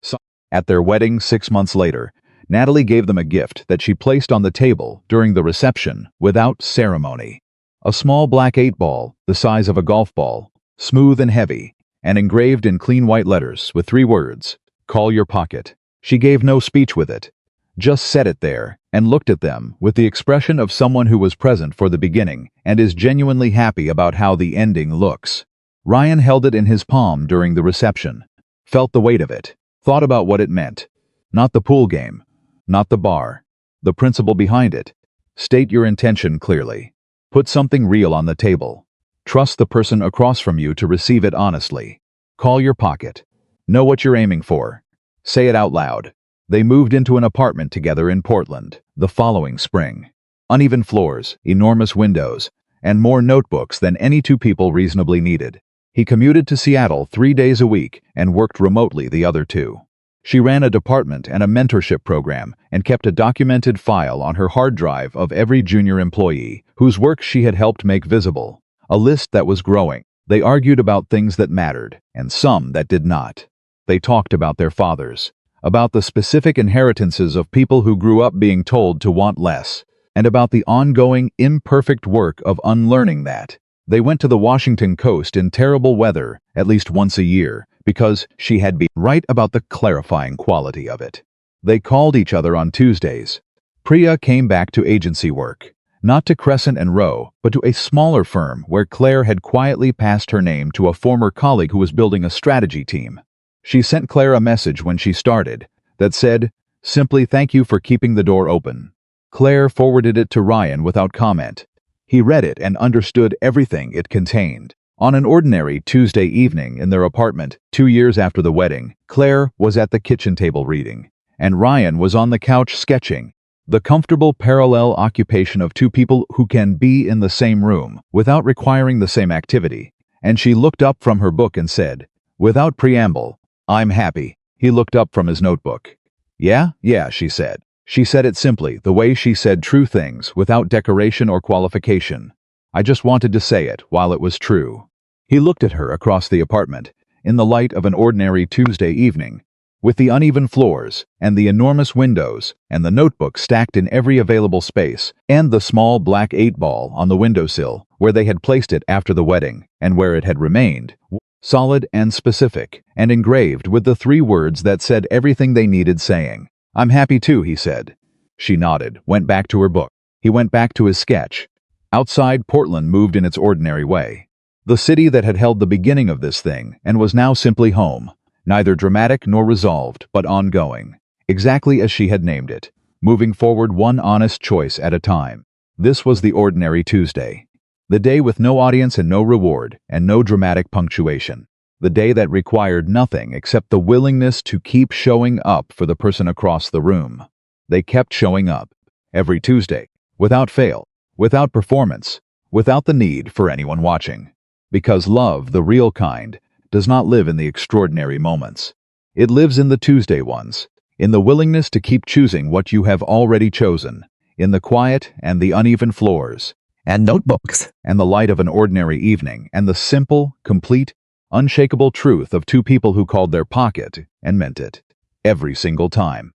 At their wedding 6 months later, Natalie gave them a gift that she placed on the table during the reception without ceremony. A small black 8-ball, the size of a golf ball, smooth and heavy, and engraved in clean white letters with 3 words, "Call your pocket." She gave no speech with it, just set it there and looked at them with the expression of someone who was present for the beginning and is genuinely happy about how the ending looks. Ryan held it in his palm during the reception, felt the weight of it, thought about what it meant. Not the pool game. Not the bar. The principle behind it. State your intention clearly. Put something real on the table. Trust the person across from you to receive it honestly. Call your pocket. Know what you're aiming for. Say it out loud. They moved into an apartment together in Portland the following spring. Uneven floors, enormous windows, and more notebooks than any 2 people reasonably needed. He commuted to Seattle 3 days a week and worked remotely the other 2. She ran a department and a mentorship program and kept a documented file on her hard drive of every junior employee whose work she had helped make visible, a list that was growing. They argued about things that mattered and some that did not. They talked about their fathers, about the specific inheritances of people who grew up being told to want less, and about the ongoing, imperfect work of unlearning that. They went to the Washington coast in terrible weather at least once a year, because she had been right about the clarifying quality of it. They called each other on Tuesdays. Priya came back to agency work, not to Crescent and Rowe, but to a smaller firm where Claire had quietly passed her name to a former colleague who was building a strategy team. She sent Claire a message when she started that said, "Simply thank you for keeping the door open." Claire forwarded it to Ryan without comment. He read it and understood everything it contained. On an ordinary Tuesday evening in their apartment, 2 years after the wedding, Claire was at the kitchen table reading, and Ryan was on the couch sketching. The comfortable parallel occupation of two people who can be in the same room without requiring the same activity. And she looked up from her book and said, without preamble, "I'm happy." He looked up from his notebook. Yeah, she said. She said it simply, the way she said true things, without decoration or qualification. I just wanted to say it while it was true. He looked at her across the apartment, in the light of an ordinary Tuesday evening, with the uneven floors, and the enormous windows, and the notebook stacked in every available space, and the small black 8-ball on the windowsill, where they had placed it after the wedding, and where it had remained, solid and specific, and engraved with the 3 words that said everything they needed saying. "I'm happy too," he said. She nodded, went back to her book. He went back to his sketch. Outside, Portland moved in its ordinary way. The city that had held the beginning of this thing, and was now simply home. Neither dramatic nor resolved, but ongoing. Exactly as she had named it. Moving forward one honest choice at a time. This was the ordinary Tuesday. The day with no audience and no reward, and no dramatic punctuation. The day that required nothing except the willingness to keep showing up for the person across the room. They kept showing up. Every Tuesday. Without fail. Without performance. Without the need for anyone watching. Because love, the real kind, does not live in the extraordinary moments. It lives in the Tuesday ones, in the willingness to keep choosing what you have already chosen, in the quiet and the uneven floors, and notebooks, and the light of an ordinary evening, and the simple, complete, unshakable truth of two people who called their pocket and meant it, every single time.